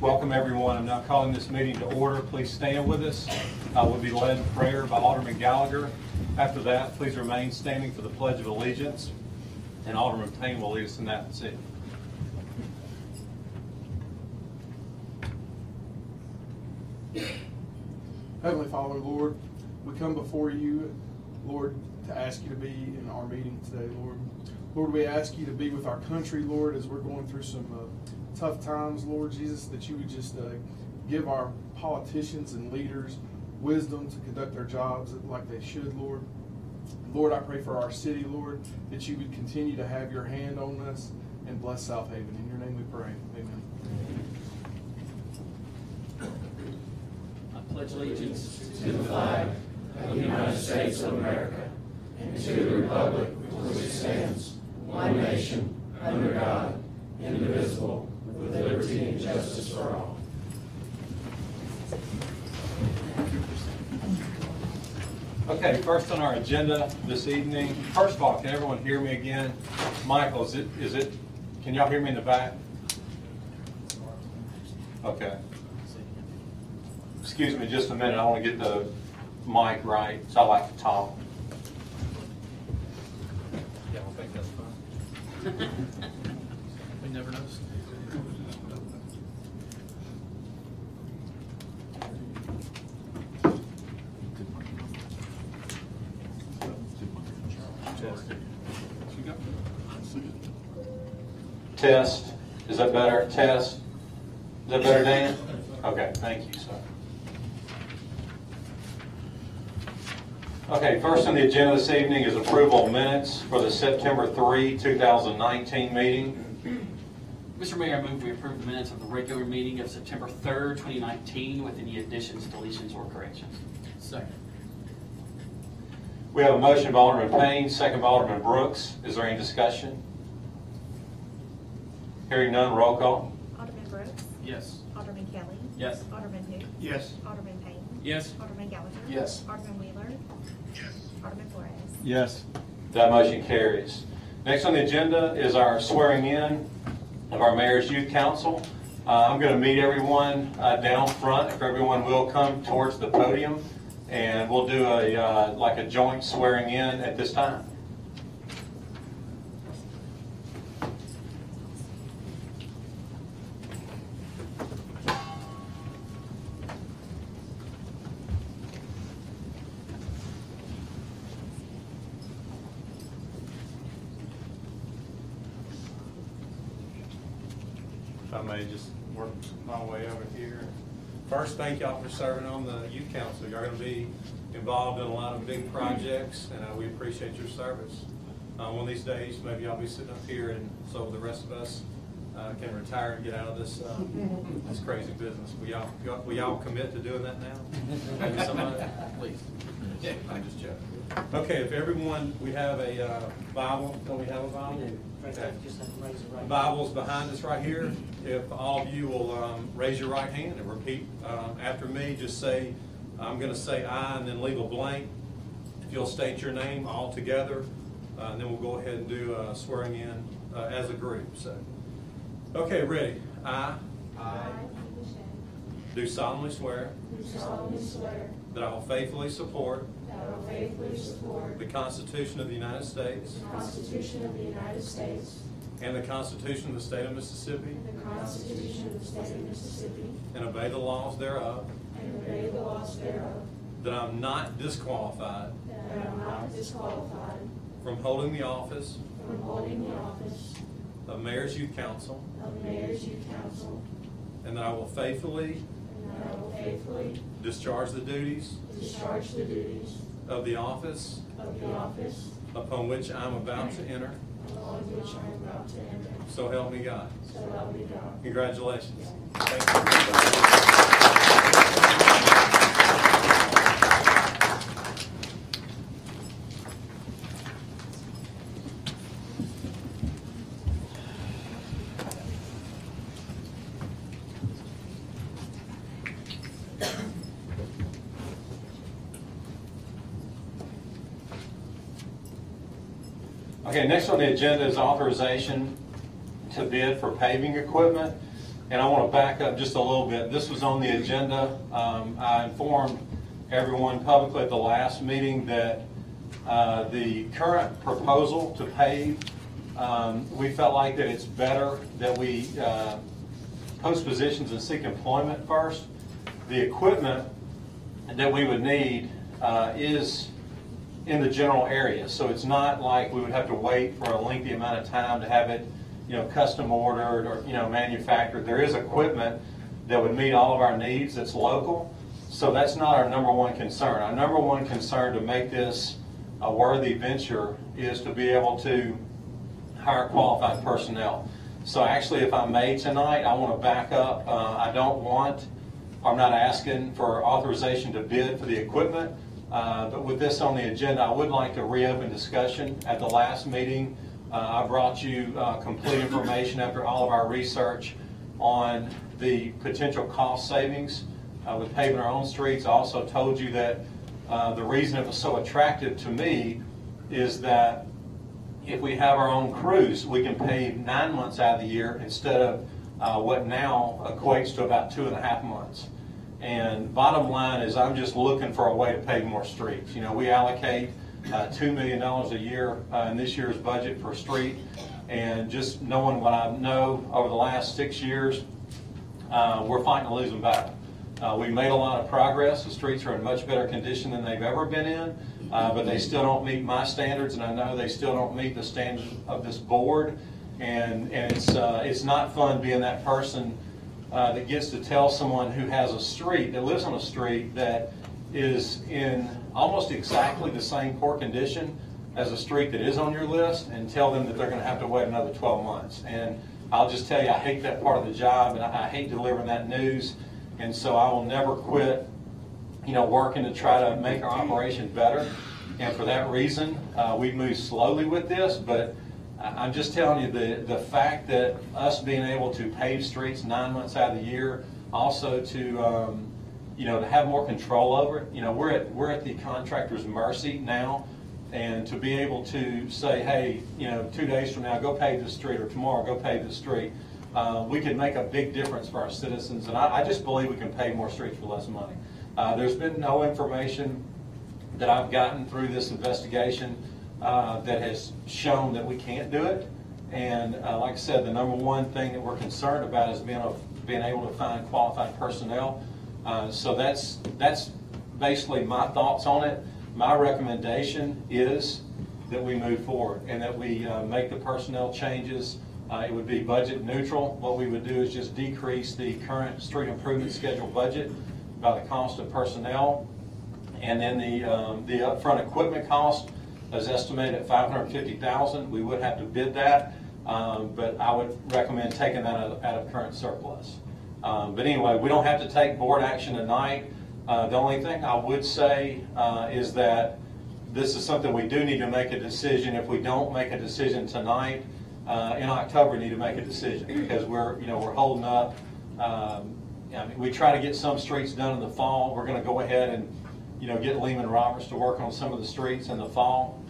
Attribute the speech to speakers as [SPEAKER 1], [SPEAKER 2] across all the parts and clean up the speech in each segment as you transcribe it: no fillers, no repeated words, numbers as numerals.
[SPEAKER 1] Welcome everyone. I'm now calling this meeting to order. Please stand with us. We'll be led in prayer by Alderman Gallagher. After that, please remain standing for the Pledge of Allegiance, and Alderman Payne will lead us in that and see.
[SPEAKER 2] Heavenly Father, Lord, we come before you, Lord, to ask you to be in our meeting today, Lord. Lord, we ask you to be with our country, Lord, as we're going through some tough times, Lord Jesus, that you would just give our politicians and leaders wisdom to conduct their jobs like they should, Lord. Lord, I pray for our city, Lord, that you would continue to have your hand on us and bless Southaven. In your name we pray. Amen.
[SPEAKER 3] I pledge allegiance to the flag of the United States of America and to the republic for which it stands, one nation, under God, indivisible, with liberty and justice for all.
[SPEAKER 1] Okay, first on our agenda this evening. First of all, can everyone hear me again? Michael, can y'all hear me in the back? Okay. Excuse me just a minute. I want to get the mic right, so I like to talk. Yeah, I think that's fine.
[SPEAKER 4] We never noticed.
[SPEAKER 1] Test. Is that better? Test. Is that better, Dan? Okay, thank you, sir. Okay, first on the agenda this evening is approval of minutes for the September 3, 2019 meeting.
[SPEAKER 3] Mr. Mayor, I move we approve the minutes of the regular meeting of September 3rd, 2019 with any additions, deletions, or corrections. Second.
[SPEAKER 1] We have a motion by Alderman Payne, second by Alderman Brooks. Is there any discussion? Hearing none, roll call.
[SPEAKER 5] Alderman Brooks?
[SPEAKER 3] Yes.
[SPEAKER 5] Alderman Kelly?
[SPEAKER 3] Yes.
[SPEAKER 5] Alderman Who?
[SPEAKER 2] Yes.
[SPEAKER 5] Alderman Payne?
[SPEAKER 3] Yes.
[SPEAKER 5] Alderman Gallagher?
[SPEAKER 2] Yes.
[SPEAKER 5] Alderman Wheeler? Yes. Alderman Flores?
[SPEAKER 2] Yes.
[SPEAKER 1] That motion carries. Next on the agenda is our swearing in of our Mayor's Youth Council. I'm going to meet everyone down front. If everyone will come towards the podium, and we'll do like a joint swearing in at this time. I may just work my way over here. First, thank y'all for serving on the Youth Council. Y'all going to be involved in a lot of big projects, and we appreciate your service. One of these days, maybe I'll be sitting up here, and so the rest of us can retire and get out of this this crazy business. We all commit to doing that now? Maybe somebody? Please. I'm just joking. Okay, if everyone, we have a Bible. Don't we have a Bible? Okay. The Bible's behind us right here. If all of you will raise your right hand and repeat after me, just say, I'm going to say I, and then leave a blank. If you'll state your name all together, and then we'll go ahead and do swearing in as a group. So, okay, ready? I do solemnly swear that I will faithfully support the Constitution of the United States and the Constitution of the State of Mississippi and obey the laws thereof, that I am not disqualified from holding the office of Mayor's Youth Council, and that I will faithfully discharge the duties of the office upon which I am about to enter. So help me God. Congratulations. Thank Okay, next on the agenda is authorization to bid for paving equipment. And I want to back up just a little bit. This was on the agenda. I informed everyone publicly at the last meeting that the current proposal to pave, we felt like that it's better that we post positions and seek employment first. The equipment that we would need is in the general area, so it's not like we would have to wait for a lengthy amount of time to have it, custom ordered or manufactured. There is equipment that would meet all of our needs that's local, so that's not our number one concern. Our number one concern to make this a worthy venture is to be able to hire qualified personnel. So actually, if I may tonight, I want to back up. I'm not asking for authorization to bid for the equipment, but with this on the agenda, I would like to reopen discussion. At the last meeting, I brought you complete information after all of our research on the potential cost savings with paving our own streets. I also told you that the reason it was so attractive to me is that if we have our own crews, we can pave 9 months out of the year instead of what now equates to about 2.5 months. And bottom line is I'm just looking for a way to pave more streets. We allocate $2 million a year in this year's budget for a street, and just knowing what I know over the last 6 years, we're fighting a losing battle. We've made a lot of progress. The streets are in much better condition than they've ever been in, but they still don't meet my standards, and I know they still don't meet the standards of this board. And it's not fun being that person that gets to tell someone who has a street, that lives on a street that is in almost exactly the same poor condition as a street that is on your list, and tell them that they're going to have to wait another 12 months. And I'll just tell you, I hate that part of the job, and I hate delivering that news. And so I will never quit, working to try to make our operation better. And for that reason, we've moved slowly with this, but I'm just telling you the fact that us being able to pave streets 9 months out of the year, also to to have more control over it. We're at the contractor's mercy now, and to be able to say, hey, 2 days from now, go pave this street, or tomorrow, go pave this street. We can make a big difference for our citizens, and I just believe we can pave more streets for less money. There's been no information that I've gotten through this investigation that has shown that we can't do it. And like I said, the number one thing that we're concerned about is being able to find qualified personnel. So that's basically my thoughts on it. My recommendation is that we move forward and that we make the personnel changes. It would be budget neutral. What we would do is just decrease the current street improvement schedule budget by the cost of personnel, and then the upfront equipment cost is estimated at $550,000. We would have to bid that, but I would recommend taking that out of current surplus. But anyway, we don't have to take board action tonight. The only thing I would say is that this is something we do need to make a decision. If we don't make a decision tonight, in October we need to make a decision, because we're holding up. We try to get some streets done in the fall. We're going to go ahead and get Lehman Roberts to work on some of the streets in the fall,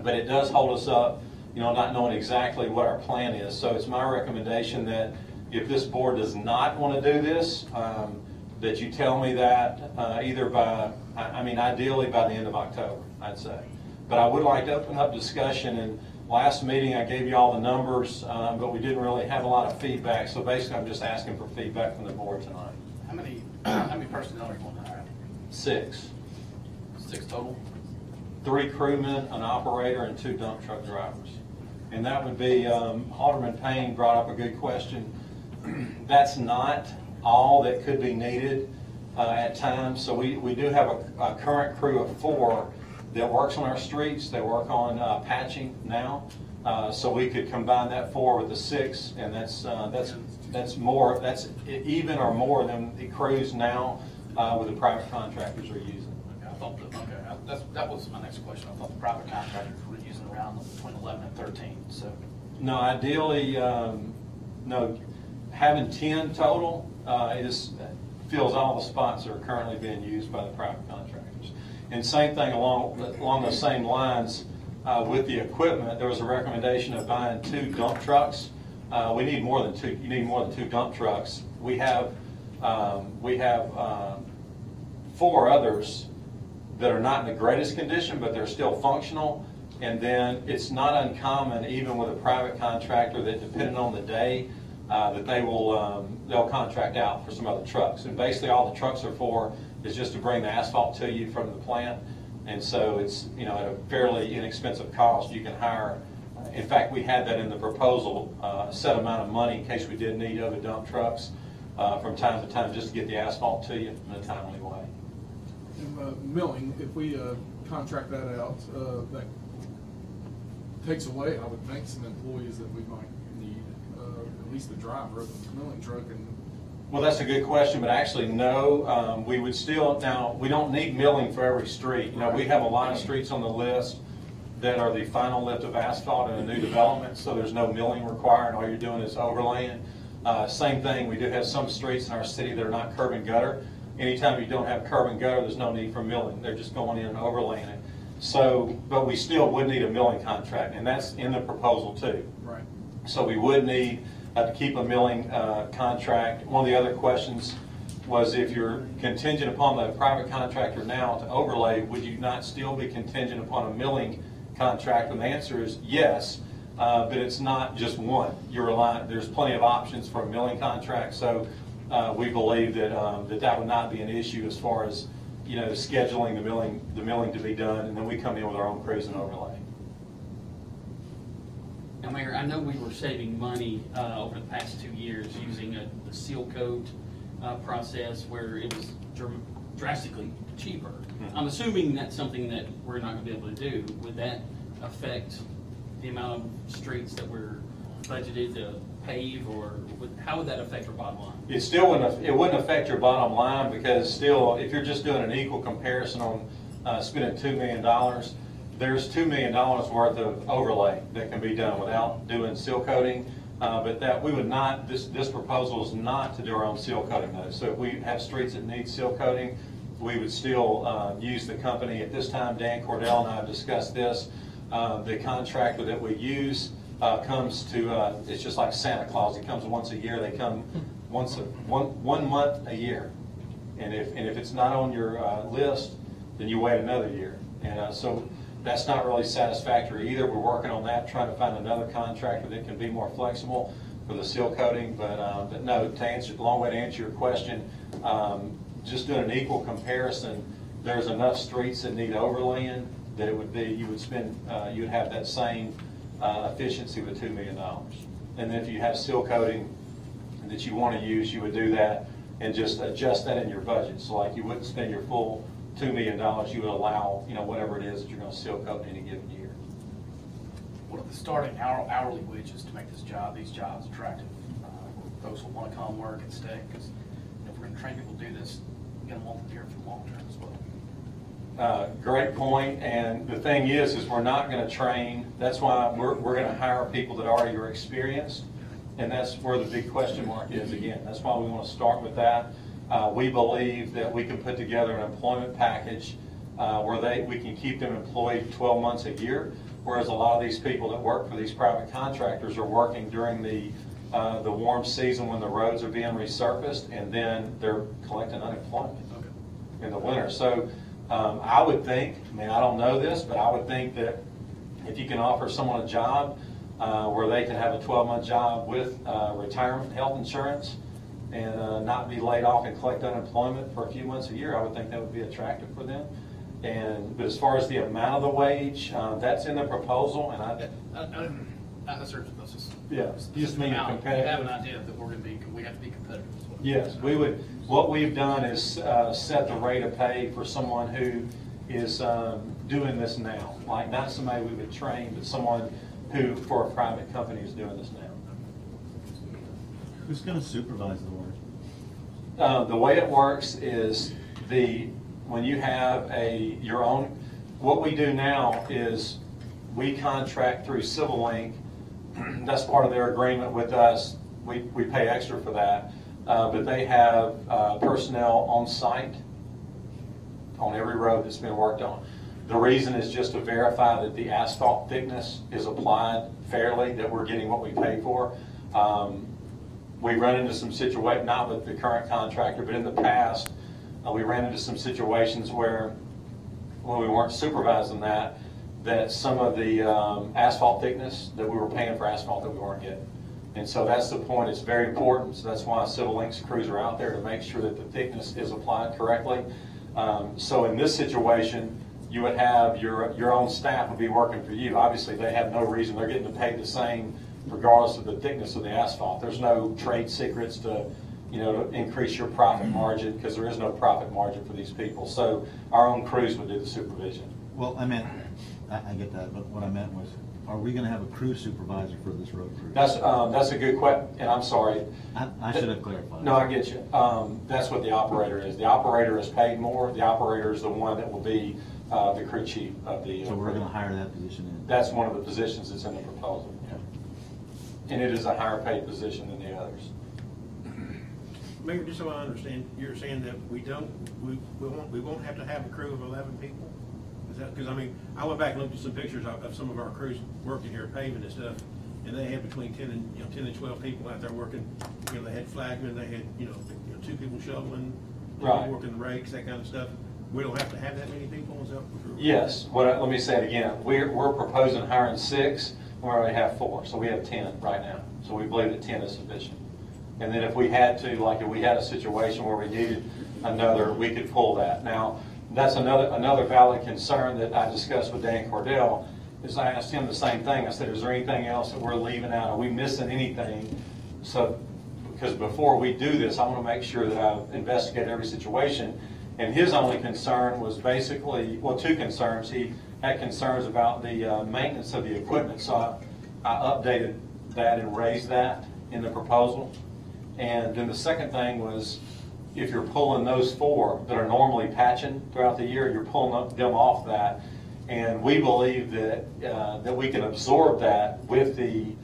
[SPEAKER 1] but it does hold us up, not knowing exactly what our plan is. So it's my recommendation that if this board does not want to do this, that you tell me that either by, ideally by the end of October, I'd say. But I would like to open up discussion. And last meeting I gave you all the numbers, but we didn't really have a lot of feedback. So basically I'm just asking for feedback from the board tonight.
[SPEAKER 4] How many personnel are you going to hire?
[SPEAKER 1] 6.
[SPEAKER 4] 6 total?
[SPEAKER 1] 3 crewmen, an operator, and 2 dump truck drivers. And that would be, Alderman Payne brought up a good question. That's not all that could be needed at times. So we do have a current crew of 4 that works on our streets. They work on patching now. So we could combine that 4 with the 6, and that's more. That's even or more than the crews now with the private contractors are using.
[SPEAKER 4] That was my next question. I thought the private contractors were using around between 11 and 13. So
[SPEAKER 1] no, ideally, no. Having 10 total fills all the spots that are currently being used by the private contractors. And same thing along the same lines with the equipment. There was a recommendation of buying 2 dump trucks we need more than two. You need more than 2 dump trucks. We have 4 others that are not in the greatest condition, but they're still functional. And then it's not uncommon, even with a private contractor, that depending on the day, that they'll contract out for some other trucks. And basically all the trucks are for is just to bring the asphalt to you from the plant. And so it's, at a fairly inexpensive cost. You can hire, in fact, we had that in the proposal, a set amount of money in case we did need other dump trucks from time to time, just to get the asphalt to you in a timely way.
[SPEAKER 2] And milling, if we contract that out, that takes away, I would think, some employees that we might need, at least the driver of the milling truck. And
[SPEAKER 1] well, that's a good question, but actually, no. We would still, now, we don't need milling for every street. We have a lot of streets on the list that are the final lift of asphalt in a new development, so there's no milling required. All you're doing is overlaying. Same thing, we do have some streets in our city that are not curb and gutter. Anytime you don't have curb and gutter, there's no need for milling. They're just going in and overlaying it. So, but we still would need a milling contract, and that's in the proposal too.
[SPEAKER 2] right.
[SPEAKER 1] So we would need to keep a milling contract. One of the other questions was, if you're contingent upon the private contractor now to overlay, would you not still be contingent upon a milling contract? And the answer is yes, but it's not just one. You're relying, there's plenty of options for a milling contract. So we believe that that would not be an issue as far as scheduling the milling to be done, and then we come in with our own crews and overlay.
[SPEAKER 6] Now, Mayor, I know we were saving money over the past 2 years using the seal coat process where it was drastically cheaper.
[SPEAKER 1] Mm-hmm.
[SPEAKER 6] I'm assuming that's something that we're not going to be able to do. Would that affect the amount of streets that we're budgeted to pave, or how would that affect our bottom line?
[SPEAKER 1] It still wouldn't affect your bottom line, because still, if you're just doing an equal comparison on spending $2 million, there's $2 million worth of overlay that can be done without doing seal coating. But that we would not, this proposal is not to do our own seal coating though. So if we have streets that need seal coating, we would still use the company. At this time, Dan Cordell and I have discussed this. The contractor that we use comes to, it's just like Santa Claus. He comes once a year. They come one month a year. And if it's not on your list, then you wait another year. And so that's not really satisfactory either. We're working on that, trying to find another contractor that can be more flexible for the seal coating. But no, to answer, long way to answer your question, just doing an equal comparison, there's enough streets that need overlaying that it would be, you would have that same efficiency with $2 million. And then if you have seal coating that you want to use, you would do that and just adjust that in your budget. So like you wouldn't spend your full $2 million, you would allow, whatever it is that you're going to seal coat in any given year.
[SPEAKER 4] What are the starting hourly wages to make these jobs attractive? Folks will want to come work and stay, because if we're going to train people to do this, we're going to want them here for the long term as well.
[SPEAKER 1] Great point. And the thing is we're not going to train. That's why we're going to hire people that already are experienced. And that's where the big question mark is again. That's why we want to start with that. We believe that we can put together an employment package where we can keep them employed 12 months a year, whereas a lot of these people that work for these private contractors are working during the warm season when the roads are being resurfaced, and then they're collecting unemployment in the winter. So I would think, I don't know this, but I would think that if you can offer someone a job where they can have a 12-month job with retirement health insurance, and not be laid off and collect unemployment for a few months a year, I would think that would be attractive for them. But as far as the amount of the wage, that's in the proposal, and
[SPEAKER 4] Not necessarily,
[SPEAKER 1] just mean competitive.
[SPEAKER 4] You have an idea that we have to be competitive as well.
[SPEAKER 1] Yes, we would. What we've done is set the rate of pay for someone who is doing this now, like not somebody we would train, but someone who, for a private company, is doing this now.
[SPEAKER 3] Who's going to supervise the work?
[SPEAKER 1] The way it works is when you have your own, what we do now is we contract through Civil Link. That's part of their agreement with us. We pay extra for that. But they have personnel on site on every road that's been worked on. The reason is just to verify that the asphalt thickness is applied fairly, that we're getting what we pay for.
[SPEAKER 7] We run into some situations, not with the current contractor, but in the past, we ran into some situations where, when we weren't supervising that some of the asphalt thickness, that we were paying for asphalt that we weren't getting. And so that's the point. It's very important. So that's why Civil Links crews are out there to make sure that the thickness is applied correctly. So in this situation, you would have your own staff would be working for you. Obviously, they have no reason. They're getting paid the same regardless of the thickness of the asphalt. There's no trade secrets to, to increase your profit margin, because there is no profit margin for these people. So our own crews would do the supervision.
[SPEAKER 8] Well, I get that, but what I meant was, are we going to have a crew supervisor for this road crew?
[SPEAKER 7] That's a good question, and I'm sorry.
[SPEAKER 8] I should have clarified.
[SPEAKER 7] No, I get you. That's what the operator is. The operator is paid more. The operator is the one that will be the crew chief of the.
[SPEAKER 8] So we're going to hire that position in?
[SPEAKER 7] That's one of the positions that's in the proposal.
[SPEAKER 8] Okay.
[SPEAKER 7] And it is a higher paid position than the others.
[SPEAKER 9] Mayor, just so I understand, you're saying that we won't have to have a crew of 11 people? Is that, because I mean, I went back and looked at some pictures of some of our crews working here paving and stuff, and they had between 10 and 12 people out there working. They had flagmen, they had 2 people shoveling,
[SPEAKER 7] Right.
[SPEAKER 9] working the rakes, that kind of stuff. We don't have to have that many people. Is that what you're?
[SPEAKER 7] Yes. Let me say it again. We're proposing hiring 6. We already have 4, so we have 10 right now. So we believe that 10 is sufficient. And then if we had to, like if we had a situation where we needed another, we could pull that. Now, that's another valid concern that I discussed with Dan Cordell, is I asked him the same thing. I said, is there anything else that we're leaving out? Are we missing anything? So, because before we do this, I want to make sure that I investigate every situation. And his only concern was basically, well, 2 concerns. He had concerns about the maintenance of the equipment. So I updated that and raised that in the proposal. And then the second thing was, if you're pulling those 4 that are normally patching throughout the year, you're pulling them off that. And we believe that that we can absorb that with the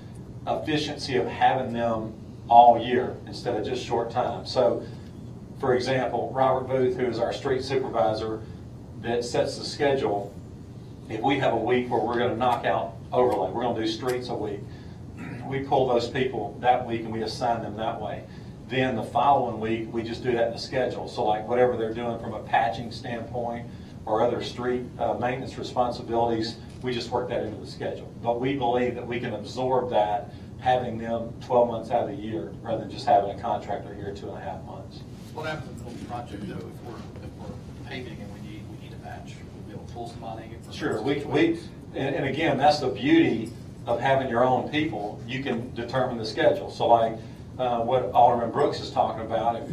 [SPEAKER 7] efficiency of having them all year instead of just short time. So, for example, Robert Booth, who is our street supervisor that sets the schedule, if we have a week where we're going to knock out overlay, we're going to do streets a week, we pull those people that week and we assign them that way. Then the following week, we just do that in the schedule. So like whatever they're doing from a patching standpoint or other street maintenance responsibilities, we just work that into the schedule. But we believe that we can absorb that, having them 12 months out of the year rather than just having a contractor here 2.5 months.
[SPEAKER 4] What happens in the whole project though, if we're paving and we need a patch? We'll be able to pull somebody?
[SPEAKER 7] Sure, and again, that's the beauty of having your own people. You can determine the schedule. So like what Alderman Brooks is talking about, if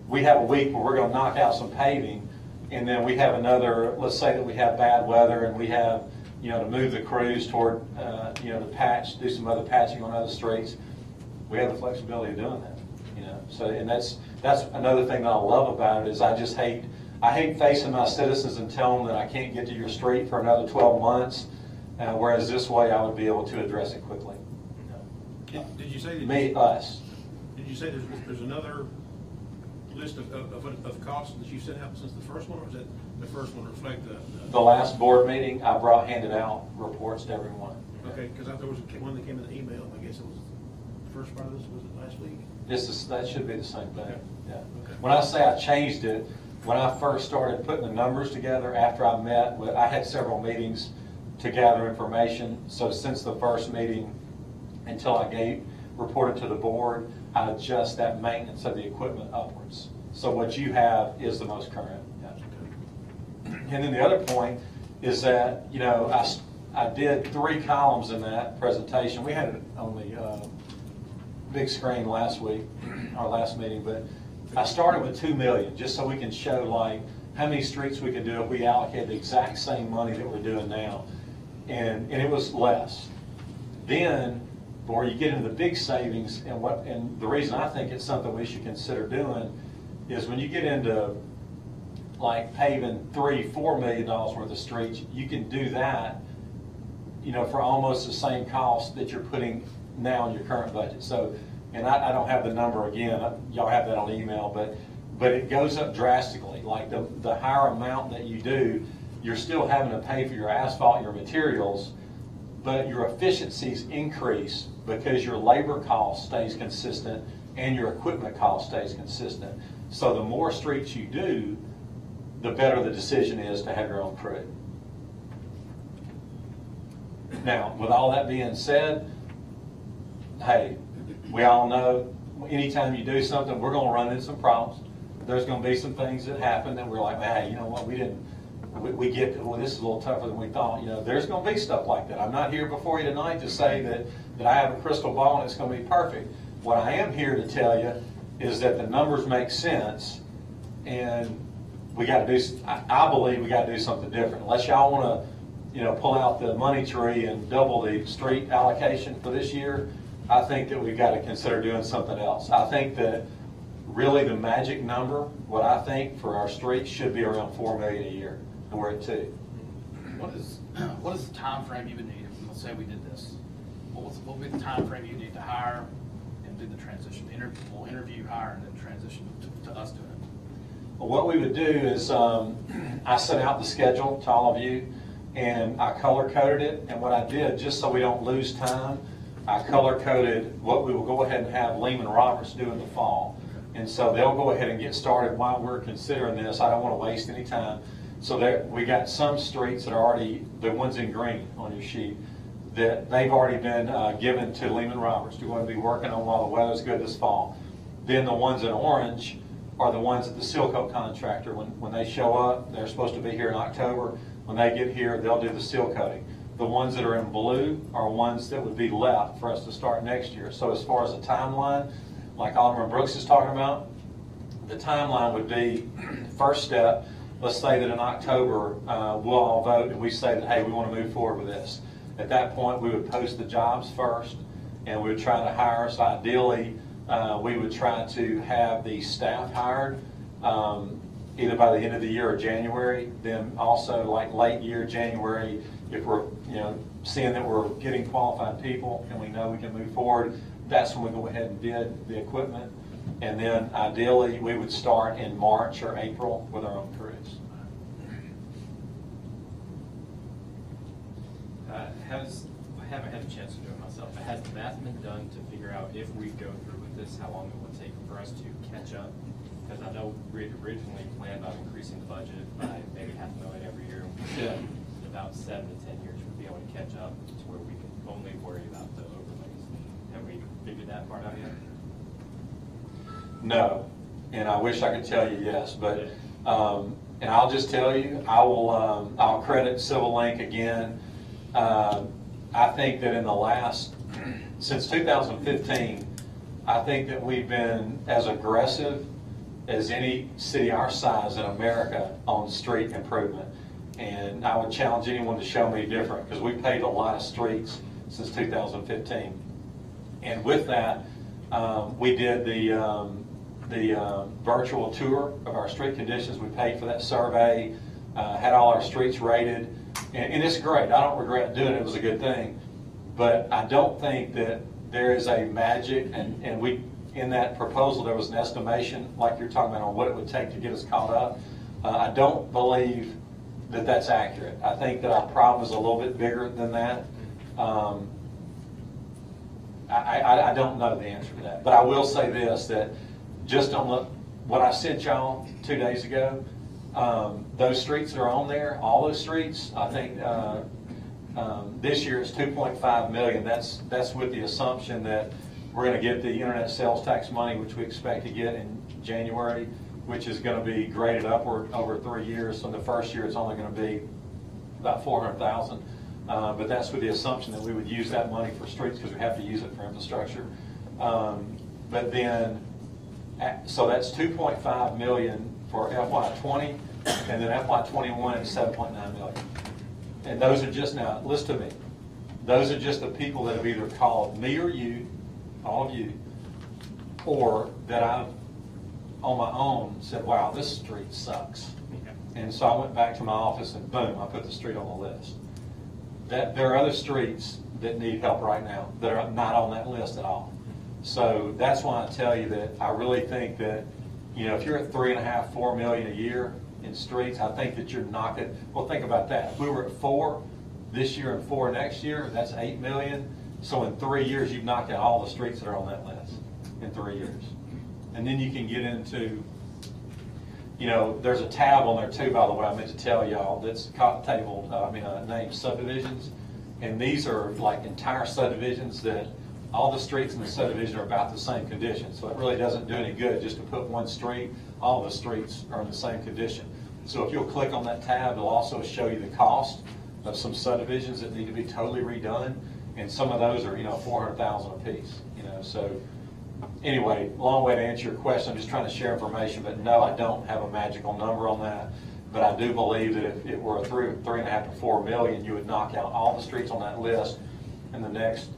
[SPEAKER 7] we have a week where we're going to knock out some paving, and then we have another, let's say that we have bad weather and we have, to move the crews toward, to patch, do some other patching on other streets, we have the flexibility of doing that. So, and that's another thing that I love about it is I hate facing my citizens and telling them that I can't get to your street for another 12 months, whereas this way I would be able to address it quickly.
[SPEAKER 9] Did you say that?
[SPEAKER 7] Us.
[SPEAKER 9] Did you say there's another list of costs that you sent out since the first one, or is that the first one reflect
[SPEAKER 7] the last board meeting? I handed out reports to everyone.
[SPEAKER 9] Okay, because there was one that came in the email. I guess it was the first part of this. Was it last week?
[SPEAKER 7] That should be the same thing. Yeah.
[SPEAKER 9] Okay.
[SPEAKER 7] When I say I changed it, when I first started putting the numbers together after I met with, I had several meetings to gather information. So since the first meeting until I reported to the board, I adjust that maintenance of the equipment upwards. So what you have is the most current. Yeah. And then the other point is that, I did 3 columns in that presentation. We had it on the big screen last week, our last meeting, but I started with 2 million just so we can show like how many streets we could do if we allocated the exact same money that we're doing now. And it was less. Then, where you get into the big savings, and the reason I think it's something we should consider doing is when you get into like paving $3-4 million worth of streets, you can do that, for almost the same cost that you're putting now in your current budget. So, and I don't have the number again. Y'all have that on email, but it goes up drastically. Like the higher amount that you do, you're still having to pay for your asphalt, your materials, but your efficiencies increase because your labor cost stays consistent and your equipment cost stays consistent. So the more streets you do, the better the decision is to have your own crew. Now, with all that being said, hey, we all know anytime you do something, we're going to run into some problems. There's going to be some things that happen that we're like, hey, you know what, we get, well, this is a little tougher than we thought. You know, there's going to be stuff like that. I'm not here before you tonight to say that I have a crystal ball and it's going to be perfect. What I am here to tell you is that the numbers make sense, and we got to do, I believe we got to do something different. Unless y'all want to, you know, pull out the money tree and double the street allocation for this year, I think that we've got to consider doing something else. I think that really the magic number, what I think for our streets, should be around $4 million a year, and we're at 2.
[SPEAKER 4] What is the time frame you would need, if, let's say we did this? What would be the time frame you need to hire and do the transition? We'll interview, hire, and then transition to us doing it.
[SPEAKER 7] Well, what we would do is I sent out the schedule to all of you, and I color-coded it, and what I did, just so we don't lose time, I color-coded what we will go ahead and have Lehman Roberts do in the fall. And so they'll go ahead and get started while we're considering this. I don't want to waste any time. So there, we got some streets that are already, the ones in green on your sheet, that they've already been given to Lehman Roberts. We're going to be working on while the weather's good this fall. Then the ones in orange are the ones that the seal coat contractor, when they show up, they're supposed to be here in October. When they get here, they'll do the seal coating. The ones that are in blue are ones that would be left for us to start next year. So as far as the timeline, like Alderman Brooks is talking about, the timeline would be, first step, let's say that in October we'll all vote and we say that, hey, we want to move forward with this. At that point, we would post the jobs first, and we would try to hire. So ideally, we would try to have the staff hired either by the end of the year or January. Then also, like late year, January, if we're seeing that we're getting qualified people and we know we can move forward, that's when we go ahead and bid the equipment. And then ideally, we would start in March or April with our own crews.
[SPEAKER 10] I haven't had a chance to do it myself, but has the math been done to figure out if we go through with this, how long it will take for us to catch up? Because I know we originally planned on increasing the budget by maybe $500,000 every year.
[SPEAKER 7] Yeah.
[SPEAKER 10] In about 7 to 10 years, we'll be able to catch up to where we can only worry about the overlays. Have we figured that part out yet?
[SPEAKER 7] No, and I wish I could tell you yes, but and I'll just tell you, I'll credit Civil Link again. I think that in the last, since 2015, I think that we've been as aggressive as any city our size in America on street improvement. And I would challenge anyone to show me different, because we paved a lot of streets since 2015. And with that, we did the virtual tour of our street conditions. We paid for that survey, had all our streets rated, and it's great. I don't regret doing it. It was a good thing. But I don't think that there is a magic, and we, in that proposal, there was an estimation, like you're talking about, on what it would take to get us caught up. I don't believe that that's accurate. I think that our problem is a little bit bigger than that. I don't know the answer to that. But I will say this, that just on what I sent y'all 2 days ago, those streets that are on there, all those streets, I think this year it's $2.5 million. That's with the assumption that we're going to get the internet sales tax money, which we expect to get in January, which is going to be graded upward over 3 years. So in the first year, it's only going to be about $400,000. But that's with the assumption that we would use that money for streets, because we have to use it for infrastructure. But then, so that's $2.5 million for FY20, and then FY21 is $7.9 million. And those are just, now listen to me, those are just the people that have either called me or you, all of you, or that I've on my own said, wow, this street sucks. And so I went back to my office and boom, I put the street on the list. There are other streets that need help right now that are not on that list at all. So that's why I tell you that I really think that, if you're at $3.5, $4 million a year in streets, I think that you're knocking. Well, think about that. If we were at 4 this year and 4 next year, that's $8 million. So in 3 years, you've knocked out all the streets that are on that list in 3 years. And then you can get into, you know, there's a tab on there too, by the way, I meant to tell y'all, that's named subdivisions. And these are like entire subdivisions that all the streets in the subdivision are about the same condition. So it really doesn't do any good just to put one street. All the streets are in the same condition. So if you'll click on that tab, it'll also show you the cost of some subdivisions that need to be totally redone. And some of those are, you know, $400,000 a piece, you know. So anyway, long way to answer your question. I'm just trying to share information, but no, I don't have a magical number on that. But I do believe that if it were $3.5 to $4 million, you would knock out all the streets on that list in the next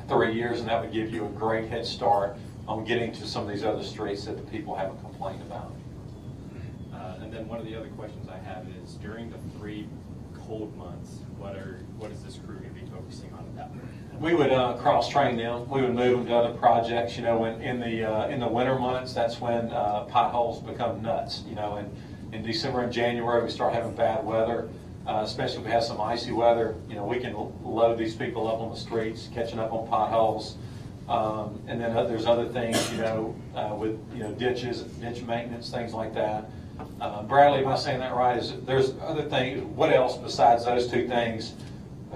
[SPEAKER 7] 3 years, and that would give you a great head start on getting to some of these other streets that the people haven't complained about.
[SPEAKER 10] And then one of the other questions I have is, during the 3 cold months, what is this crew going to be focusing on at that point?
[SPEAKER 7] We would cross-train them. We would move them to other projects. You know, in the winter months, that's when potholes become nuts. You know, and in December and January, we start having bad weather, especially if we have some icy weather. You know, we can load these people up on the streets, catching up on potholes. And then there's other things, you know, with, you know, ditch maintenance, things like that. Bradley, am I saying that right? There's other things, what else besides those 2 things?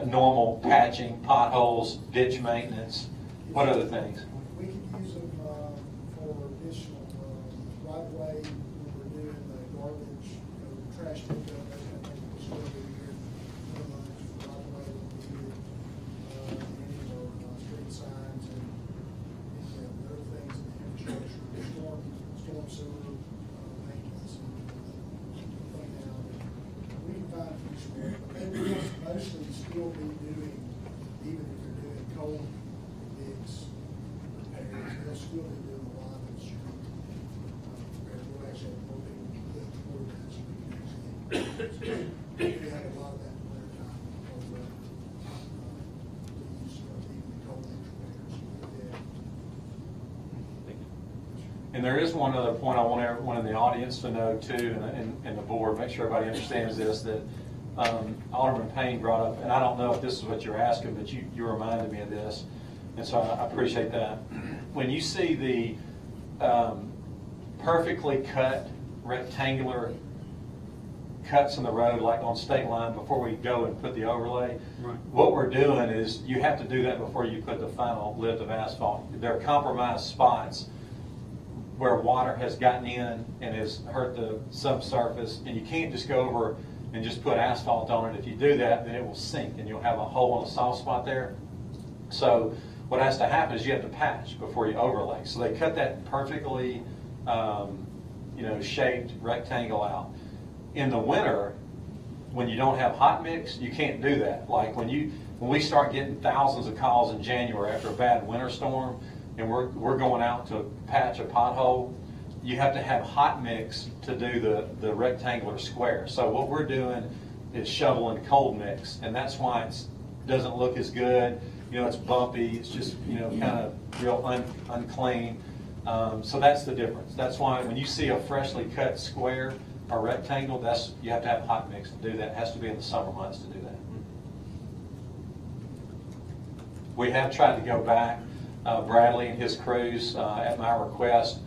[SPEAKER 7] Normal patching, potholes, ditch maintenance, what other things?
[SPEAKER 11] We could use them for additional right-of-way when we're doing the garbage, you know, trash pickup, that kind of thing. We'll still be here for right-of-way when we do any of our street signs and other things in the infrastructure, storm sewer maintenance and clean out. We can find a few small, but they will mostly still be doing, even if they're doing cold mix repairs, they'll still be doing a lot of street repairs. We'll actually have more people that for that, so we can actually, we had a lot of that in winter time because of the use of even the cold mix repairs.
[SPEAKER 7] And there is one other point I want everyone in the audience to know too, and the board, make sure everybody understands this, that Alderman Payne brought up, and I don't know if this is what you're asking, but you reminded me of this, and so I appreciate that. When you see the perfectly cut rectangular cuts in the road, like on state line, before we go and put the overlay,
[SPEAKER 6] Right.
[SPEAKER 7] What we're doing is you have to do that before you put the final lift of asphalt. There are compromised spots where water has gotten in and has hurt the subsurface, and you can't just go over and just put asphalt on it. If you do that, then it will sink and you'll have a hole in a soft spot there. So what has to happen is you have to patch before you overlay. So they cut that perfectly you know, shaped rectangle out. In the winter, when you don't have hot mix, you can't do that. Like when we start getting thousands of calls in January after a bad winter storm, and we're going out to patch a pothole, you have to have hot mix to do the rectangular square. So what we're doing is shoveling cold mix, and that's why it doesn't look as good. You know, it's bumpy, it's just, you know, kind of real unclean. So that's the difference. That's why when you see a freshly cut square or rectangle, you have to have hot mix to do that. It has to be in the summer months to do that. We have tried to go back. Bradley and his crews, at my request,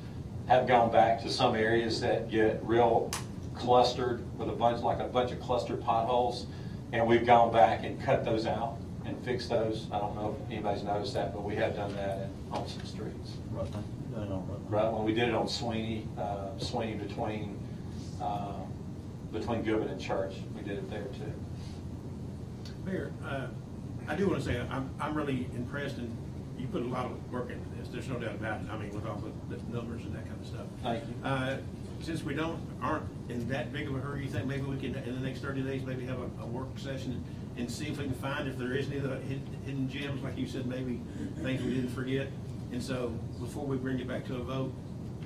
[SPEAKER 7] have gone back to some areas that get real clustered with a bunch of clustered potholes, and we've gone back and cut those out and fixed those. I don't know if anybody's noticed that, but we have done that on some streets. Right, when we did it on Sweeney between Goodman and Church, we did it there too.
[SPEAKER 9] Mayor, I do want to say I'm really impressed, and you put a lot of work into this. There's no doubt about it. I mean, with all the numbers and that kind of stuff.
[SPEAKER 7] Thank you.
[SPEAKER 9] Since we aren't in that big of a hurry, you think maybe we can, in the next 30 days, maybe have a work session and see if we can find if there is any other hidden gems, like you said, maybe things we didn't forget. And so before we bring it back to a vote,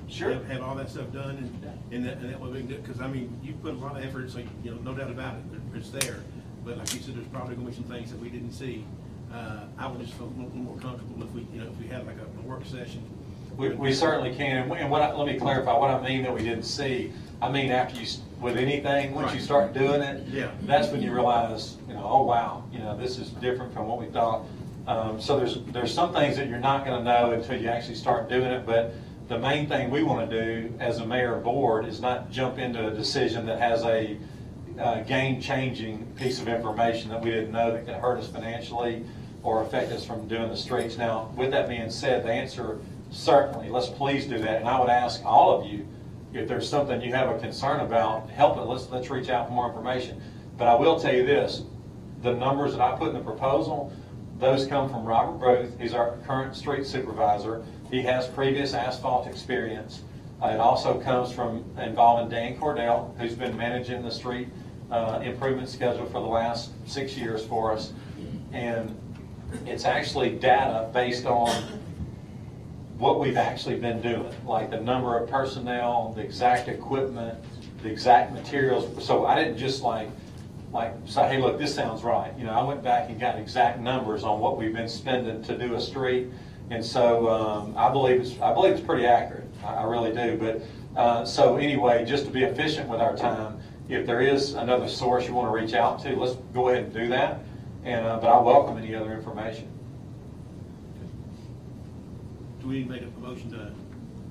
[SPEAKER 7] Sure.
[SPEAKER 9] have all that stuff done, and that way we can do it. Because I mean, you put a lot of effort, so you know, no doubt about it, it's there. But like you said, there's probably going to be some things that we didn't see. I would just feel a little more comfortable if we had like a work session.
[SPEAKER 7] We certainly can, and let me clarify what I mean that we didn't see. I mean, after with anything, once you start doing it,
[SPEAKER 9] Yeah.
[SPEAKER 7] that's when you realize, you know, oh wow, you know, this is different from what we thought. So there's some things that you're not going to know until you actually start doing it, but the main thing we want to do as a mayor and board is not jump into a decision that has a game-changing piece of information that we didn't know that could hurt us financially or affect us from doing the streets. Now, with that being said, the answer, certainly, let's please do that. And I would ask all of you, if there's something you have a concern about, help it. Let's reach out for more information. But I will tell you this, the numbers that I put in the proposal, those come from Robert Booth. He's our current street supervisor. He has previous asphalt experience. It also comes from involving Dan Cordell, who's been managing the street improvement schedule for the last 6 years for us. And it's actually data based on what we've actually been doing, like the number of personnel, the exact equipment, the exact materials. So I didn't just like say, hey, look, this sounds right. You know, I went back and got exact numbers on what we've been spending to do a street, and so I believe it's pretty accurate. I really do. But so anyway, just to be efficient with our time, if there is another source you want to reach out to, let's go ahead and do that. And but I welcome any other information.
[SPEAKER 9] Do we make a motion to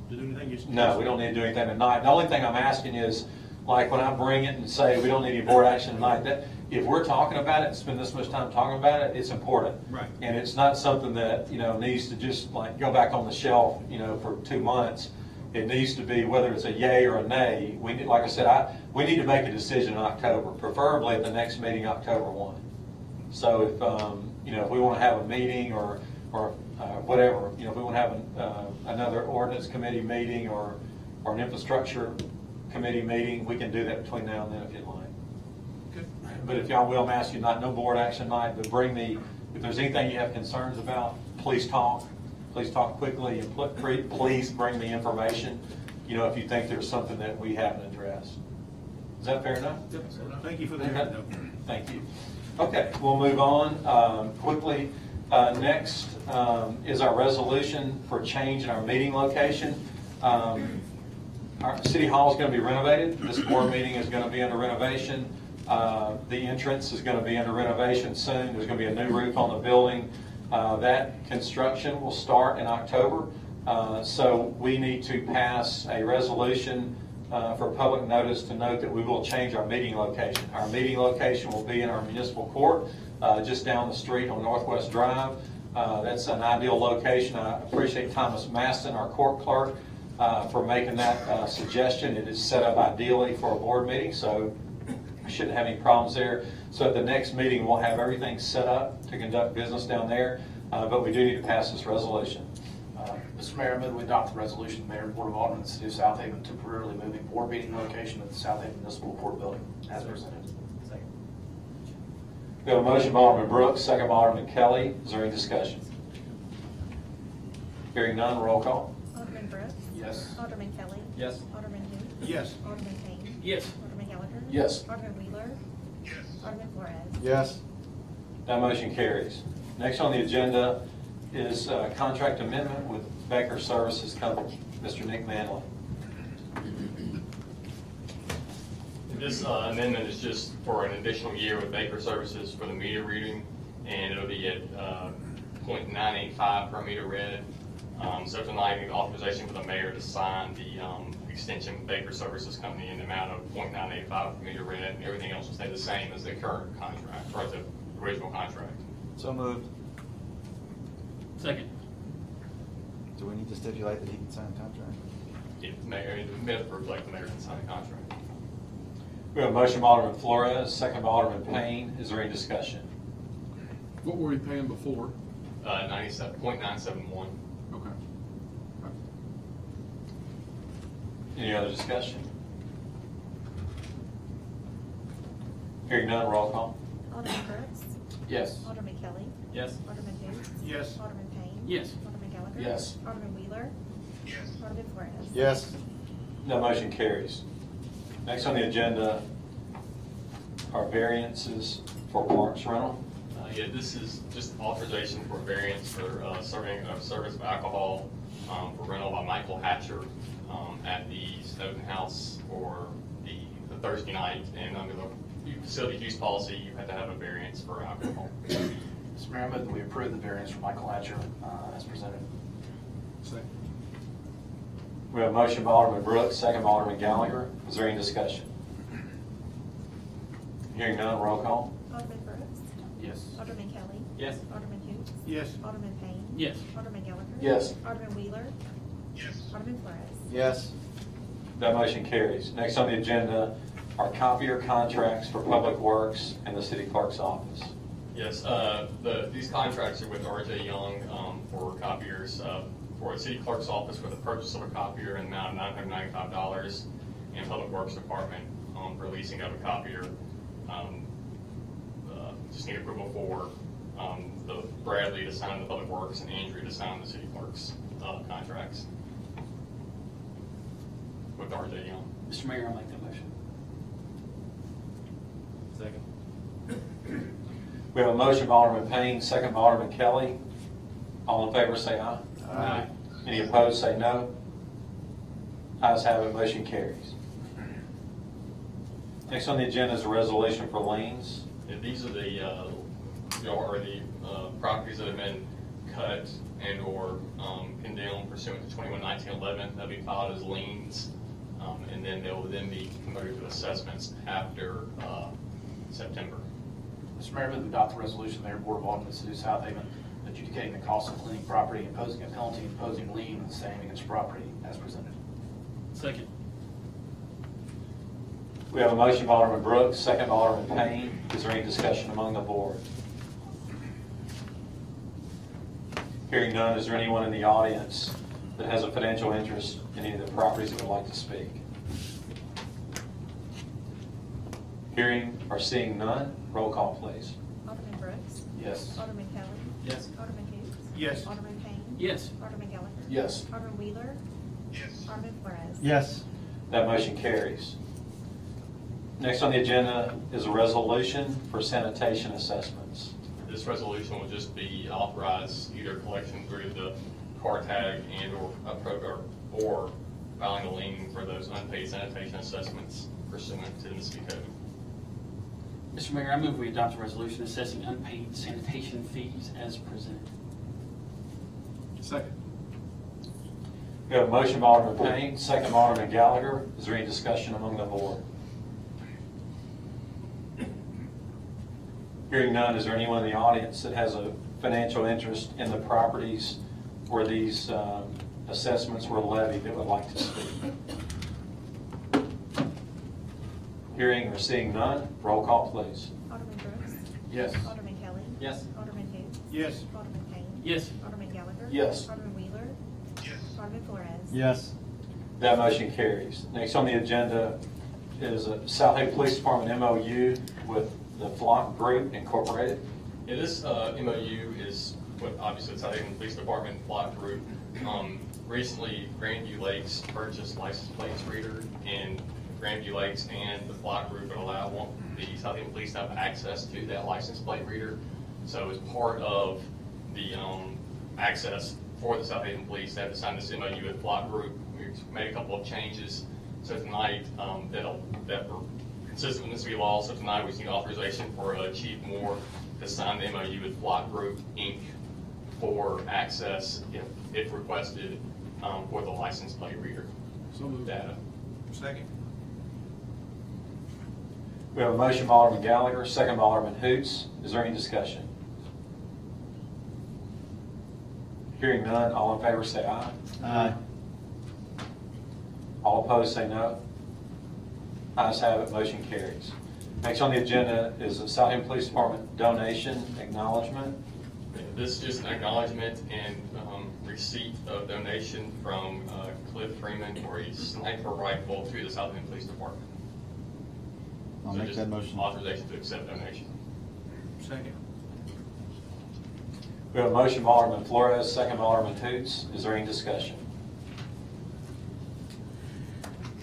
[SPEAKER 9] do anything?
[SPEAKER 7] No, we don't need to do anything tonight. The only thing I'm asking is, like when I bring it and say we don't need any board action tonight, that if we're talking about it and spend this much time talking about it, it's important.
[SPEAKER 9] Right.
[SPEAKER 7] And it's not something that, you know, needs to just like go back on the shelf, you know, for 2 months. It needs to be, whether it's a yay or a nay, we need, like I said, we need to make a decision in October, preferably at the next meeting, October 1. So if, you know, if we want to have a meeting or whatever, you know, if we want to have another ordinance committee meeting or an infrastructure committee meeting, we can do that between now and then if you'd like.
[SPEAKER 9] Okay.
[SPEAKER 7] But if y'all will, I'm asking you not no board action tonight, but bring me, if there's anything you have concerns about, please talk. Please talk quickly and please bring me information, you know, if you think there's something that we haven't addressed. Is that fair enough?
[SPEAKER 9] Yep. Thank you for the
[SPEAKER 7] Okay. Thank you. Okay, we'll move on quickly. Next is our resolution for change in our meeting location. Our City Hall is going to be renovated. This board meeting is going to be under renovation. The entrance is going to be under renovation soon. There's going to be a new roof on the building. That construction will start in October. So we need to pass a resolution for public notice to note that we will change our meeting location. Our meeting location will be in our municipal court, just down the street on Northwest Drive. That's an ideal location. I appreciate Thomas Maston, our court clerk, for making that suggestion. It is set up ideally for a board meeting, so we shouldn't have any problems there. So at the next meeting, we'll have everything set up to conduct business down there, but we do need to pass this resolution.
[SPEAKER 4] Mr. Mayor, I move we adopt the resolution, Mayor and Board of Aldermen of the City of Southaven temporarily moving board meeting location of the Southaven Municipal Court Building as presented. Second.
[SPEAKER 7] We have a motion by Alderman Brooks, second by Alderman Kelly. Is there any discussion? Hearing none, roll call.
[SPEAKER 5] Alderman Brooks.
[SPEAKER 4] Yes.
[SPEAKER 5] Alderman Kelly.
[SPEAKER 10] Yes.
[SPEAKER 5] Alderman who?
[SPEAKER 9] Yes.
[SPEAKER 5] Alderman Payne.
[SPEAKER 6] Yes.
[SPEAKER 5] Alderman Gallagher.
[SPEAKER 4] Yes.
[SPEAKER 5] Alderman Wheeler.
[SPEAKER 9] Yes.
[SPEAKER 5] Alderman Flores.
[SPEAKER 8] Yes.
[SPEAKER 7] That motion carries. Next on the agenda is a contract amendment with Baker Services Company. Mr. Nick Manley.
[SPEAKER 12] This amendment is just for an additional year with Baker Services for the meter reading, and it'll be at 0.985 per meter read. So tonight, we need authorization for the mayor to sign the extension with Baker Services Company in the amount of 0.985 per meter read, and everything else will stay the same as the current contract, or the original contract.
[SPEAKER 8] So moved.
[SPEAKER 6] Second.
[SPEAKER 8] Do we need to stipulate that he can sign a contract?
[SPEAKER 12] Yeah, the mayor, the minutes reflect the mayor can sign the contract.
[SPEAKER 7] We have a motion by Alderman Flores, second by Alderman Payne. Is there any discussion?
[SPEAKER 2] What were we paying before?
[SPEAKER 12] 97.971.
[SPEAKER 2] Okay.
[SPEAKER 7] Any other discussion? Hearing none, roll call.
[SPEAKER 5] Alderman Brooks.
[SPEAKER 4] Yes.
[SPEAKER 5] Alderman Kelly.
[SPEAKER 10] Yes.
[SPEAKER 5] Alderman who?
[SPEAKER 9] Yes.
[SPEAKER 5] Alderman Payne.
[SPEAKER 6] Yes.
[SPEAKER 5] Alderman Gallagher.
[SPEAKER 4] Yes.
[SPEAKER 5] Alderman Wheeler.
[SPEAKER 9] Yes.
[SPEAKER 5] Alderman Flores.
[SPEAKER 8] Yes.
[SPEAKER 7] That motion carries. Next on the agenda are variances for parks rental.
[SPEAKER 12] Yeah, this is just authorization for variance for serving of service of alcohol for rental by Michael Hatcher at the Snowden House for the Thursday night. And under the facility use policy, you have to have a variance for alcohol.
[SPEAKER 4] Mr. Mayor, I move that we approve the variance for Michael Hatcher as presented.
[SPEAKER 2] Second.
[SPEAKER 7] We have a motion by Alderman Brooks, second by Alderman Gallagher. Is there any discussion? Hearing none, roll call.
[SPEAKER 5] Alderman Brooks.
[SPEAKER 4] Yes.
[SPEAKER 5] Alderman Kelly.
[SPEAKER 6] Yes.
[SPEAKER 5] Alderman Hoots.
[SPEAKER 9] Yes.
[SPEAKER 5] Alderman Payne.
[SPEAKER 6] Yes.
[SPEAKER 5] Alderman Gallagher.
[SPEAKER 7] Yes.
[SPEAKER 5] Alderman Wheeler.
[SPEAKER 9] Yes.
[SPEAKER 5] Alderman Flores.
[SPEAKER 8] Yes.
[SPEAKER 7] That motion carries. Next on the agenda are copier contracts for Public Works and the City Clerk's office.
[SPEAKER 12] Yes, these contracts are with RJ Young for copiers for the City Clerk's office for the purchase of a copier in the amount of $995, and Public Works Department for leasing of a copier. Just need approval for the Bradley to sign the Public Works and Andrew to sign the City Clerk's contracts with RJ Young.
[SPEAKER 6] Mr. Mayor, I'll make that motion.
[SPEAKER 10] Second.
[SPEAKER 7] We have a motion by Alderman Payne, second by Alderman Kelly. All in favor say aye.
[SPEAKER 6] Aye.
[SPEAKER 7] Any opposed say no. Ayes have it, motion carries. Next on the agenda is a resolution for liens.
[SPEAKER 12] Yeah, these are the properties that have been cut and or condemned pursuant to 21-1911. They'll be filed as liens, and then they'll then be converted to assessments after September.
[SPEAKER 4] Mr. Mayor, I move to adopt the resolution, Mayor Board of Aldermen, City of Southaven, adjudicating the cost of cleaning property, imposing a penalty, imposing lien, and staying against property as presented.
[SPEAKER 6] Second.
[SPEAKER 7] We have a motion by Alderman Brooks, second by Alderman Payne. Is there any discussion among the board? Hearing none, is there anyone in the audience that has a financial interest in any of the properties that would like to speak? Hearing or seeing none, roll call please.
[SPEAKER 5] Alderman Brooks.
[SPEAKER 4] Yes.
[SPEAKER 5] Alderman Kelly.
[SPEAKER 6] Yes.
[SPEAKER 5] Alderman Hoots.
[SPEAKER 9] Yes.
[SPEAKER 5] Alderman Payne.
[SPEAKER 6] Yes.
[SPEAKER 5] Alderman Gallagher.
[SPEAKER 4] Yes.
[SPEAKER 5] Alderman Wheeler.
[SPEAKER 9] Yes.
[SPEAKER 5] Alderman Flores.
[SPEAKER 8] Yes.
[SPEAKER 7] That motion carries. Next on the agenda is a resolution for sanitation assessments.
[SPEAKER 12] This resolution will just be authorized either collection through the car tag and or filing a lien for those unpaid sanitation assessments pursuant to the Mississippi Code.
[SPEAKER 6] Mr. Mayor, I move we adopt a resolution assessing unpaid sanitation fees as presented.
[SPEAKER 2] Second.
[SPEAKER 7] We have a motion by Alderman Payne, second by Alderman Gallagher. Is there any discussion among the board? Hearing none, is there anyone in the audience that has a financial interest in the properties where these assessments were levied that would like to speak? Hearing or seeing none, roll call please.
[SPEAKER 5] Alderman Brooks.
[SPEAKER 4] Yes.
[SPEAKER 5] Alderman Kelly.
[SPEAKER 6] Yes.
[SPEAKER 5] Alderman Hoots.
[SPEAKER 9] Yes.
[SPEAKER 5] Alderman Payne.
[SPEAKER 6] Yes.
[SPEAKER 5] Alderman Gallagher.
[SPEAKER 4] Yes.
[SPEAKER 5] Alderman Wheeler.
[SPEAKER 9] Yes.
[SPEAKER 5] Alderman Flores.
[SPEAKER 8] Yes.
[SPEAKER 7] That motion carries. Next on the agenda is a Southaven Police Department MOU with the Flock Group Incorporated.
[SPEAKER 12] Yeah, this MOU is with obviously the Southaven Police Department Block Group. Recently, Grandview Lakes purchased license plates reader, and Grandview Lakes and the Block Group would allow the Southaven Police to have access to that license plate reader. So as part of the access for the Southaven Police, they have to sign this MOU with Block Group. We've made a couple of changes. So tonight, that were consistent with Mississippi law. So tonight we need authorization for Chief Moore to sign the MOU with Block Group Inc. for access, if requested, for the license plate reader
[SPEAKER 2] So moved.
[SPEAKER 12] data.
[SPEAKER 9] Second.
[SPEAKER 7] We have a motion by Alderman Gallagher, second by Alderman Hoots. Is there any discussion? Hearing none, all in favor say aye.
[SPEAKER 8] Aye.
[SPEAKER 7] All opposed say no. Ayes have it, motion carries. Next on the agenda is the Southaven Police Department donation acknowledgement.
[SPEAKER 12] This is just an acknowledgement and receipt of donation from Cliff Freeman for a sniper rifle to the Southaven Police Department.
[SPEAKER 8] I'll
[SPEAKER 12] So
[SPEAKER 8] make
[SPEAKER 12] just
[SPEAKER 8] that motion.
[SPEAKER 12] Authorization to accept donation.
[SPEAKER 9] Second.
[SPEAKER 7] We have a motion by Alderman Flores, second by Alderman Hoots. Is there any discussion?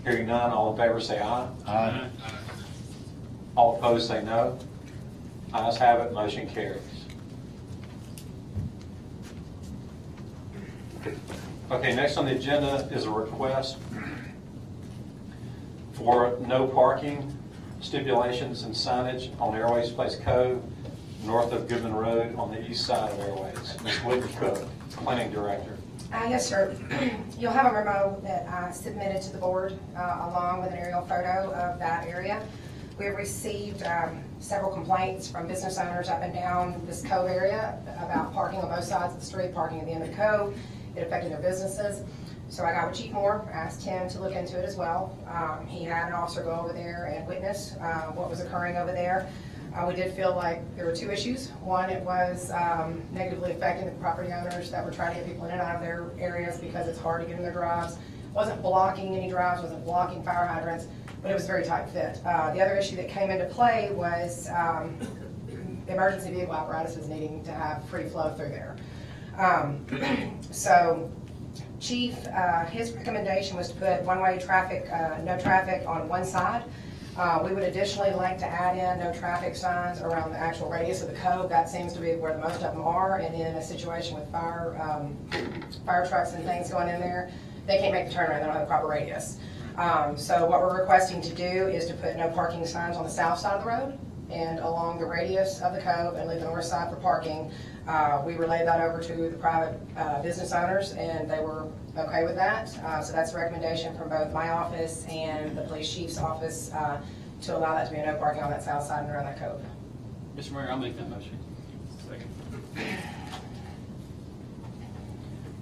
[SPEAKER 7] Hearing none, all in favor say aye.
[SPEAKER 8] Aye.
[SPEAKER 7] All opposed say no. Ayes have it, motion carries. Okay, next on the agenda is a request for no parking stipulations and signage on Airways Place Cove, north of Goodman Road on the east side of Airways. Ms. Whitney Cook, Planning Director.
[SPEAKER 13] Yes, sir. You'll have a memo that I submitted to the board along with an aerial photo of that area. We have received several complaints from business owners up and down this cove area about parking on both sides of the street, parking at the end of the cove. It affected their businesses. So I got with Chief Moore, asked him to look into it as well. He had an officer go over there and witness what was occurring over there. We did feel like there were two issues. One, it was negatively affecting the property owners that were trying to get people in and out of their areas because it's hard to get in their drives. It wasn't blocking any drives, wasn't blocking fire hydrants, but it was a very tight fit. The other issue that came into play was emergency vehicle apparatuses needing to have free flow through there. So Chief, his recommendation was to put one-way traffic, no traffic on one side. We would additionally like to add in no traffic signs around the actual radius of the cove. That seems to be where the most of them are, and in a situation with fire trucks and things going in there, they can't make the turnaround, they don't have the proper radius. So what we're requesting to do is to put no parking signs on the south side of the road and along the radius of the cove and leave the north side for parking. We relayed that over to the private business owners, and they were okay with that. So that's a recommendation from both my office and the police chief's office to allow that to be a no parking on that south side and around that cove.
[SPEAKER 6] Mr. Mayor, I'll make that motion. Second.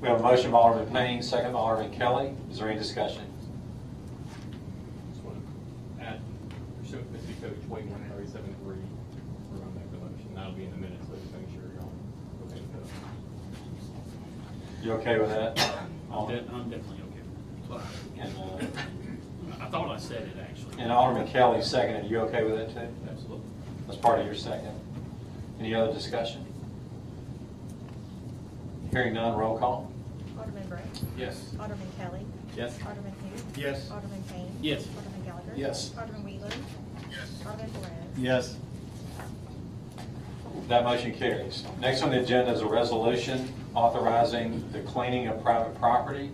[SPEAKER 7] We have a motion by Alderman Payne, second by Alderman Kelly. Is there any discussion?
[SPEAKER 10] Just want to add, pursuant to City Code 2137.3, we're going to make the motion. That'll be in the minutes, so just make sure you're on. Okay with that.
[SPEAKER 7] You okay with that?
[SPEAKER 6] I'm definitely okay with that.
[SPEAKER 7] And,
[SPEAKER 6] I thought I said it, actually.
[SPEAKER 7] and Alderman Kelly seconded. You okay with that too?
[SPEAKER 6] Absolutely.
[SPEAKER 7] That's part of your second. Any other discussion? Hearing none, roll call.
[SPEAKER 5] Alderman Brooks.
[SPEAKER 6] Yes.
[SPEAKER 5] Alderman Kelly.
[SPEAKER 10] Yes.
[SPEAKER 5] Alderman who?
[SPEAKER 9] Yes.
[SPEAKER 5] Alderman Payne.
[SPEAKER 6] Yes.
[SPEAKER 5] Alderman Gallagher.
[SPEAKER 2] Yes.
[SPEAKER 5] Alderman Wheeler. Yes. Alderman Flores.
[SPEAKER 8] Yes.
[SPEAKER 7] That motion carries. Next on the agenda is a resolution authorizing the cleaning of private property.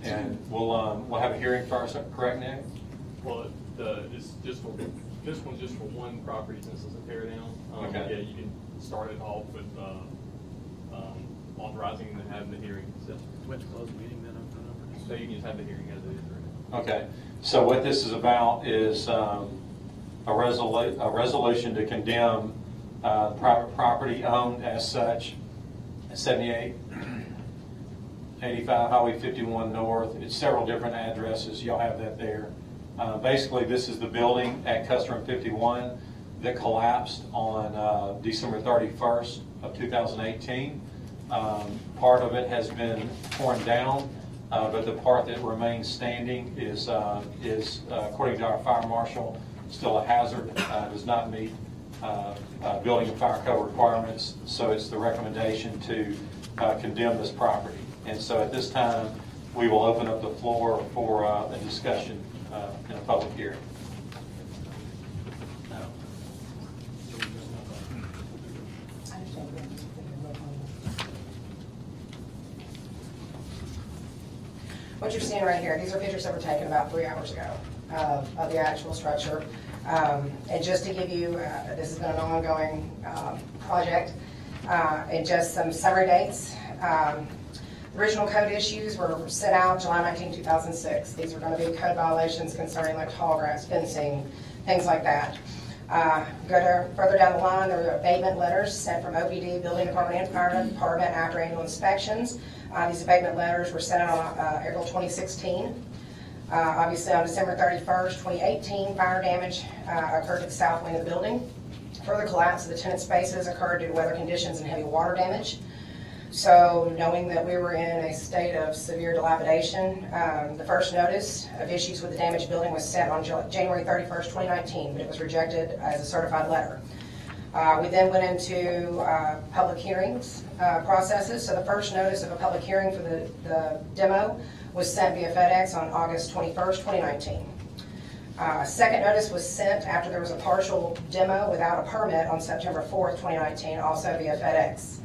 [SPEAKER 7] And we'll have a hearing first, correct, Nick?
[SPEAKER 12] Well, this one's just for one property since it's a tear down.
[SPEAKER 7] Okay.
[SPEAKER 12] Yeah, you can start it off with authorizing and then having the hearing.
[SPEAKER 9] Let's close the meeting then.
[SPEAKER 12] So you can just have the hearing as it is right now.
[SPEAKER 7] Okay. So what this is about is a resolution to condemn private property owned as such, 7885 Highway 51 North. It's several different addresses. Y'all have that there. Basically, this is the building at Custer 51 that collapsed on December 31st of 2018. Part of it has been torn down, but the part that remains standing is according to our fire marshal, still a hazard, does not meet building and fire code requirements. So it's the recommendation to condemn this property. And so at this time, we will open up the floor for a discussion in a public hearing.
[SPEAKER 13] What you're seeing right here, these are pictures that were taken about 3 hours ago of the actual structure. And just to give you, this has been an ongoing project, and just some summary dates. Original code issues were sent out July 19, 2006. These are going to be code violations concerning like tall grass, fencing, things like that. Further down the line, there were abatement letters sent from OPD, Building Department, and Fire Department after annual inspections. These abatement letters were sent out on April 2016. Obviously, on December 31st, 2018, fire damage occurred to the south wing of the building. Further collapse of the tenant spaces occurred due to weather conditions and heavy water damage. So, knowing that we were in a state of severe dilapidation, the first notice of issues with the damaged building was sent on January 31st, 2019, but it was rejected as a certified letter. We then went into public hearings processes. So the first notice of a public hearing for the demo was sent via FedEx on August 21st, 2019. Second notice was sent after there was a partial demo without a permit on September 4th, 2019, also via FedEx.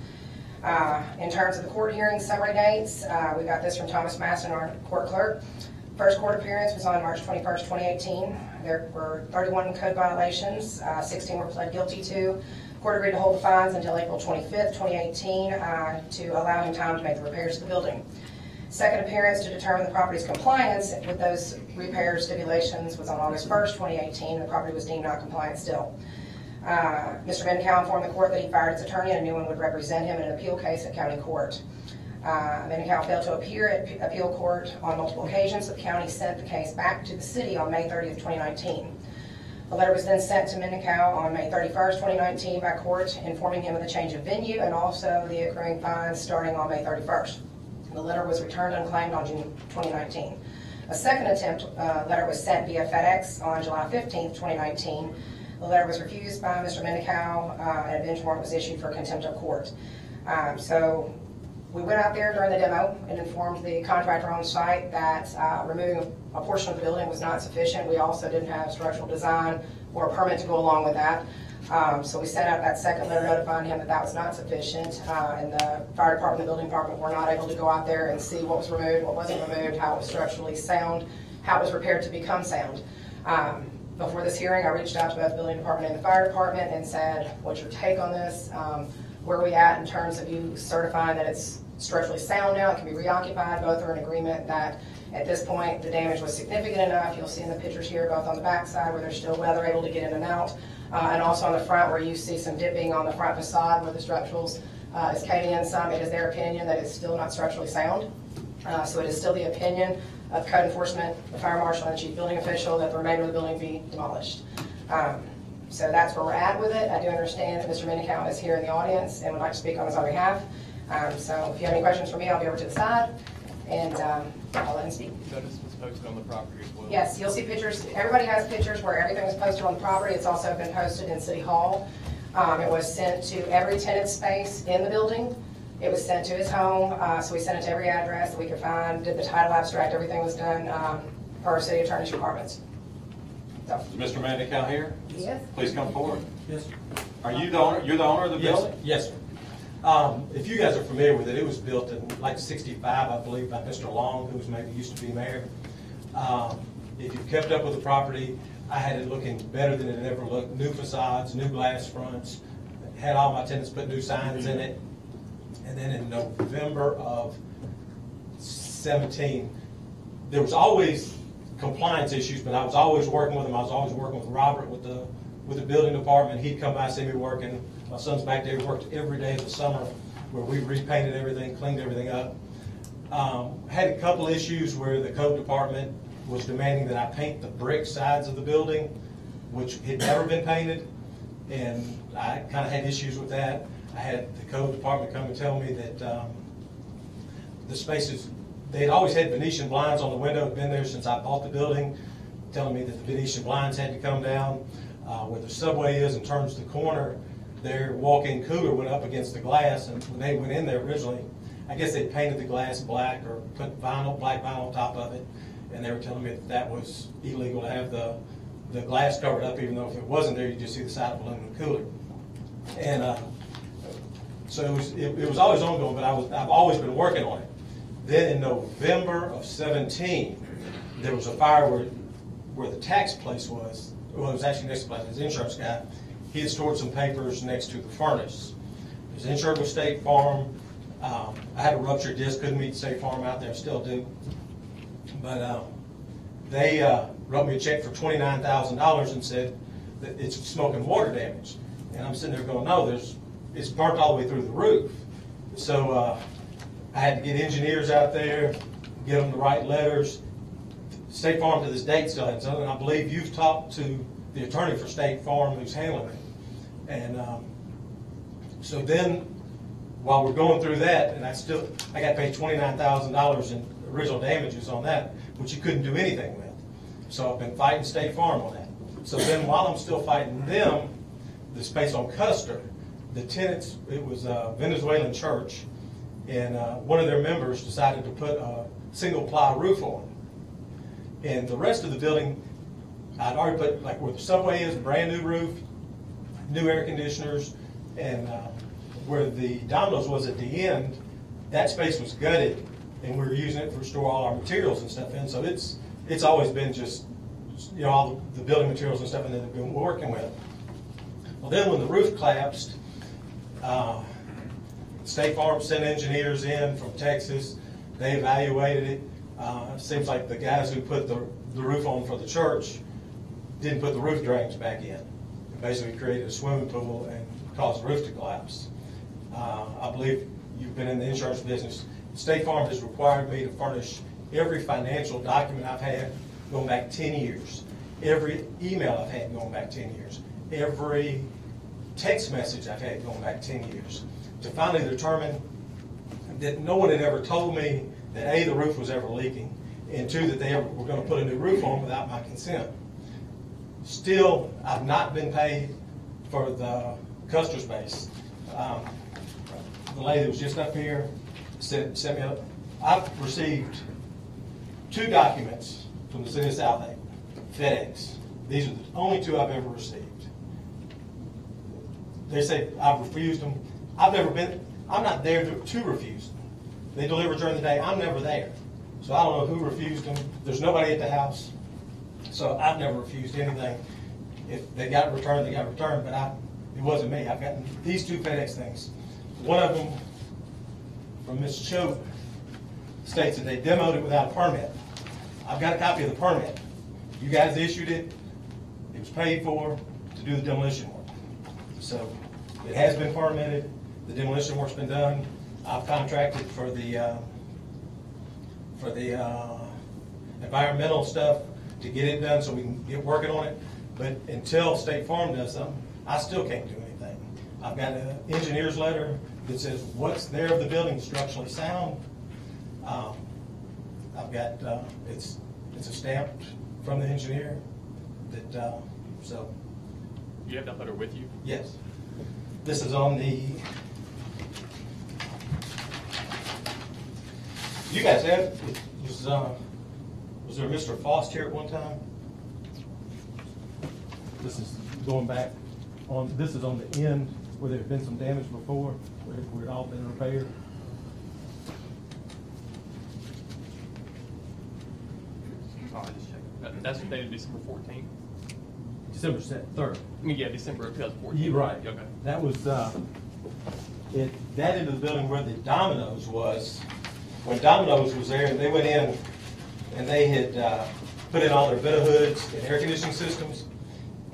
[SPEAKER 13] In terms of the court hearing summary dates, we got this from Thomas Masson, our court clerk. First court appearance was on March 21st, 2018. There were 31 code violations, 16 were pled guilty to. Court agreed to hold the fines until April 25th, 2018, to allow him time to make the repairs to the building. Second appearance to determine the property's compliance with those repair stipulations was on August 1st, 2018. The property was deemed not compliant still. Mr. Mendencow informed the court that he fired its attorney and a new one would represent him in an appeal case at county court. Mendencow failed to appear at appeal court on multiple occasions. The county sent the case back to the city on May 30th, 2019. A letter was then sent to Mendencow on May 31st, 2019 by court informing him of the change of venue and also the accruing fines starting on May 31st. The letter was returned unclaimed on June 2019. A second attempt letter was sent via FedEx on July 15th, 2019. The letter was refused by Mr. Mendencow and a bench warrant was issued for contempt of court. So we went out there during the demo and informed the contractor on site that removing a portion of the building was not sufficient. We also didn't have structural design or a permit to go along with that. So we sent out that second letter notifying him that that was not sufficient, and the fire department and the building department were not able to go out there and see what was removed, what wasn't removed, how it was structurally sound, how it was repaired to become sound. Before this hearing, I reached out to both the building department and the fire department and said, what's your take on this? Where are we at in terms of you certifying that it's structurally sound now, it can be reoccupied? Both are in agreement that at this point the damage was significant enough. You'll see in the pictures here, both on the back side where there's still weather able to get in and out, and also on the front where you see some dipping on the front facade where the structurals is caving in some. It is their opinion that it's still not structurally sound. So it is still the opinion of code enforcement, the fire marshal, and the chief building official that the remainder of the building be demolished. So that's where we're at with it. I do understand that Mr. Mendencow is here in the audience and would like to speak on his own behalf. So if you have any questions for me, I'll be over to the side and I'll let him speak.
[SPEAKER 10] Notice was posted on the property as well.
[SPEAKER 13] Yes, you'll see pictures. Everybody has pictures where everything is posted on the property. It's also been posted in City Hall. It was sent to every tenant space in the building. It was sent to his home, so we sent it to every address that we could find, did the title abstract, everything was done per our city attorney's requirements. So.
[SPEAKER 7] Is Mr. Mendencow here?
[SPEAKER 13] Yes.
[SPEAKER 7] Please come forward.
[SPEAKER 14] Yes, sir.
[SPEAKER 7] Are you the owner? You're the owner of the building?
[SPEAKER 14] Yes, sir. If you guys are familiar with it, it was built in like '65, I believe, by Mr. Long, who was maybe used to be mayor. If you've kept up with the property, I had it looking better than it ever looked. New facades, new glass fronts, had all my tenants put new signs in it. And then in November of 17, there was always compliance issues, but I was always working with them. I was always working with Robert with the building department. He'd come by, see me working. My son's back there, worked every day of the summer where we repainted everything, cleaned everything up. Had a couple issues where the code department was demanding that I paint the brick sides of the building, which had never been painted, and I kind of had issues with that. I had the code department come and tell me that the spaces, they'd always had Venetian blinds on the window, had been there since I bought the building, telling me that the Venetian blinds had to come down. Where the subway is and turns the corner, their walk-in cooler went up against the glass, and when they went in there originally, I guess they painted the glass black or put black vinyl on top of it, and they were telling me that that was illegal to have the glass covered up, even though if it wasn't there, you just see the side of the aluminum cooler. And so it was always ongoing, but I've always been working on it. Then in November of 17, there was a fire where the tax place was. Well, it was actually next to the place. His insurance guy, he had stored some papers next to the furnace. It was insured with State Farm. I had a ruptured disc, couldn't meet State Farm out there, still do. But they wrote me a check for $29,000 and said that it's smoke and water damage. And I'm sitting there going, no, it's burnt all the way through the roof. So I had to get engineers out there, get them the right letters. State Farm to this date still hasn't done it, and I believe you've talked to the attorney for State Farm who's handling it. And so then, while we're going through that, and I got paid $29,000 in original damages on that, which you couldn't do anything with. So I've been fighting State Farm on that. So then while I'm still fighting them, the space on Custer, the tenants, it was a Venezuelan church, and one of their members decided to put a single ply roof on. And the rest of the building, I'd already put, like where the subway is, brand new roof, new air conditioners, and where the Domino's was at the end, that space was gutted, and we were using it for store all our materials and stuff in. So it's always been just, you know, all the building materials and stuff and that we've been working with. Well, then when the roof collapsed, State Farm sent engineers in from Texas. They evaluated it. It seems like the guys who put the roof on for the church didn't put the roof drains back in. It basically created a swimming pool and caused the roof to collapse. I believe you've been in the insurance business. State Farm has required me to furnish every financial document I've had going back 10 years, every email I've had going back 10 years, every text message I've had going back 10 years, to finally determine that no one had ever told me that A, the roof was ever leaking, and 2, that they ever were going to put a new roof on without my consent. Still, I've not been paid for the Custer space. The lady that was just up here sent me up. I've received 2 documents from the City of Southaven, FedEx. These are the only 2 I've ever received. They say I've refused them. I'm not there to refuse them. They deliver during the day. I'm never there. So I don't know who refused them. There's nobody at the house. So I've never refused anything. If they got returned, they got returned, but it wasn't me. I've gotten these 2 FedEx things. One of them from Ms. Choate states that they demoed it without a permit. I've got a copy of the permit. You guys issued it. It was paid for to do the demolition work. So it has been permitted. The demolition work's been done. I've contracted for the environmental stuff to get it done so we can get working on it. But until State Farm does something, I still can't do anything. I've got an engineer's letter that says what's there of the building is structurally sound. I've got it's a stamp from the engineer that so.
[SPEAKER 10] You have that letter with you?
[SPEAKER 14] Yes. This is on the. You guys have was there Mr. Faust here at one time? This is going back on. This is on the end where there had been some damage before, where it all been repaired.
[SPEAKER 10] Oh, I just checked. That's dated December 14th.
[SPEAKER 14] December 3rd.
[SPEAKER 10] I mean, yeah, December of 2014.
[SPEAKER 14] You're right.
[SPEAKER 10] Okay.
[SPEAKER 14] That was that end of the building where the Domino's was. When Domino's was there, they went in and they had put in all their vent hoods and air conditioning systems,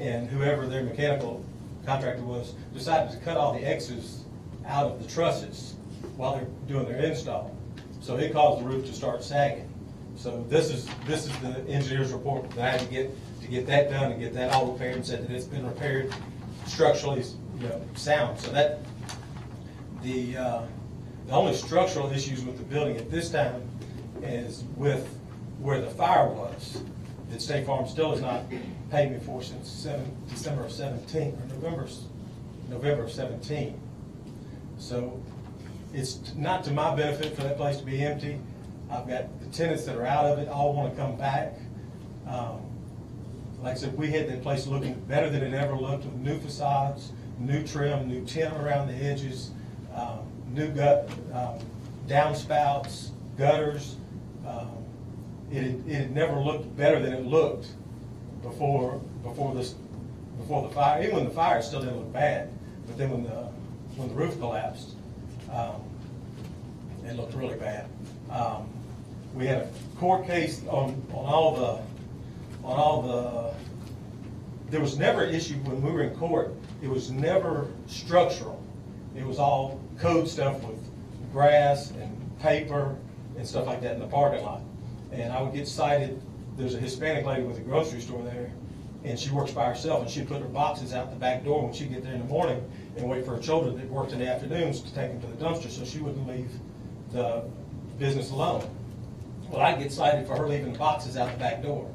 [SPEAKER 14] and whoever their mechanical contractor was decided to cut all the X's out of the trusses while they're doing their install. So it caused the roof to start sagging. So this is the engineer's report that I had to get that done and get that all repaired, and said that it's been repaired structurally, sound. So that the only structural issues with the building at this time is with where the fire was, that State Farm still has not paid me for since December of 17 or November of 17. So it's not to my benefit for that place to be empty. I've got the tenants that are out of it all want to come back. Like I said, we had that place looking better than it ever looked, with new facades, new trim, new tint around the edges, new downspouts, gutters. It had never looked better than it looked before the fire. Even when the fire, it still didn't look bad. But then when the roof collapsed, it looked really bad. We had a court case on all the. There was never an issue when we were in court. It was never structural. It was all code stuff with grass and paper and stuff like that in the parking lot. And I would get cited. There's a Hispanic lady with a grocery store there, and she works by herself, and she'd put her boxes out the back door when she'd get there in the morning and wait for her children that worked in the afternoons to take them to the dumpster so she wouldn't leave the business alone. Well, I'd get cited for her leaving the boxes out the back door,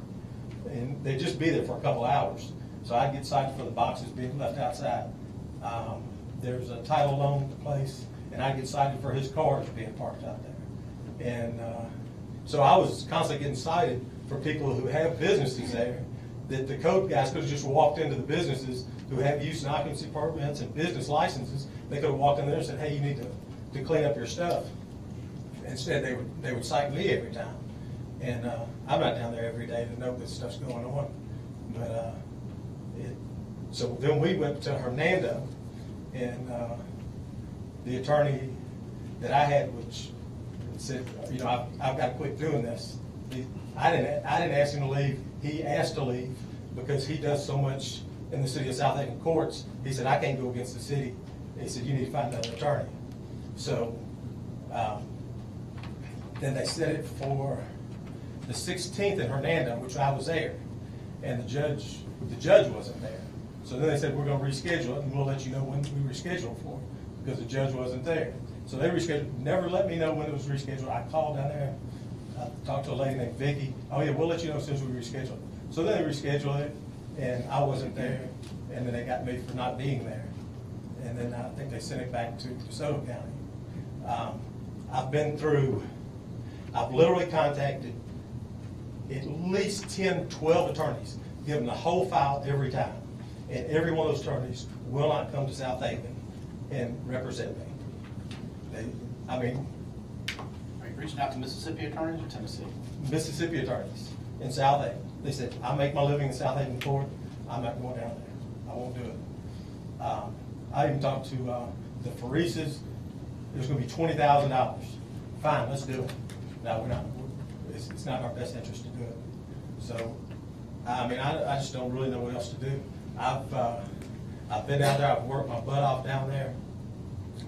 [SPEAKER 14] and they'd just be there for a couple hours. So I'd get cited for the boxes being left outside. There's a title loan place, and I'd get cited for his cars being parked out there. And so I was constantly getting cited for people who have businesses there, that the code guys could have just walked into the businesses who have use and occupancy permits and business licenses. They could have walked in there and said, hey, you need to clean up your stuff. Instead, they would cite me every time. And I'm not down there every day to know this stuff's going on. But So then we went to Hernando, and the attorney that I had, which said, you know, I've got to quit doing this. I didn't ask him to leave. He asked to leave because he does so much in the City of Southaven courts. He said, I can't go against the city. He said, you need to find another attorney. So then they set it for the 16th in Hernando, which I was there, and the judge wasn't there. So then they said, we're going to reschedule it, and we'll let you know when we reschedule for, because the judge wasn't there. So they rescheduled, never let me know when it was rescheduled. I called down there, I talked to a lady named Vicky. Oh yeah, we'll let you know as soon as we reschedule. So then they rescheduled it, and I wasn't there, and then they got me for not being there. And then I think they sent it back to DeSoto County. I've literally contacted at least 10, 12 attorneys, give them the whole file every time. And every one of those attorneys will not come to Southaven and represent me.
[SPEAKER 4] Are you reaching out to Mississippi attorneys or Tennessee?
[SPEAKER 14] Mississippi attorneys in Southaven. They said, I make my living in Southaven court. I'm not going down there. I won't do it. I even talked to the Farises. It was going to be $20,000. Fine, let's do it. No, we're not. It's not in our best interest to do it. So, I mean, I just don't really know what else to do. I've been down there. I've worked my butt off down there.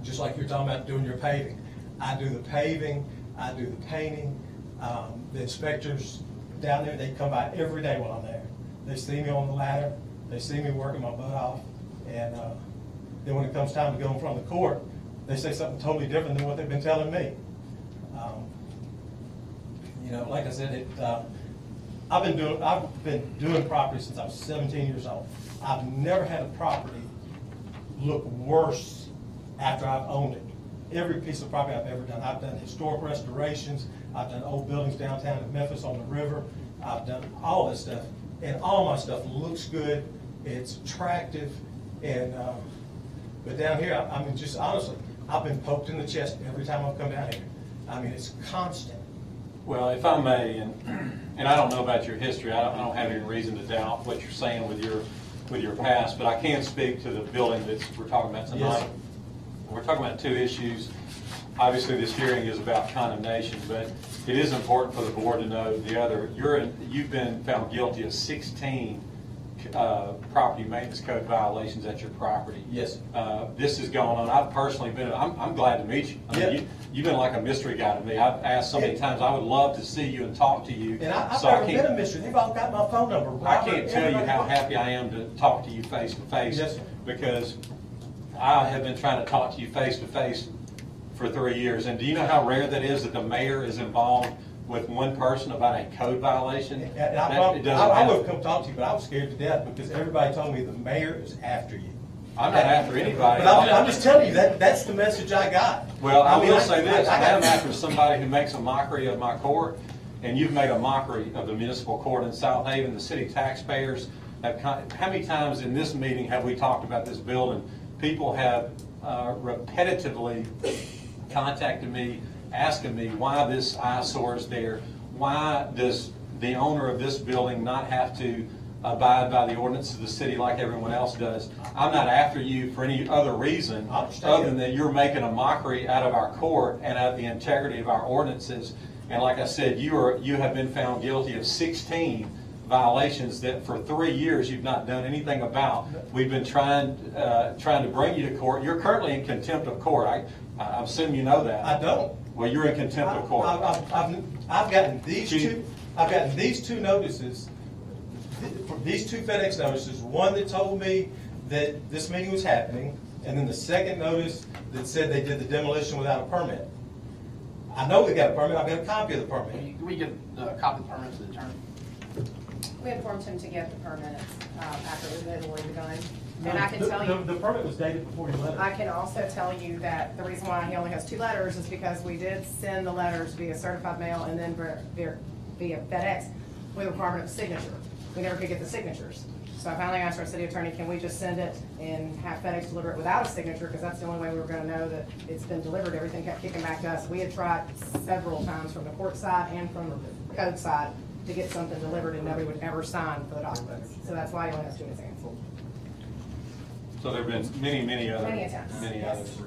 [SPEAKER 14] Just like you're talking about doing your paving. I do the paving. I do the painting. The inspectors down there, they come by every day while I'm there. They see me on the ladder. They see me working my butt off. And then when it comes time to go in front of the court, they say something totally different than what they've been telling me. You know, like I said, I've been doing property since I was 17 years old. I've never had a property look worse after I've owned it. Every piece of property I've ever done. I've done historic restorations. I've done old buildings downtown in Memphis on the river. I've done all this stuff. And all my stuff looks good. It's attractive. And but down here, I mean, just honestly, I've been poked in the chest every time I've come down here. I mean, it's constant.
[SPEAKER 7] Well, if I may, and I don't know about your history, I don't have any reason to doubt what you're saying with your past, but I can speak to the building that we're talking about tonight.
[SPEAKER 14] Yes.
[SPEAKER 7] We're talking about two issues. Obviously, this hearing is about condemnation, but it is important for the board to know the other. You've been found guilty of 16 property maintenance code violations at your property.
[SPEAKER 14] Yes.
[SPEAKER 7] This is going on. I've personally been. I'm glad to meet you. I mean, you've been like a mystery guy to me. I've asked so many times. I would love to see you and talk to you.
[SPEAKER 14] And I've never been a mystery. They've all got my phone number.
[SPEAKER 7] I can't tell you how happy I am to talk to you face to face.
[SPEAKER 14] Yes, sir.
[SPEAKER 7] Because I have been trying to talk to you face to face for 3 years. And do you know how rare that is that the mayor is involved with one person about a code violation?
[SPEAKER 14] And I would have come talk to you, but I was scared to death because everybody told me the mayor is after you.
[SPEAKER 7] I'm not after anybody.
[SPEAKER 14] But I'm just telling you, that's the message I got.
[SPEAKER 7] Well, I will say this. I am after somebody who makes a mockery of my court, and you've made a mockery of the municipal court in Southaven. The city taxpayers have, how many times in this meeting have we talked about this building? People have repetitively contacted me, asking me why this eyesore is there. Why does the owner of this building not have to abide by the ordinance of the city like everyone else does? I'm not after you for any other reason other than that you're making a mockery out of our court and out of the integrity of our ordinances. And like I said, you have been found guilty of 16 violations that for 3 years you've not done anything about. We've been trying to bring you to court. You're currently in contempt of court. I assume you know that.
[SPEAKER 14] I don't.
[SPEAKER 7] Well, you're in contempt of court.
[SPEAKER 14] I've gotten these two. I've gotten these two notices. These two FedEx notices. One that told me that this meeting was happening, and then the second notice that said they did the demolition without a permit. I know they got a permit. I've got a copy of the permit.
[SPEAKER 4] Can we get a copy of the permit to the attorney?
[SPEAKER 13] We informed him to get the permits after it was legally begun. And I can tell you,
[SPEAKER 14] the permit was dated before he left.
[SPEAKER 13] I can also tell you that the reason why he only has 2 letters is because we did send the letters via certified mail and then via FedEx with a requirement of signature. We never could get the signatures. So I finally asked our city attorney, can we just send it and have FedEx deliver it without a signature? Because that's the only way we were going to know that it's been delivered. Everything kept kicking back to us. We had tried several times from the court side and from the code side to get something delivered, and nobody would ever sign for the documents. So that's why he only has 2 in his hands.
[SPEAKER 7] So there have been many other.
[SPEAKER 13] Many attempts,
[SPEAKER 7] Many
[SPEAKER 13] yes.
[SPEAKER 7] others.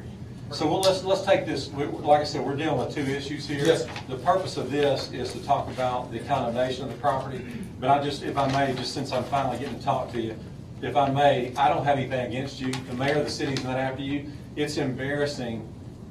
[SPEAKER 7] So let's take this, like I said, we're dealing with two issues here.
[SPEAKER 14] Yes.
[SPEAKER 7] The purpose of this is to talk about the condemnation of the property, but if I may, just since I'm finally getting to talk to you, if I may, I don't have anything against you. The mayor of the city's not after you. It's embarrassing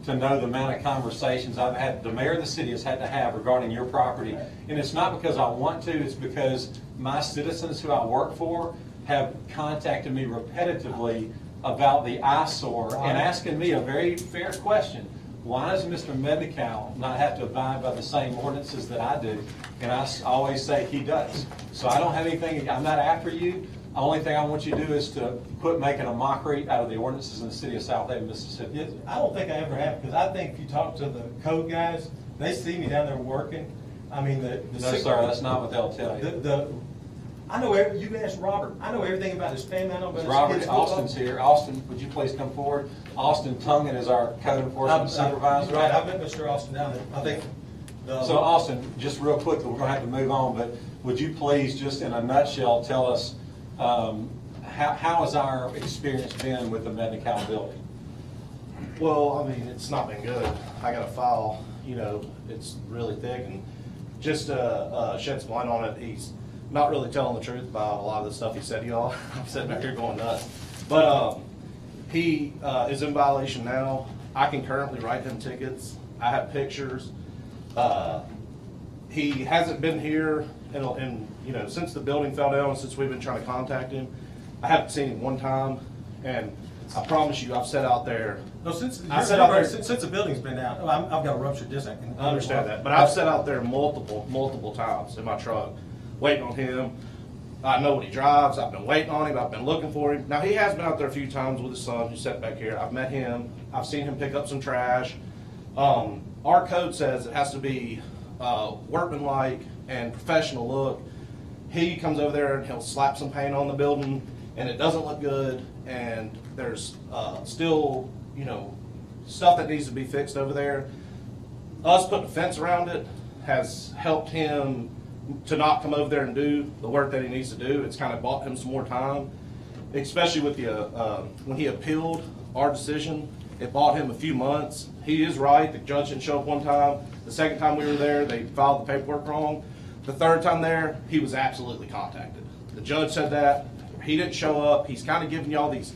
[SPEAKER 7] to know the amount of conversations the mayor of the city has had to have regarding your property. And it's not because I want to, it's because my citizens who I work for have contacted me repetitively about the eyesore and asking me a very fair question. Why does Mr. Mednical not have to abide by the same ordinances that I do? And I always say he does. So I don't have anything, I'm not after you. The only thing I want you to do is to quit making a mockery out of the ordinances in the city of Southaven, Mississippi.
[SPEAKER 14] Yes, I don't think I ever have, because I think if you talk to the code guys, they see me down there working. I mean,
[SPEAKER 7] No, sir, that's not what they'll tell you.
[SPEAKER 14] I know, you can ask Robert, I know everything about his family, I know about his
[SPEAKER 7] Robert,
[SPEAKER 14] kids.
[SPEAKER 7] Austin's here. Austin, would you please come forward? Austin Tungan is our code enforcement supervisor.
[SPEAKER 14] Right, I've met Mr. Austin down there, I think.
[SPEAKER 7] So Austin, just real quickly, we're gonna have to move on, but would you please, just in a nutshell, tell us how has our experience been with the Mednical building?
[SPEAKER 15] Well, I mean, it's not been good. I got a file, you know, it's really thick, and just to shed some light on it, he's not really telling the truth about a lot of the stuff he said to y'all. I'm sitting back here going nuts. But he is in violation now. I can currently write him tickets. I have pictures. He hasn't been here in you know, since the building fell down, since we've been trying to contact him. I haven't seen him one time, and I promise you, I've sat out there.
[SPEAKER 14] No, since the building's been down, I've got a ruptured disc.
[SPEAKER 15] I understand that, but I've sat out there multiple times in my truck, waiting on him. I know what he drives. I've been waiting on him. I've been looking for him. Now, he has been out there a few times with his son, who's sitting back here. I've met him. I've seen him pick up some trash. Our code says it has to be workmanlike and professional look. He comes over there and he'll slap some paint on the building, and it doesn't look good, and there's still, you know, stuff that needs to be fixed over there. Us putting a fence around it has helped him to not come over there and do the work that he needs to do. It's kind of bought him some more time, especially with the when he appealed our decision. It bought him a few months. He is right. The judge didn't show up one time. The second time we were there, they filed the paperwork wrong. The third time there, he was absolutely contacted. The judge said that. He didn't show up. He's kind of giving y'all these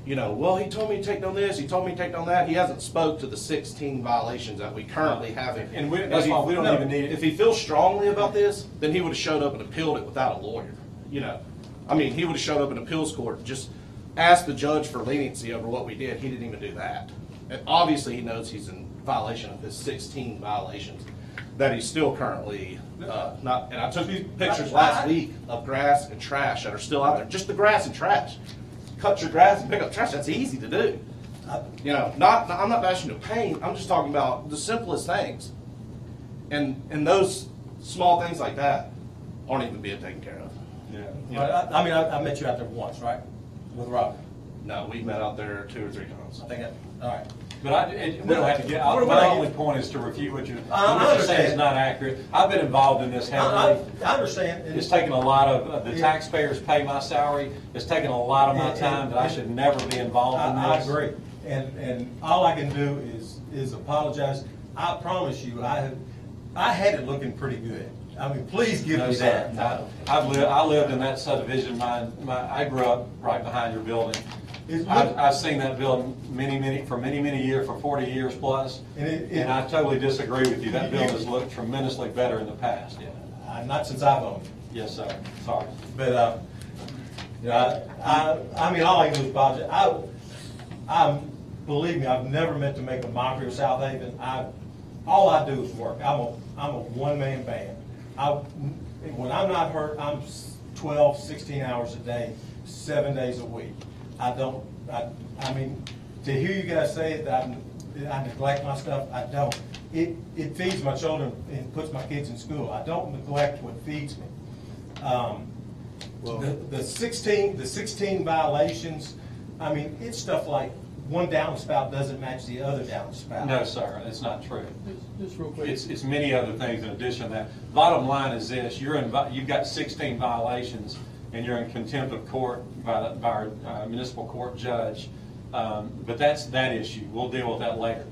[SPEAKER 15] you know, well, he told me to take down this, he told me to take down that. He hasn't spoke to the 16 violations that we currently have.
[SPEAKER 7] And that's why we don't even need it.
[SPEAKER 15] If he feels strongly about this, then he would have showed up and appealed it without a lawyer. You know, I mean, he would have showed up in appeals court, just asked the judge for leniency over what we did. He didn't even do that. And obviously, he knows he's in violation of his 16 violations that he's still currently not. And I took these pictures last week of grass and trash that are still out there. Just the grass and trash. Cut your grass and pick up trash. That's easy to do. You know, I'm not bashing your pain. I'm just talking about the simplest things. And those small things like that aren't even being taken care of.
[SPEAKER 14] Yeah. Well, I mean, I met you out there once, right? With Robert.
[SPEAKER 15] No, we met out there 2 or 3 times.
[SPEAKER 14] I think all right.
[SPEAKER 7] But we don't have to get. My only point is to refute what you're saying is not accurate. I've been involved in this heavily.
[SPEAKER 14] I understand.
[SPEAKER 7] It's taken a lot of the taxpayers pay my salary. It's taken a lot of my time that I should never be involved in this.
[SPEAKER 14] I agree. And all I can do is apologize. I promise you, I had it looking pretty good. I mean, please give me that.
[SPEAKER 7] I lived in that subdivision. I grew up right behind your building. I've seen that building for many years, for 40 years plus, and I totally disagree with you. That building has looked tremendously better in the past. Yeah.
[SPEAKER 14] Not since I've owned it.
[SPEAKER 7] Yes, sir. Sorry.
[SPEAKER 14] But you know, I mean, all I can do is apologize. Believe me, I've never meant to make a mockery of Southaven. All I do is work. I'm a one-man band. When I'm not hurt, I'm 12, 16 hours a day, 7 days a week. I mean, to hear you guys say that I neglect my stuff, I don't. It feeds my children and puts my kids in school. I don't neglect what feeds me. The 16 violations, I mean, it's stuff like one downspout doesn't match the other downspout.
[SPEAKER 7] No, sir, it's not true.
[SPEAKER 2] Just real quick.
[SPEAKER 7] It's many other things in addition to that. Bottom line is this: you've got 16 violations, and you're in contempt of court by our municipal court judge. But that's that issue. We'll deal with that later.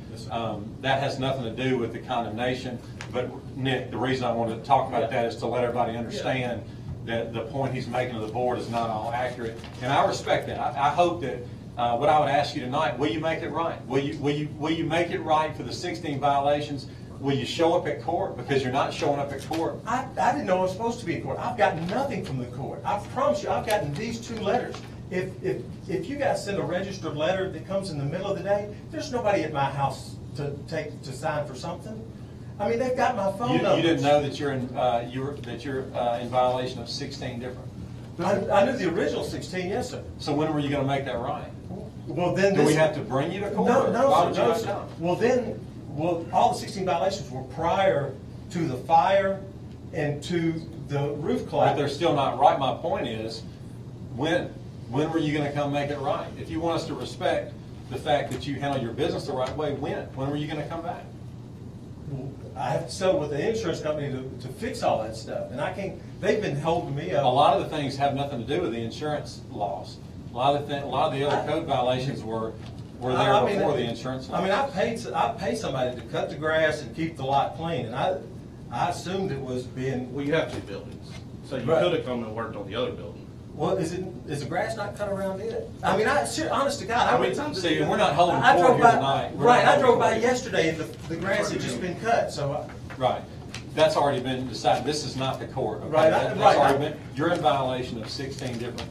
[SPEAKER 7] That has nothing to do with the condemnation. But Nick, the reason I wanted to talk about that is to let everybody understand that the point he's making to the board is not all accurate. And I respect that. I hope that what I would ask you tonight, will you make it right? Will you make it right for the 16 violations? Will you show up at court? Because you're not showing up at court.
[SPEAKER 14] I didn't know I was supposed to be in court. I've gotten nothing from the court. I promise you, I've gotten these 2 letters. If you guys send a registered letter that comes in the middle of the day, there's nobody at my house to sign for something. I mean, they've got my phone numbers.
[SPEAKER 7] You didn't know that you're in violation of 16 different.
[SPEAKER 14] I knew the original 16, yes, sir.
[SPEAKER 7] So when were you going to make that right?
[SPEAKER 14] Well, then
[SPEAKER 7] do we have to bring you to court?
[SPEAKER 14] No, sir. Well, all the 16 violations were prior to the fire and to the roof collapse.
[SPEAKER 7] But they're still not right. My point is, when were you going to come make it right? If you want us to respect the fact that you handle your business the right way, when were you going to come back?
[SPEAKER 14] Well, I have to settle with the insurance company to fix all that stuff, and I can't. They've been holding me up.
[SPEAKER 7] A lot of the things have nothing to do with the insurance laws. A lot of the other code violations were there before the insurance laws.
[SPEAKER 14] I mean, I paid somebody to cut the grass and keep the lot clean, and I assumed it was being.
[SPEAKER 15] Well, you have 2 buildings, so you
[SPEAKER 14] Right.
[SPEAKER 15] could have come and worked on the other building.
[SPEAKER 14] Well, is the grass not cut around it? I mean, honest to God,
[SPEAKER 7] see, we're not holding court here tonight.
[SPEAKER 14] I drove by yesterday, and the grass had just been cut. So
[SPEAKER 7] right, that's already been decided. This is not the court. Okay?
[SPEAKER 14] Right,
[SPEAKER 7] That's
[SPEAKER 14] right.
[SPEAKER 7] already been. You're in violation of 16 different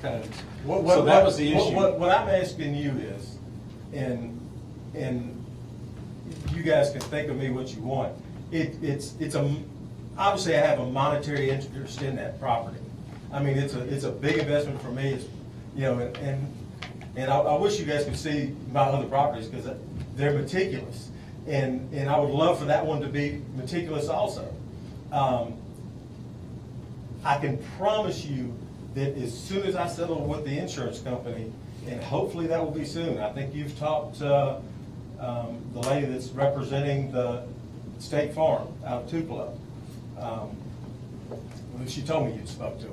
[SPEAKER 7] codes.
[SPEAKER 14] so
[SPEAKER 7] that was the issue.
[SPEAKER 14] What I'm asking you is, and you guys can think of me what you want. It's obviously I have a monetary interest in that property. I mean, it's a big investment for me. It's, you know, and I wish you guys could see my other properties because they're meticulous, and I would love for that one to be meticulous also. I can promise you that as soon as I settle with the insurance company, and hopefully that will be soon. I think you've talked to the lady that's representing the State Farm out of Tupelo. She told me you'd spoke to her.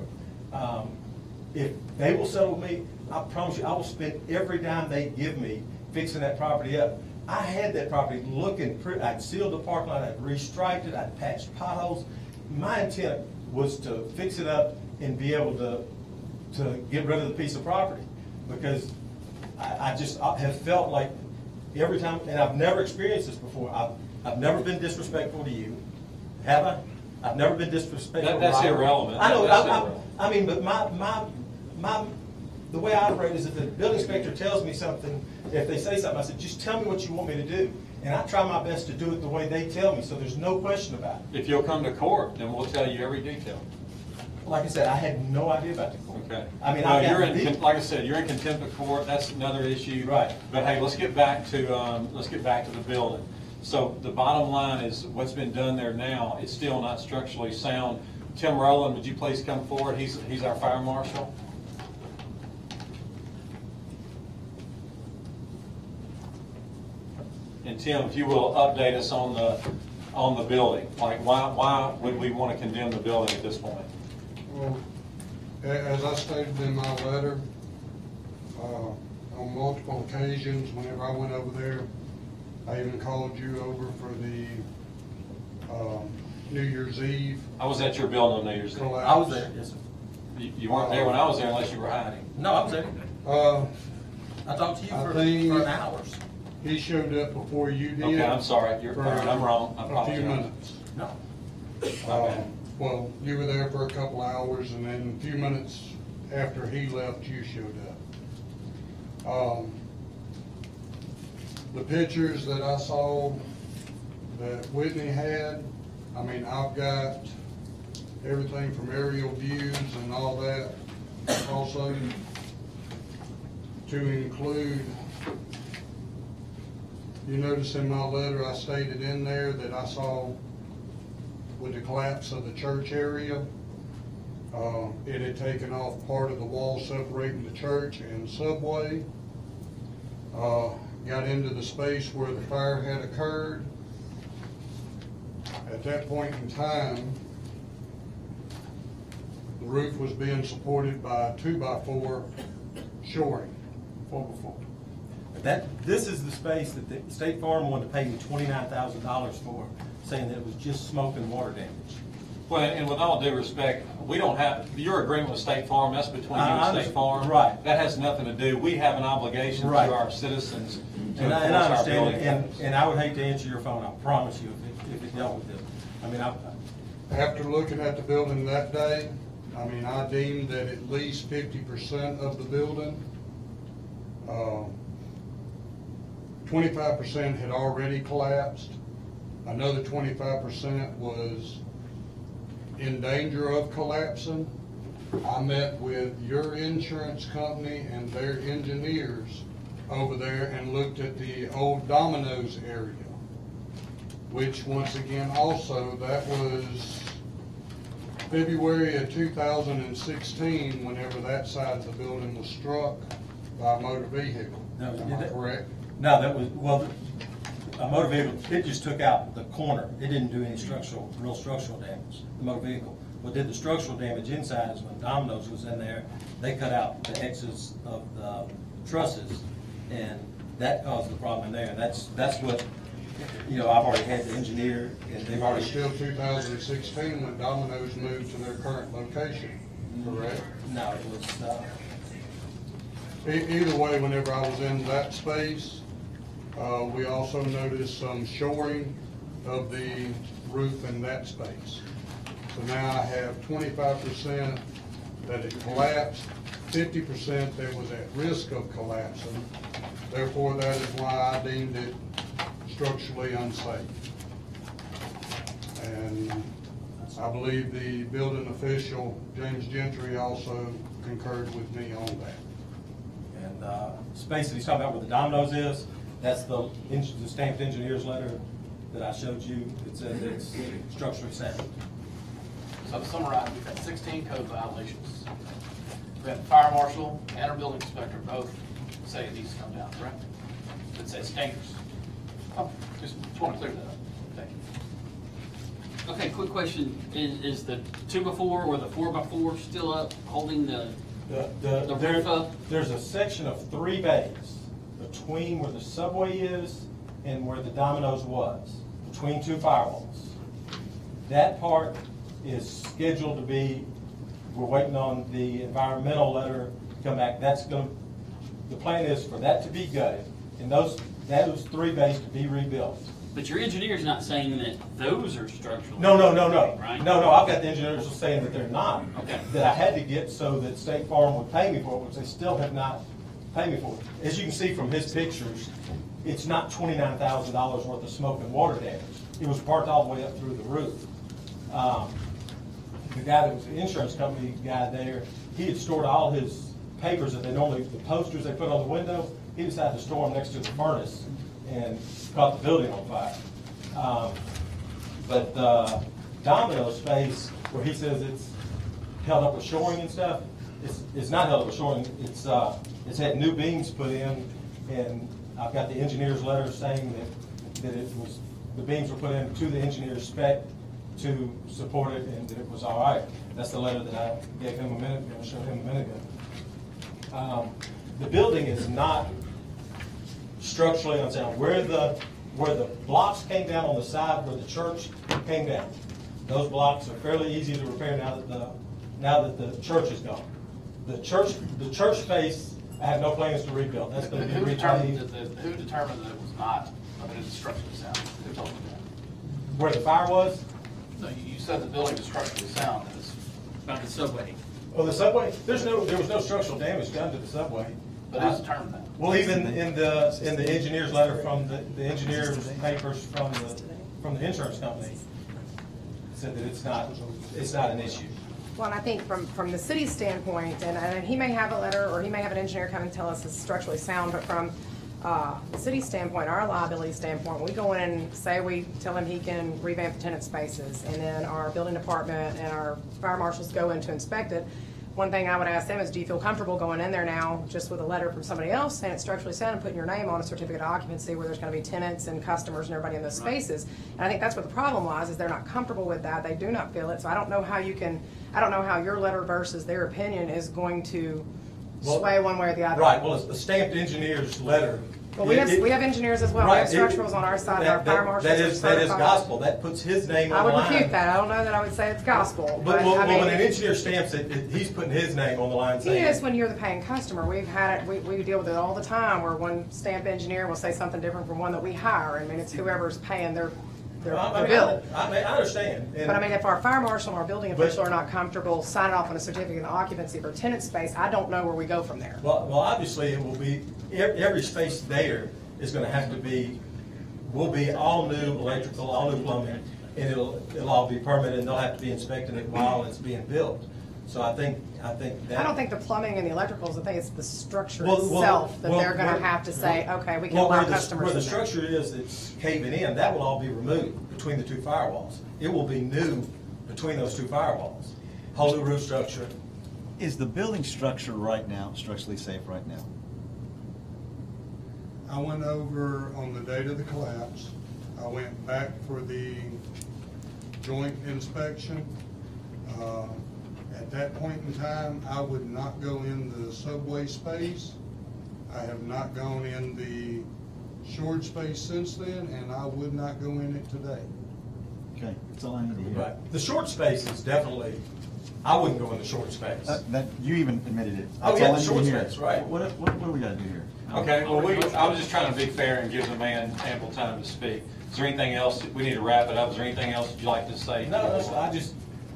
[SPEAKER 14] If they will settle with me, I promise you, I will spend every dime they give me fixing that property up. I had that property looking pretty. I'd sealed the parking lot, I'd restriped it, I'd patched potholes. My intent was to fix it up and be able to get rid of the piece of property, because I just have felt like every time, and I've never experienced this before. I've never been disrespectful to you, have I? I've never been disrespectful.
[SPEAKER 7] That's irrelevant.
[SPEAKER 14] I know.
[SPEAKER 7] That's irrelevant.
[SPEAKER 14] I mean, but the way I operate is if the building inspector tells me something, if they say something, I said, just tell me what you want me to do. And I try my best to do it the way they tell me, so there's no question about it.
[SPEAKER 7] If you'll come to court, then we'll tell you every detail.
[SPEAKER 14] Like I said, I had no idea about the court.
[SPEAKER 7] Okay.
[SPEAKER 14] I mean,
[SPEAKER 7] like I said, you're in contempt of court. That's another issue.
[SPEAKER 14] Right.
[SPEAKER 7] But hey, let's get back to the building. So the bottom line is what's been done there now is still not structurally sound. Tim Rowland, would you please come forward? He's our fire marshal. And Tim, if you will update us on the building, like why would we want to condemn the building at this point?
[SPEAKER 16] Well, as I stated in my letter, on multiple occasions, whenever I went over there, I even called you over for the New Year's Eve.
[SPEAKER 7] I was at your building on New Year's Eve.
[SPEAKER 14] I was there, yes, sir.
[SPEAKER 7] You weren't there when I was there unless you were hiding.
[SPEAKER 14] No, I was there. I talked to you for hours.
[SPEAKER 16] He showed up before you did.
[SPEAKER 7] Okay, I'm sorry. I'm wrong. I apologize.
[SPEAKER 16] A few minutes.
[SPEAKER 14] No.
[SPEAKER 16] Well, you were there for a couple hours, and then a few minutes after he left, you showed up. The pictures that I saw that Whitney had, I mean, I've got everything from aerial views and all that. Also, to include, you notice in my letter I stated in there that I saw with the collapse of the church area, it had taken off part of the wall separating the church and subway. Got into the space where the fire had occurred. At that point in time, the roof was being supported by 2x4 shoring.
[SPEAKER 14] 4x4. This is the space that the State Farm wanted to pay me $29,000 for, saying that it was just smoke and water damage.
[SPEAKER 7] Well, and with all due respect, we don't have, your agreement with State Farm, that's between you and State Farm.
[SPEAKER 14] Right.
[SPEAKER 7] That has nothing to do, we have an obligation to
[SPEAKER 14] Right.
[SPEAKER 7] our citizens to
[SPEAKER 14] And I
[SPEAKER 7] enforce our
[SPEAKER 14] understand,
[SPEAKER 7] building.
[SPEAKER 14] and I would hate to answer your phone, I promise you, if it dealt with it. I mean,
[SPEAKER 16] After looking at the building that day, I mean, I deemed that at least 50% of the building, 25% had already collapsed. Another 25% was in danger of collapsing. I met with your insurance company and their engineers over there and looked at the old Domino's area, which once again also, that was February of 2016, whenever that side of the building was struck by a motor vehicle. Am I correct?
[SPEAKER 14] No, that was, well, a motor vehicle, it just took out the corner. It didn't do any real structural damage, the motor vehicle. What did the structural damage inside is when Domino's was in there, they cut out the X's of the trusses, and that caused the problem in there. That's what, you know, I've already had the engineer, and they've already.
[SPEAKER 16] It's still 2016 when Domino's moved to their current location, correct?
[SPEAKER 14] No, it was,
[SPEAKER 16] Either way, whenever I was in that space, we also noticed some shoring of the roof in that space. So now I have 25% that it collapsed, 50% that was at risk of collapsing. Therefore, that is why I deemed it structurally unsafe. And I believe the building official, James Gentry, also concurred with me on that.
[SPEAKER 14] And space that he's talking about where the Domino's is, that's the stamped engineer's letter that I showed you. It says it's structurally sound.
[SPEAKER 4] So to summarize, we've had 16 code violations. We have the fire marshal and our building inspector both say it needs to come down, correct? It says dangerous. Oh, just want to clear that up. Thank you.
[SPEAKER 6] Okay, quick question. Is the 2x4 or the 4x4 still up, holding the roof up?
[SPEAKER 14] There's a section of 3 bays between where the subway is and where the Domino's was, between 2 firewalls. That part is scheduled to be, we're waiting on the environmental letter to come back. That's going to, the plan is for that to be gutted and those 3 bays to be rebuilt.
[SPEAKER 6] But your engineer's not saying that those are structural.
[SPEAKER 14] No,
[SPEAKER 6] right?
[SPEAKER 14] No, I've got the engineers saying that they're not.
[SPEAKER 6] Okay.
[SPEAKER 14] That I had to get so that State Farm would pay me for it, which they still have not paid me for it. As you can see from his pictures, it's not $29,000 worth of smoke and water damage. It was parked all the way up through the roof. The guy that was the insurance company guy there, he had stored all his papers that they normally, the posters they put on the window, he decided to store them next to the furnace and caught the building on fire. But Domino's space, where he says it's held up with shoring and stuff, it's not held up with shoring. It's had new beams put in, and I've got the engineer's letter saying that it was, the beams were put in to the engineer's spec to support it, and that it was all right. That's the letter that I gave him a minute ago, showed him a minute ago. The building is not structurally unsound. Where the blocks came down on the side where the church came down, those blocks are fairly easy to repair now that the church is gone. The church face, I have no plans to rebuild. That's going to be
[SPEAKER 4] Who determined
[SPEAKER 14] repaved.
[SPEAKER 4] that it was not, that it was structurally sound? Who told you that?
[SPEAKER 14] Where the fire was?
[SPEAKER 4] No, you said the building is structurally sound.
[SPEAKER 6] About the subway.
[SPEAKER 14] Oh, the subway? There was no structural damage done to the subway.
[SPEAKER 4] But who's determined that?
[SPEAKER 14] Well, even in the engineer's letter from the engineer's papers from the insurance company said that it's not an issue.
[SPEAKER 13] Well, and I think from the city's standpoint, and he may have a letter or he may have an engineer come and tell us it's structurally sound, but from the city's standpoint, our liability standpoint, we go in and say we tell him he can revamp the tenant spaces, and then our building department and our fire marshals go in to inspect it. one thing I would ask them is, do you feel comfortable going in there now just with a letter from somebody else saying it's structurally sound and putting your name on a certificate of occupancy where there's going to be tenants and customers and everybody in those spaces? And I think that's what the problem lies, is they're not comfortable with that. They do not feel it. So I don't know how I don't know how your letter versus their opinion is going to sway one way or the other.
[SPEAKER 14] Right, well, it's a stamped engineer's letter.
[SPEAKER 13] Well, we have engineers as well.
[SPEAKER 14] Right,
[SPEAKER 13] We have structurals on our side. Our fire marshals are certified.
[SPEAKER 14] That is gospel. That puts his name on
[SPEAKER 13] I
[SPEAKER 14] the line.
[SPEAKER 13] would refute that. I don't know that I would say it's gospel.
[SPEAKER 14] But
[SPEAKER 13] I mean,
[SPEAKER 14] when an engineer stamps it, he's putting his name on the line
[SPEAKER 13] he
[SPEAKER 14] saying.
[SPEAKER 13] is when you're the paying customer. We've had it. We deal with it all the time, where one stamp engineer will say something different from one that we hire. I mean, it's whoever's paying their bill.
[SPEAKER 14] I understand.
[SPEAKER 13] But I mean, if our fire marshal and our building official are not comfortable signing off on a certificate of occupancy for tenant space, I don't know where we go from there.
[SPEAKER 14] Well, obviously, it will be, every space there is going to have to be, will be all new electrical, all new plumbing, and it'll all be permitted, and they'll have to be inspecting it while it's being built. So I think that.
[SPEAKER 13] I don't think the plumbing and the electricals, I think it's the structure itself that they're going to have to say, okay, we can allow customers
[SPEAKER 14] where the
[SPEAKER 13] in there.
[SPEAKER 14] structure is that's caving in, that will all be removed between the two firewalls. It will be new between those two firewalls. Whole new roof structure.
[SPEAKER 8] Is the building structure right now structurally safe right now?
[SPEAKER 16] I went over on the date of the collapse. I went back for the joint inspection. At that point in time, I would not go in the subway space. I have not gone in the short space since then, and I would not go in it today.
[SPEAKER 8] Okay, that's all I need to hear.
[SPEAKER 14] Right. The short space is definitely, I wouldn't go in the short space.
[SPEAKER 8] That you even admitted it.
[SPEAKER 14] Oh,
[SPEAKER 8] That's
[SPEAKER 14] yeah,
[SPEAKER 8] all I
[SPEAKER 14] the
[SPEAKER 8] need to
[SPEAKER 14] short
[SPEAKER 8] hear.
[SPEAKER 14] space, right.
[SPEAKER 8] What do we got to do here?
[SPEAKER 7] Okay, well, I was just trying to be fair and give the man ample time to speak. Is there anything else, we need to wrap it up, is there anything else you'd like to say?
[SPEAKER 14] No,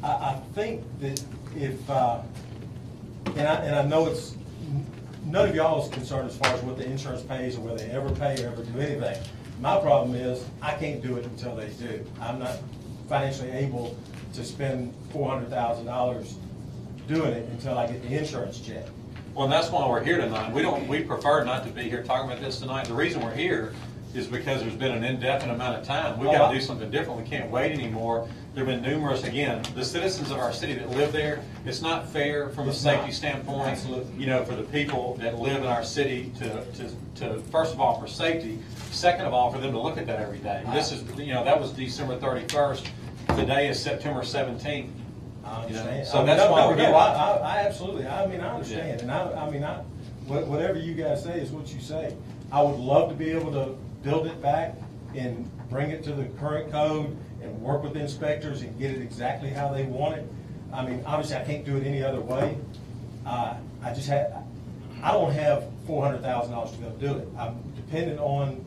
[SPEAKER 14] I think that if, and I know it's, none of y'all is concerned as far as what the insurance pays or whether they ever pay or ever do anything. My problem is, I can't do it until they do. I'm not financially able to spend $400,000 doing it until I get the insurance check.
[SPEAKER 7] Well, and that's why we're here tonight. We prefer not to be here talking about this tonight. The reason we're here is because there's been an indefinite amount of time. We've got to do something different. We can't wait anymore. There have been numerous, again, the citizens of our city that live there, it's not fair from a safety standpoint,
[SPEAKER 14] Absolutely.
[SPEAKER 7] you know, for the people that live in our city to first of all, for safety, second of all, for them to look at that every day. This is, you know, that was December 31st. Today is September 17th.
[SPEAKER 14] I understand.
[SPEAKER 7] So that's why we're here.
[SPEAKER 14] I absolutely, I understand, and whatever you guys say is what you say. I would love to be able to build it back and bring it to the current code and work with the inspectors and get it exactly how they want it. I mean, obviously, I can't do it any other way. I don't have $400,000 to go do it. I'm dependent on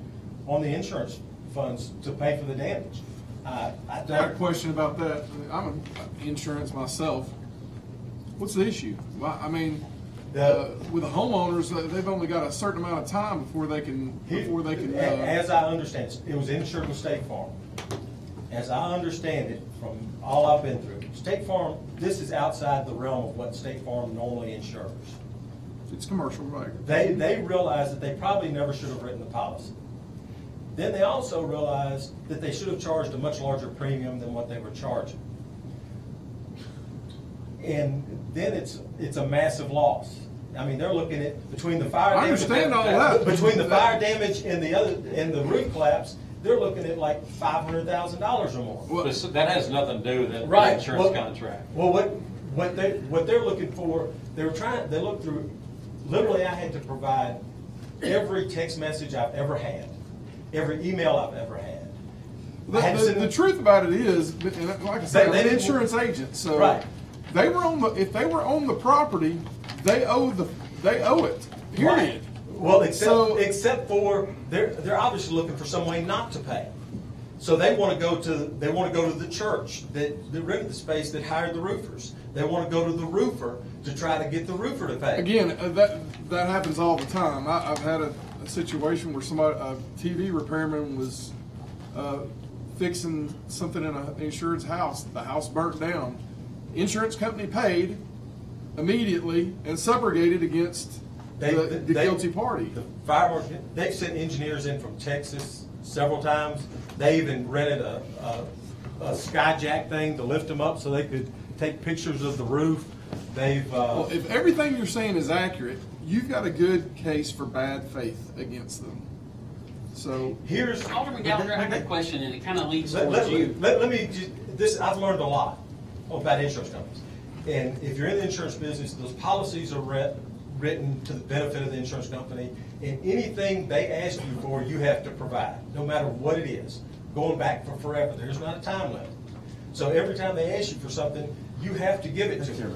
[SPEAKER 14] the insurance funds to pay for the damage.
[SPEAKER 2] I got a question about that. I'm an insurance myself. What's the issue? Well, I mean, with the homeowners, they've only got a certain amount of time before they can.
[SPEAKER 14] As I understand, it was insured with State Farm. As I understand it, from all I've been through, State Farm, this is outside the realm of what State Farm normally insures.
[SPEAKER 2] It's commercial, right?
[SPEAKER 14] They realized that they probably never should have written the policy. Then they also realized that they should have charged a much larger premium than what they were charging. And then it's a massive loss. I mean, they're looking at between the fire damage.
[SPEAKER 2] I understand all that.
[SPEAKER 14] Between the fire damage and the roof collapse, they're looking at like $500,000 or more.
[SPEAKER 7] Well, that has nothing to do with that
[SPEAKER 14] Right.
[SPEAKER 7] insurance contract.
[SPEAKER 14] Well, what they're looking for, they looked through. Literally, I had to provide every text message I've ever had, every email I've ever had.
[SPEAKER 2] The truth about it is, and like I said, I'm an insurance agent, so
[SPEAKER 14] right.
[SPEAKER 2] If they were on the property, they owe it. Period.
[SPEAKER 14] Right. Well, except for they're obviously looking for some way not to pay. So they want to go to the church that rented the space that hired the roofers. They want to go to the roofer to try to get the roofer to pay.
[SPEAKER 2] Again, that happens all the time. I've had a situation where a TV repairman was fixing something in an insurance house. The house burnt down. Insurance company paid immediately and subrogated again't the guilty party.
[SPEAKER 14] The fireworks, they've sent engineers in from Texas several times. They even rented a skyjack thing to lift them up so they could take pictures of the roof.
[SPEAKER 7] they've,
[SPEAKER 2] Well, if everything you're saying is accurate, you've got a good case for bad faith against them. So
[SPEAKER 7] here's
[SPEAKER 6] Alderman Gallagher, I have a question, and it kind of leads
[SPEAKER 14] Let
[SPEAKER 6] towards you.
[SPEAKER 14] me just, this, I've learned a lot about insurance companies. And if you're in the insurance business, those policies are written to the benefit of the insurance company. And anything they ask you for, you have to provide, no matter what it is, going back for forever. There's not a time limit. So every time they ask you for something, you have to give it to them.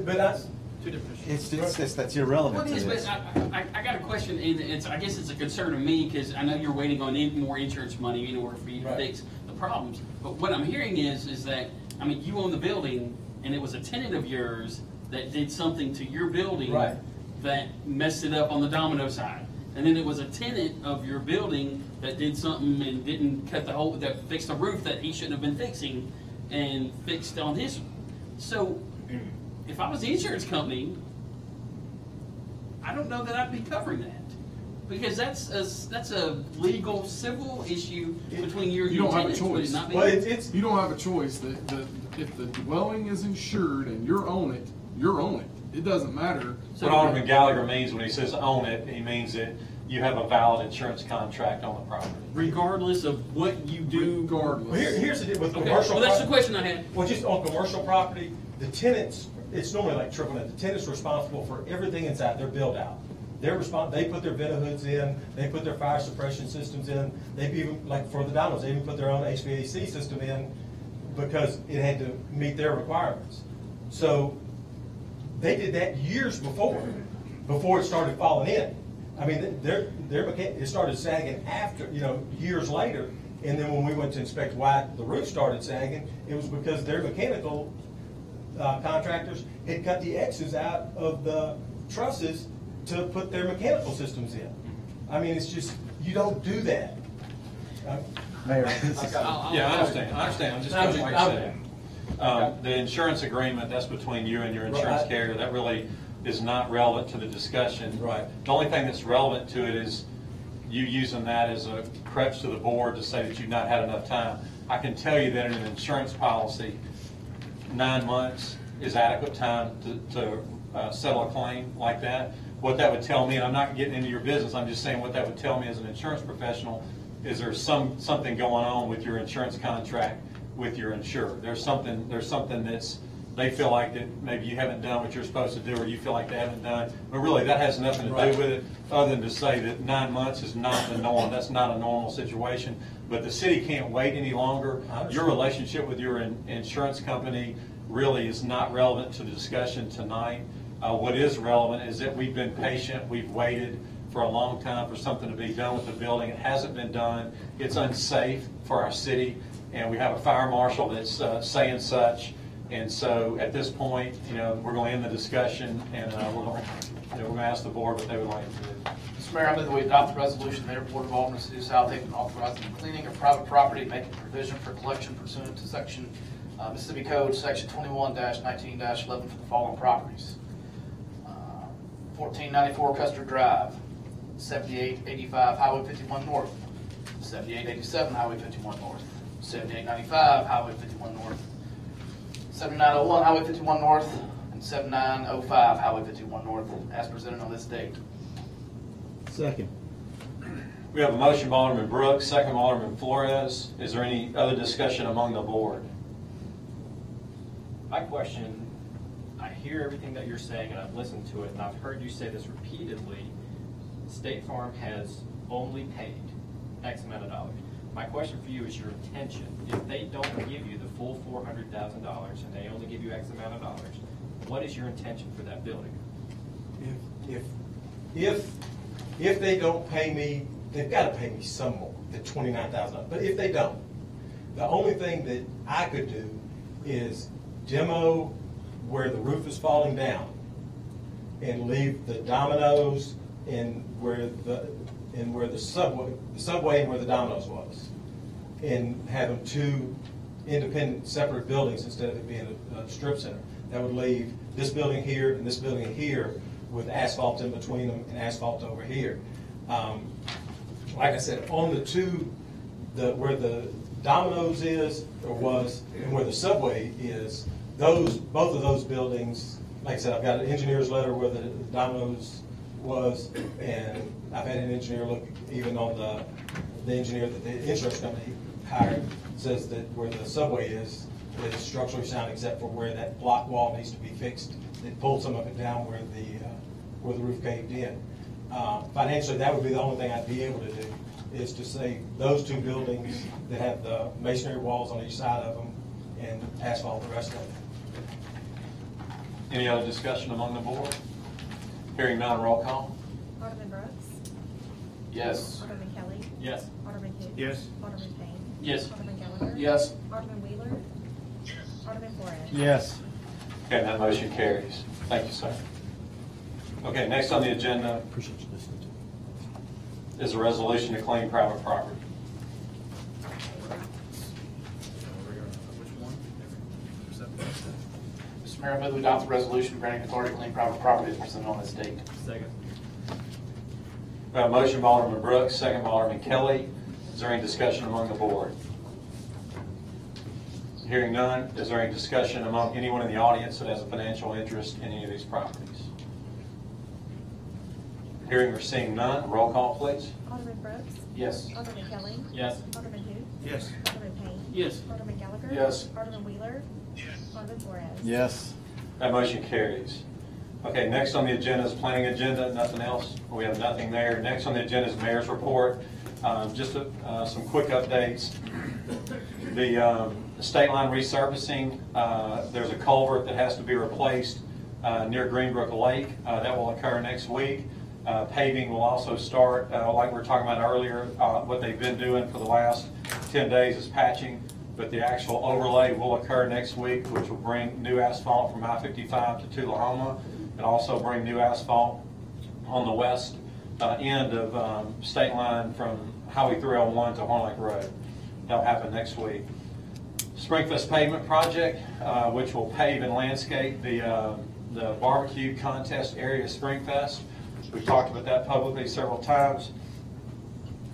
[SPEAKER 14] But that's
[SPEAKER 6] two different
[SPEAKER 8] It's that's irrelevant
[SPEAKER 6] Well,
[SPEAKER 8] to
[SPEAKER 6] it is,
[SPEAKER 8] this.
[SPEAKER 6] but I got a question, and I guess it's a concern of me, because I know you're waiting on more insurance money in order for you to fix the problems. But what I'm hearing is that, I mean, you own the building, and it was a tenant of yours that did something to your building that messed it up on the domino side. And then it was a tenant of your building that did something and didn't cut the hole, that fixed a roof that he shouldn't have been fixing, and fixed on his. So if I was the insurance company, I don't know that I'd be covering that, because that's a legal, civil issue between you and your tenants.
[SPEAKER 2] You don't have a
[SPEAKER 6] would it
[SPEAKER 2] choice.
[SPEAKER 6] not be?
[SPEAKER 2] Well, you don't have a choice. If the dwelling is insured and you're on it, you're on it. It doesn't matter.
[SPEAKER 7] What Alderman Gallagher means when he says own it, he means that you have a valid insurance contract on the property.
[SPEAKER 6] Regardless of what you do.
[SPEAKER 2] Regardless.
[SPEAKER 14] Well, here's the deal with
[SPEAKER 6] Okay,
[SPEAKER 14] commercial.
[SPEAKER 6] well, that's the question I had.
[SPEAKER 14] Well, just on commercial property, the tenants, it's normally like triple net. The tenant's responsible for everything inside their build out. They put their vent hoods in, they put their fire suppression systems in, they've even, like for the Domino's, they even put their own HVAC system in because it had to meet their requirements. So they did that years before it started falling in. I mean, it started sagging after, years later. And then when we went to inspect why the roof started sagging, it was because their mechanical contractors had cut the X's out of the trusses to put their mechanical systems in. I mean, it's just, you don't do that.
[SPEAKER 8] Mayor.
[SPEAKER 7] Yeah, I understand. I'm just doing what you're saying. The insurance agreement, that's between you and your insurance carrier. That really is not relevant to the discussion.
[SPEAKER 14] Right.
[SPEAKER 7] The only thing that's relevant to it is you using that as a crutch to the board to say that you've not had enough time. I can tell you that in an insurance policy, 9 months is adequate time to settle a claim like that. What that would tell me, and I'm not getting into your business, I'm just saying what that would tell me as an insurance professional is there's something going on with your insurance contract with your insurer. There's something that's, they feel like that maybe you haven't done what you're supposed to do, or you feel like they haven't done. But really, that has nothing to do with it, other than to say that 9 months is not the norm. That's not a normal situation. But the city can't wait any longer. Your relationship with your insurance company really is not relevant to the discussion tonight. What is relevant is that we've been patient. We've waited for a long time for something to be done with the building. It hasn't been done. It's unsafe for our city, and we have a fire marshal that's saying such. And so at this point, we're going to end the discussion, and we're going to ask the board what they would like to do.
[SPEAKER 4] Mr. Mayor, I move that we adopt the resolution of the Board of Aldermen of the City of Southaven authorizing the cleaning of private property, making provision for collection pursuant to Section Mississippi Code Section 21-19-11 for the following properties: 1494 Custer Drive, 7885 Highway 51 North, 7887 Highway 51 North, 7895 Highway 51 North, 7901 Highway 51 North, and 7905 Highway 51 North, as presented on this date.
[SPEAKER 8] Second.
[SPEAKER 7] We have a motion by Alderman Brooks, second by Alderman Flores. Is there any other discussion among the board?
[SPEAKER 10] My question, I hear everything that you're saying, and I've listened to it, and I've heard you say this repeatedly. State Farm has only paid X amount of dollars. My question for you is your intention. If they don't give you the full $400,000 and they only give you X amount of dollars, what is your intention for that building?
[SPEAKER 14] If they don't pay me, they've got to pay me some more than $29,000. But if they don't, the only thing that I could do is demo where the roof is falling down and leave the dominoes in where the subway and where the Domino's was, and have them two independent, separate buildings instead of it being a strip center. That would leave this building here and this building here with asphalt in between them and asphalt over here. Like I said, on the two, where the Domino's is or was, and where the subway is, both of those buildings, like I said, I've got an engineer's letter where the Domino's was, and I've had an engineer look even on the engineer that the insurance company hired, says that where the subway is structurally sound except for where that block wall needs to be fixed. They pulled some of it down where the roof caved in. Financially, that would be the only thing I'd be able to do, is to say those two buildings that have the masonry walls on each side of them and asphalt the rest of it.
[SPEAKER 7] Any other discussion among the board? Hearing none, roll call.
[SPEAKER 5] Alderman Brooks.
[SPEAKER 10] Yes.
[SPEAKER 5] Alderman Kelly.
[SPEAKER 6] Yes.
[SPEAKER 5] Alderman Hoop.
[SPEAKER 9] Yes.
[SPEAKER 5] Alderman Payne.
[SPEAKER 6] Yes.
[SPEAKER 5] Alderman Gallagher.
[SPEAKER 4] Yes.
[SPEAKER 5] Alderman Wheeler. Yes. Alderman Flores.
[SPEAKER 8] Yes.
[SPEAKER 7] Okay, that motion carries. Thank you, sir. Okay, next on the agenda
[SPEAKER 8] Appreciate you listening to me.
[SPEAKER 7] is a resolution to claim private property.
[SPEAKER 4] Mr. Mayor, I move we adopt the resolution granting authority to claim private property as presented on this date.
[SPEAKER 10] Second.
[SPEAKER 7] We have a motion by Alderman Brooks, second by Alderman Kelly. Is there any discussion among the board? Hearing none, is there any discussion among anyone in the audience that has a financial interest in any of these properties? Hearing or seeing none, roll call, please.
[SPEAKER 5] Alderman Brooks.
[SPEAKER 4] Yes.
[SPEAKER 5] Alderman Kelly.
[SPEAKER 6] Yes.
[SPEAKER 5] Alderman Hoop.
[SPEAKER 9] Yes.
[SPEAKER 5] Alderman Payne.
[SPEAKER 6] Yes.
[SPEAKER 5] Alderman Gallagher.
[SPEAKER 4] Yes.
[SPEAKER 5] Alderman Wheeler. Yes. Alderman Flores.
[SPEAKER 8] Yes.
[SPEAKER 7] That motion carries. Okay, next on the agenda is planning agenda, nothing else. We have nothing there. Next on the agenda is mayor's report. Just some quick updates. The state line resurfacing, there's a culvert that has to be replaced near Greenbrook Lake. That will occur next week. Paving will also start, like we were talking about earlier. What they've been doing for the last 10 days is patching, but the actual overlay will occur next week, which will bring new asphalt from I-55 to Tullahoma, and also bring new asphalt on the west end of state line from Highway 301 to Horn Lake Road. That'll happen next week. Springfest pavement project, which will pave and landscape the barbecue contest area of Springfest. We've talked about that publicly several times.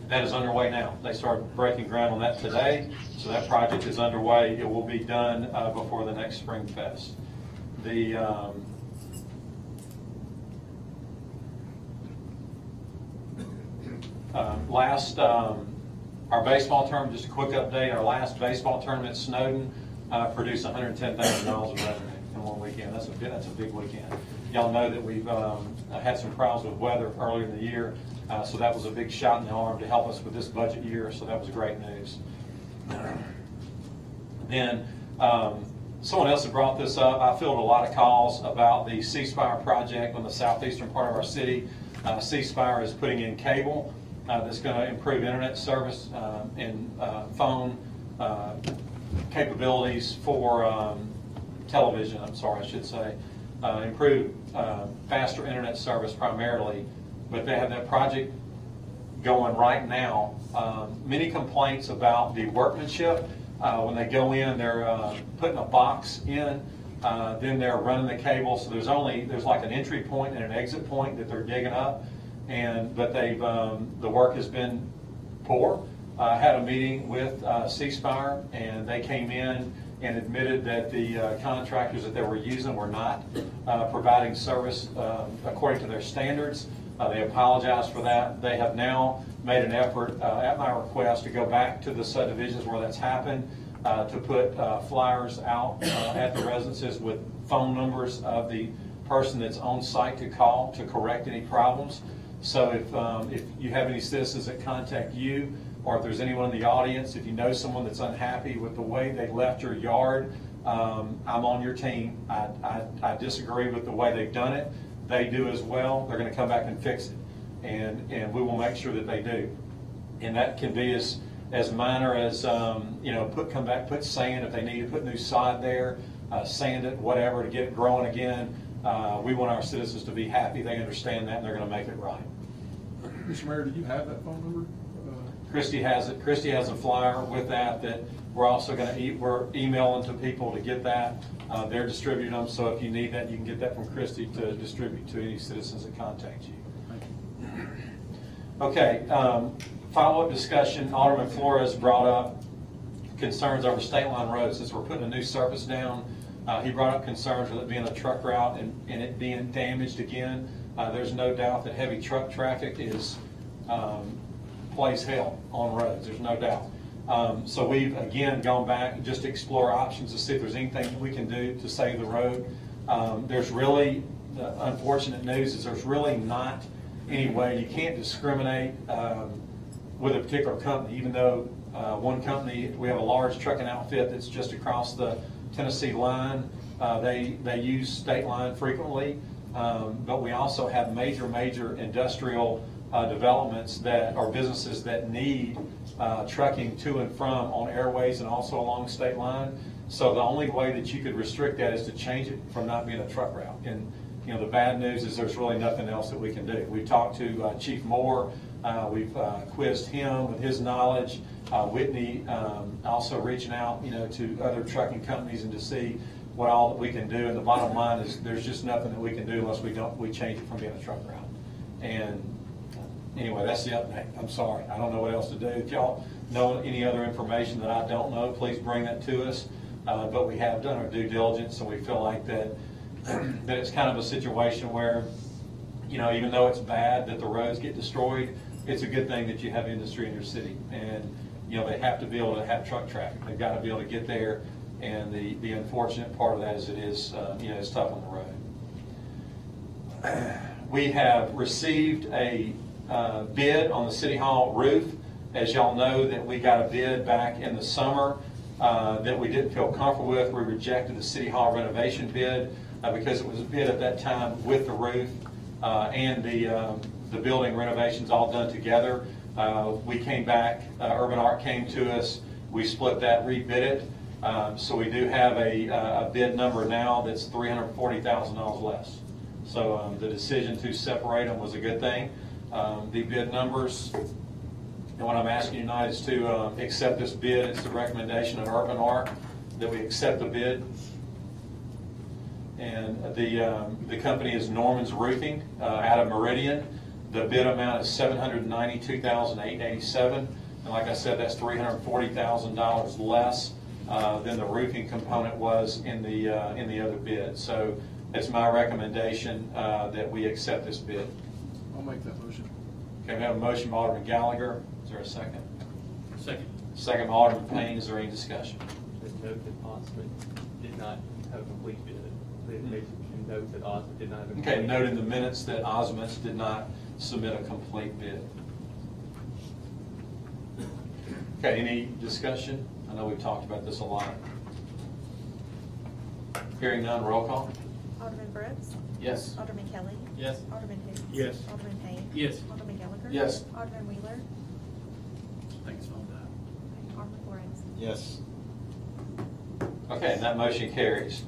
[SPEAKER 7] That is underway now. They started breaking ground on that today, so that project is underway. It will be done before the next Springfest. The our baseball tournament, just a quick update, our last baseball tournament at Snowden produced $110,000 of revenue in one weekend. That's a big weekend. Y'all know that we've had some problems with weather earlier in the year, so that was a big shot in the arm to help us with this budget year, so that was great news. Then someone else had brought this up. I fielded a lot of calls about the C Spire project on the southeastern part of our city. C Spire is putting in cable that's going to improve internet service and phone capabilities for television, I should say. Improve faster internet service primarily, but they have that project going right now. Many complaints about the workmanship. When they go in, they're putting a box in, then they're running the cable, so there's like an entry point and an exit point that they're digging up, but they've the work has been poor. I had a meeting with C Spire, and they came in and admitted that the contractors that they were using were not providing service according to their standards. They apologized for that. They have now made an effort, at my request, to go back to the subdivisions where that's happened, to put flyers out at the residences with phone numbers of the person that's on site to call to correct any problems. So if you have any citizens that contact you, or if there's anyone in the audience, if you know someone that's unhappy with the way they left your yard, I'm on your team. I disagree with the way they've done it. They do as well. They're going to come back and fix it, and we will make sure that they do. And that can be as minor as come back, put sand if they need to put new sod there, sand it, whatever, to get it growing again. We want our citizens to be happy. They understand that, and they're going to make it right.
[SPEAKER 2] Mr. Mayor, do you have that phone number?
[SPEAKER 7] Christy has it. Christy has a flyer with that we're also going to we're emailing to people to get that. They're distributing them, so if you need that, you can get that from Christy to distribute to any citizens that contact you. Okay, follow-up discussion. Alderman Flores brought up concerns over state line roads. Since we're putting a new surface down He brought up concerns with it being a truck route and it being damaged again. There's no doubt that heavy truck traffic is plays hell on roads. There's no doubt. So we've again gone back just to explore options to see if there's anything that we can do to save the road. There's really, the unfortunate news is there's really not any way. You can't discriminate with a particular company, even though one company, we have a large trucking outfit that's just across the Tennessee line. They use state line frequently, but we also have major industrial developments that are businesses that need trucking to and from on airways and also along state line. So the only way that you could restrict that is to change it from not being a truck route. And you know, the bad news is there's really nothing else that we can do. We've talked to Chief Moore. We've quizzed him with his knowledge. Whitney also reaching out, you know, to other trucking companies and to see what all that we can do. And the bottom line is there's just nothing that we can do unless we change it from being a truck route. And anyway, that's the update. I'm sorry. I don't know what else to do. If y'all know any other information that I don't know, please bring that to us. But we have done our due diligence, and we feel like that that it's kind of a situation where, you know, even though it's bad that the roads get destroyed, it's a good thing that you have industry in your city. And, you know, they have to be able to have truck traffic. They've got to be able to get there. And the unfortunate part of that is it is, you know, it's tough on the road. We have received a bid on the City Hall roof. As y'all know, that we got a bid back in the summer that we didn't feel comfortable with. We rejected the City Hall renovation bid because it was a bid at that time with the roof and the building renovations all done together. We came back, Urban Arc came to us, we split that, rebid it. So we do have a bid number now that's $340,000 less. So the decision to separate them was a good thing. The bid numbers, and what I'm asking you tonight is to accept this bid. It's the recommendation of Urban Arc that we accept the bid. And the company is Norman's Roofing out of Meridian. The bid amount is $792,887, and like I said, that's $340,000 less than the roofing component was in the other bid. So it's my recommendation that we accept this bid.
[SPEAKER 2] I'll make that motion.
[SPEAKER 7] Okay, we have a motion by Alderman Gallagher. Is there a second?
[SPEAKER 6] Second.
[SPEAKER 7] Second by Alderman Payne. Is there any discussion?
[SPEAKER 10] Just note that Osmond did not have a complete bid. They should note that Osmond did not have a complete bid.
[SPEAKER 7] Okay, note in the minutes that Osmond did not submit a complete bid. Okay, any discussion? I know we've talked about this a lot. Hearing none, roll call.
[SPEAKER 5] Alderman Brooks?
[SPEAKER 6] Yes.
[SPEAKER 5] Alderman Kelly?
[SPEAKER 6] Yes.
[SPEAKER 5] Alderman Hoots?
[SPEAKER 9] Yes.
[SPEAKER 5] Alderman Payne?
[SPEAKER 6] Yes.
[SPEAKER 5] Alderman Gallagher?
[SPEAKER 7] Yes.
[SPEAKER 5] Alderman Wheeler?
[SPEAKER 6] Thanks, Phone died.
[SPEAKER 5] Alderman Flores?
[SPEAKER 8] Yes.
[SPEAKER 7] Okay, and that motion carries.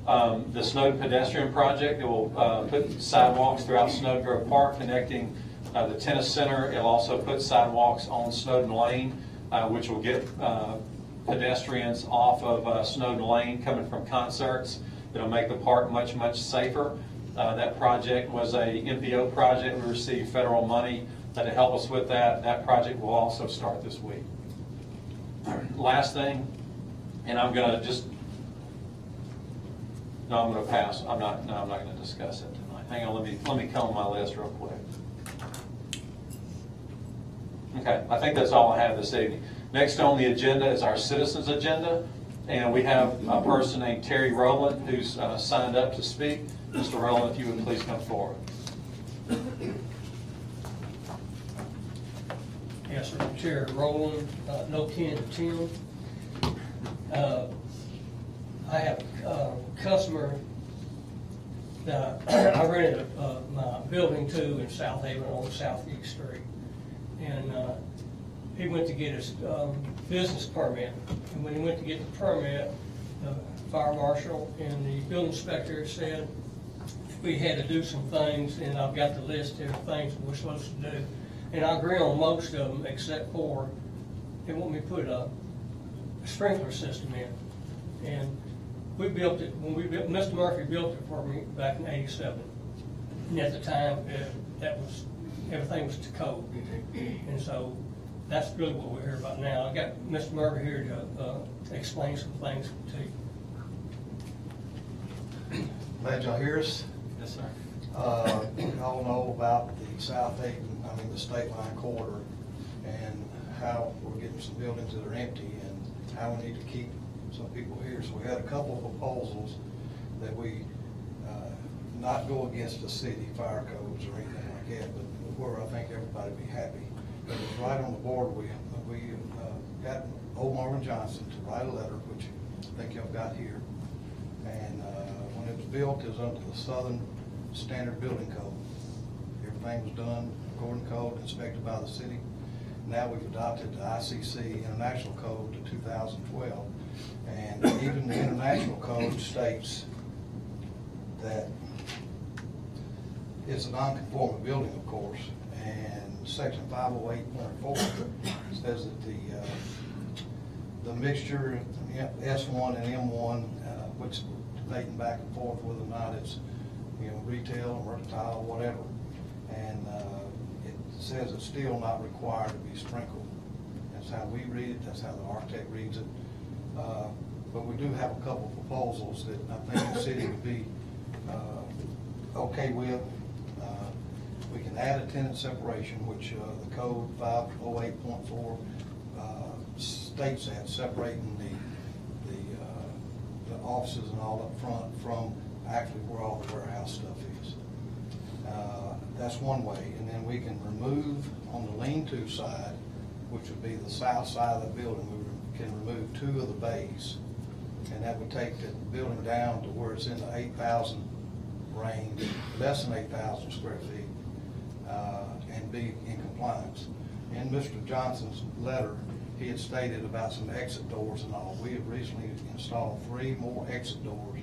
[SPEAKER 7] The Snowden pedestrian project, it will put sidewalks throughout Snowden Grove Park connecting the tennis center. It'll also put sidewalks on Snowden Lane, which will get pedestrians off of Snowden Lane coming from concerts. It'll make the park much safer. That project was a MPO project. We received federal money to help us with that. That project will also start this week. Last thing, and I'm going to just, no, I'm going to pass. I'm not going to discuss it tonight. Hang on, let me comb my list real quick. Okay, I think that's all I have this evening. Next on the agenda is our citizens agenda, and we have a person named Terry Rowland who's signed up to speak. Mr. Rowland, if you would please come forward.
[SPEAKER 17] Yes, sir. Chair Rowland, no kin to Tim. I have a customer that I rented my building to in Southaven on Southeast Street. And he went to get his business permit. And when he went to get the permit, the fire marshal and the building inspector said we had to do some things, and I've got the list of things we're supposed to do. And I agree on most of them except for they want me to put a sprinkler system in. And we built it, when we built, Mr. Murphy built it for me back in '87. And at the time, everything was to code. And so that's really what we're here about now. I got Mr. Murphy here to explain some things to you.
[SPEAKER 18] Glad y'all hear us.
[SPEAKER 6] Yes, sir.
[SPEAKER 18] Y'all know about the the state line corridor, and how we're getting some buildings that are empty, and how we need to keep some people here. So we had a couple of proposals that we not go against the city fire codes or anything like that, but where I think everybody would be happy. But it's right on the board. We got old Marvin Johnson to write a letter, which I think y'all got here. And when it was built, it was under the Southern Standard Building Code. Everything was done according to code, inspected by the city. Now we've adopted the ICC International Code to 2012. And even the International Code states that it's a non-conforming building, of course. And section 508.4 says that the mixture S1 and M1, which debating back and forth whether or not it's retail or mercantile, whatever, and it says it's still not required to be sprinkled. That's how we read it. That's how the architect reads it. But we do have a couple of proposals that I think the city would be okay with. We can add a tenant separation, which the code 508.4 states that, separating the offices and all up front from actually where all the warehouse stuff is. That's one way. And then we can remove on the lean-to side, which would be the south side of the building, we can remove 2 of the bays. And that would take the building down to where it's in the 8,000 range, less than 8,000 square feet, and be in compliance. In Mr. Johnson's letter, he had stated about some exit doors and all. We have recently installed 3 more exit doors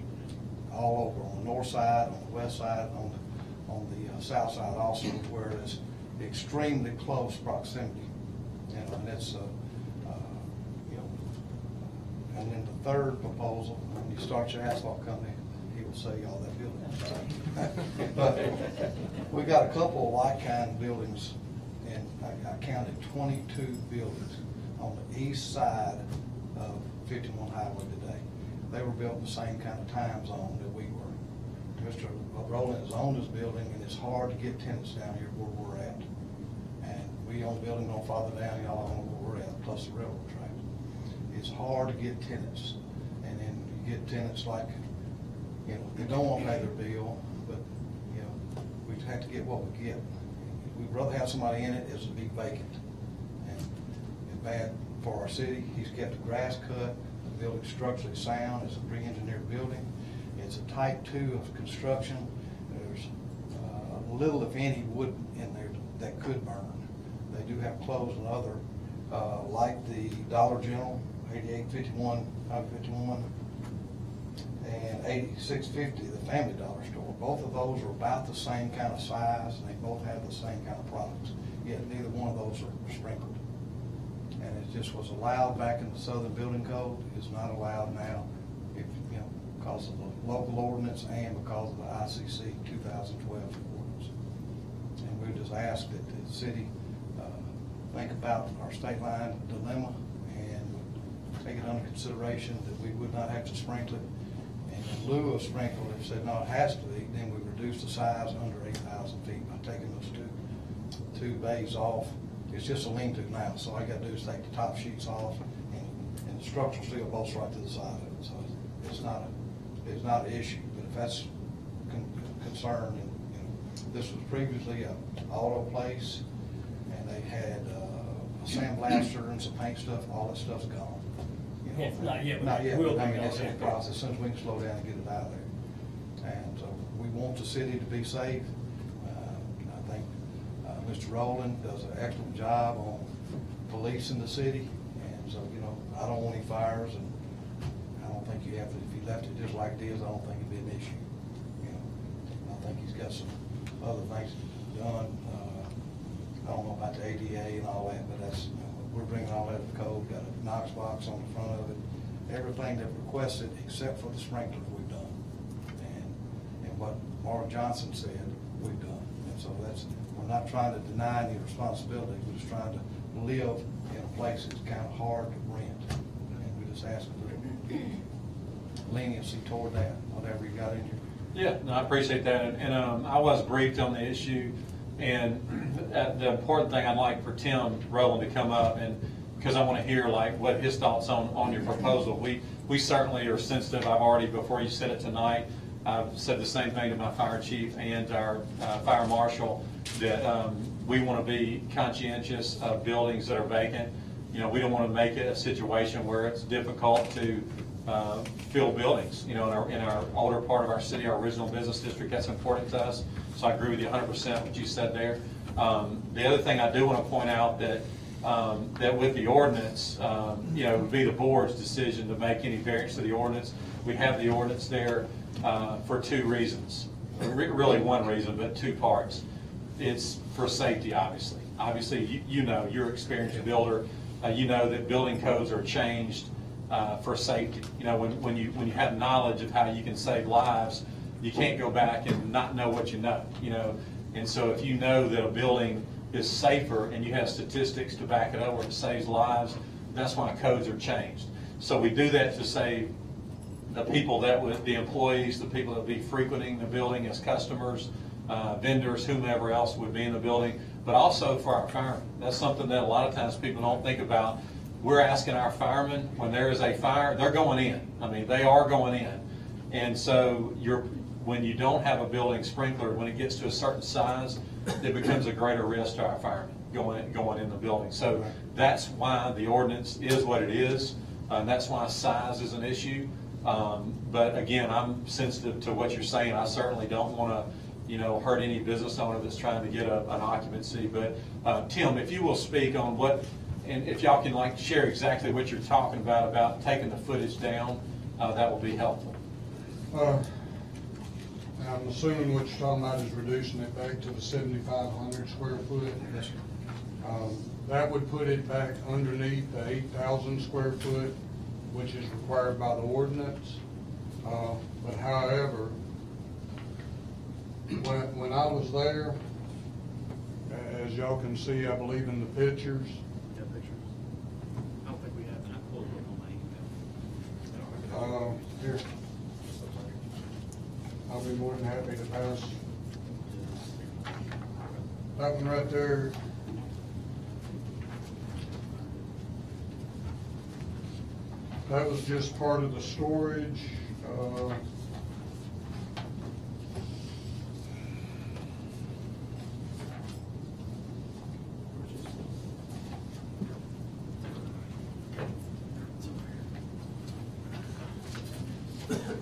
[SPEAKER 18] all over, on the north side, on the west side, on the south side also, where it's extremely close proximity. And it's and then the third proposal, when you start your asphalt company, he will sell you all that building. But we got a couple of like-kind buildings, and I counted 22 buildings on the east side of 51 Highway today. They were built in the same kind of time zone that we were. Mr. Rowland has owned this building, and it's hard to get tenants down here where we're at. And we own the building no farther down, y'all own where we're at, plus the railroad track. It's hard to get tenants, and then you get tenants like, they don't want to pay their bill, but we have to get what we get. We'd rather have somebody in it as to be vacant. And it's bad for our city. He's kept the grass cut. The building's structurally sound. It's a pre-engineered building. It's a type 2 of construction. There's little, if any, wood in there that could burn. They do have clothes and other, like the Dollar General, 8851, 551, and 8650, the Family Dollar Store. Both of those are about the same kind of size, and they both have the same kind of products. Yet neither one of those are sprinkled. And it just was allowed back in the Southern Building Code. It's not allowed now, because of the local ordinance and because of the ICC 2012 ordinance. And we just ask that the city think about our state line dilemma and take it under consideration that we would not have to sprinkle it. And in lieu of sprinkle, if said no, it has to be, then we reduce the size under 8,000 feet by taking those two bays off. It's just a lean-to now, so all I got to do is take the top sheets off, and the structural steel bolts right to the side of it. So it's not an issue. But if that's concerned, and this was previously an auto place, and they had a sandblaster and some paint stuff. All that stuff's gone.
[SPEAKER 17] Not yet.
[SPEAKER 18] Not yet.
[SPEAKER 17] Will
[SPEAKER 18] But, I mean,
[SPEAKER 17] be
[SPEAKER 18] it's in the
[SPEAKER 17] gone.
[SPEAKER 18] process. As soon as we can slow down and get it out of there. And so we want the city to be safe. I think Mr. Rowland does an excellent job on policing the city. And so, I don't want any fires, and I don't think you have to, if you left it just like it is, I don't think it'd be an issue. I think he's got some other things done. I don't know about the ADA and all that, but that's, we're bringing all that to code. Got a Knox box on the front of it. Everything they've requested except for the sprinklers we've done. And what Mark Johnson said, we've done. And so we're not trying to deny any responsibility. We're just trying to live in a place that's kind of hard to rent. And we just ask for leniency toward that, whatever you got in
[SPEAKER 1] Yeah, no, I appreciate that, and I was briefed on the issue, and the important thing I'd like for Tim Rowland to come up, and because I want to hear like what his thoughts on your proposal. We certainly are sensitive. I've already, before you said it tonight, I've said the same thing to my fire chief and our fire marshal, that we want to be conscientious of buildings that are vacant. You know, we don't want to make it a situation where it's difficult to fill buildings. You know, in our older part of our city, our original business district, that's important to us. So I agree with you 100% what you said there. The other thing I do want to point out that with the ordinance, you know, it would be the board's decision to make any variance to the ordinance. We have the ordinance there for two reasons. Really one reason, but two parts. It's for safety, obviously. Obviously, you know, you're an experienced builder. You know that building codes are changed for safety. You know, when you have knowledge of how you can save lives, you can't go back and not know what you know. You know, and so if you know that a building is safer and you have statistics to back it up where it saves lives, that's why codes are changed. So we do that to save the people the employees, the people that would be frequenting the building as customers, vendors, whomever else would be in the building, but also for our firemen. That's something that a lot of times people don't think about. We're asking our firemen, when there is a fire, they're going in. I mean, they are going in. And so when you don't have a building sprinkler, when it gets to a certain size, it becomes a greater risk to our firemen going in the building. So that's why the ordinance is what it is. And that's why size is an issue. But again, I'm sensitive to what you're saying. I certainly don't want to, you know, hurt any business owner that's trying to get an occupancy. But Tim, if you will speak on what, and if y'all can like share exactly what you're talking about taking the footage down, that will be helpful.
[SPEAKER 16] I'm assuming what you're talking about is reducing it back to the 7,500 square foot.
[SPEAKER 18] Yes, sir.
[SPEAKER 16] That would put it back underneath the 8,000 square foot, which is required by the ordinance. But however, when I was there, as y'all can see, I believe in the pictures.
[SPEAKER 4] Yeah, pictures. I don't think we have that. I pulled it on my email.
[SPEAKER 16] Here. I'll be more than happy to pass. That one right there. That was just part of the storage.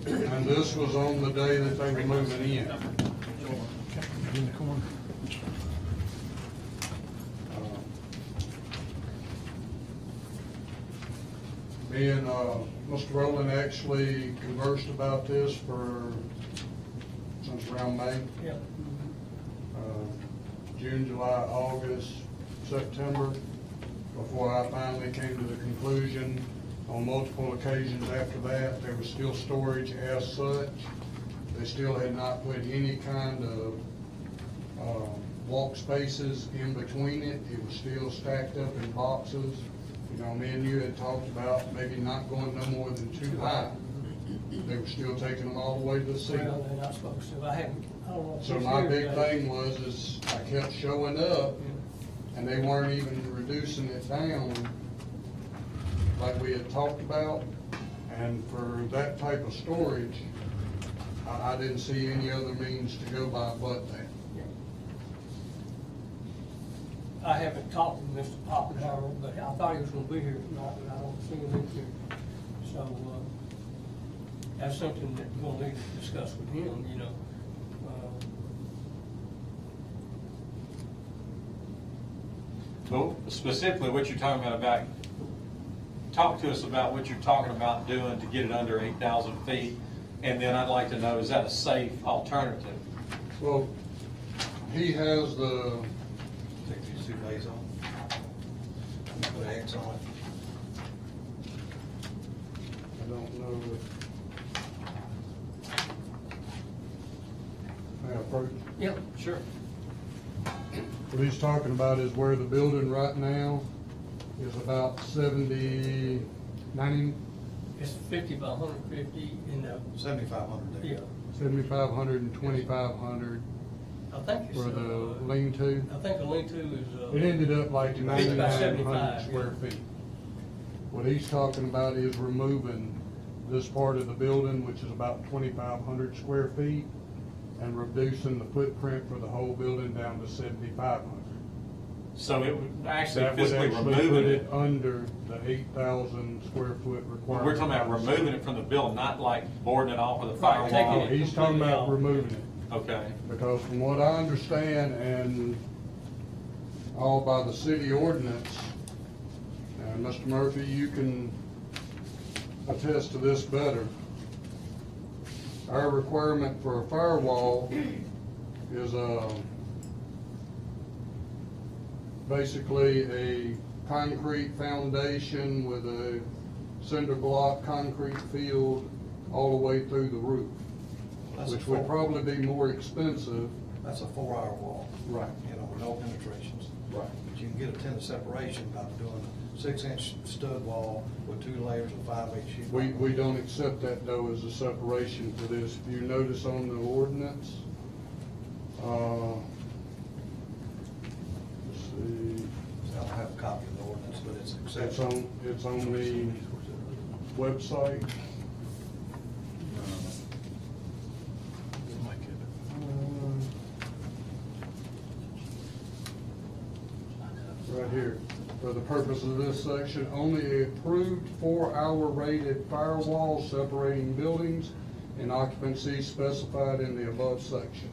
[SPEAKER 16] And this was on the day that they were moving in. In the corner. Me and Mr. Rowland actually conversed about this since around May.
[SPEAKER 17] Yeah.
[SPEAKER 16] June, July, August, September, before I finally came to the conclusion on multiple occasions after that, there was still storage as such. They still had not put any kind of walk spaces in between it. It was still stacked up in boxes. You know, me and you had talked about maybe not going no more than 2 high. They were still taking them all the way to the ceiling.
[SPEAKER 17] Well, they're not supposed to. I don't know.
[SPEAKER 16] So my big thing was I kept showing up, and they weren't even reducing it down like we had talked about. And for that type of storage, I didn't see any other means to go by but that.
[SPEAKER 17] I haven't talked to Mr. Oppenheimer, but I thought he was gonna be here tonight, but I don't see him in here. So, that's something that we'll need to discuss with him, you know.
[SPEAKER 1] Well, specifically what you're talking about, talk to us about what you're talking about doing to get it under 8,000 feet. And then I'd like to know, is that a safe alternative?
[SPEAKER 16] Well, he has the...
[SPEAKER 18] Take these 2 days on. Put X on it.
[SPEAKER 16] I don't know if... May I approach?
[SPEAKER 17] Yep, sure.
[SPEAKER 16] What he's talking about is where the building right now is about 90...
[SPEAKER 17] It's 50 by 150 in the...
[SPEAKER 18] 7,500 there.
[SPEAKER 17] Yeah,
[SPEAKER 16] 7,500 and 2,500
[SPEAKER 17] I think it's,
[SPEAKER 16] for the lean-to.
[SPEAKER 17] I think the lean-to is,
[SPEAKER 16] It ended up like
[SPEAKER 17] it's about
[SPEAKER 16] 9,900
[SPEAKER 17] 75,
[SPEAKER 16] square feet. What he's talking about is removing this part of the building, which is about 2,500 square feet, and reducing the footprint for the whole building down to 7,500.
[SPEAKER 1] So it would actually
[SPEAKER 16] That would
[SPEAKER 1] physically
[SPEAKER 16] actually put
[SPEAKER 1] removing
[SPEAKER 16] it
[SPEAKER 1] it.
[SPEAKER 16] under the 8,000 square foot requirement.
[SPEAKER 1] We're talking about removing it from the building, not like boarding it off with a
[SPEAKER 17] Right, taking
[SPEAKER 1] firewall.
[SPEAKER 17] it.
[SPEAKER 16] He's talking about removing it.
[SPEAKER 1] Okay.
[SPEAKER 16] Because from what I understand, and all by the city ordinance, and Mr. Murphy, you can attest to this better. Our requirement for a firewall is basically a concrete foundation with a cinder block concrete field all the way through the roof, which would probably be more expensive.
[SPEAKER 18] That's a 4-hour wall.
[SPEAKER 16] Right.
[SPEAKER 18] You know, with no penetrations.
[SPEAKER 16] Right.
[SPEAKER 18] But you can get a 10 of separation by doing a 6-inch stud wall with 2 layers of 5/8 sheet.
[SPEAKER 16] We don't accept that though as a separation for this. If you notice on the ordinance, let's see.
[SPEAKER 18] I don't have a copy of the ordinance, but it's accepted.
[SPEAKER 16] It's on the website. Right here. For the purpose of this section, only a approved 4-hour rated firewall separating buildings and occupancy specified in the above section,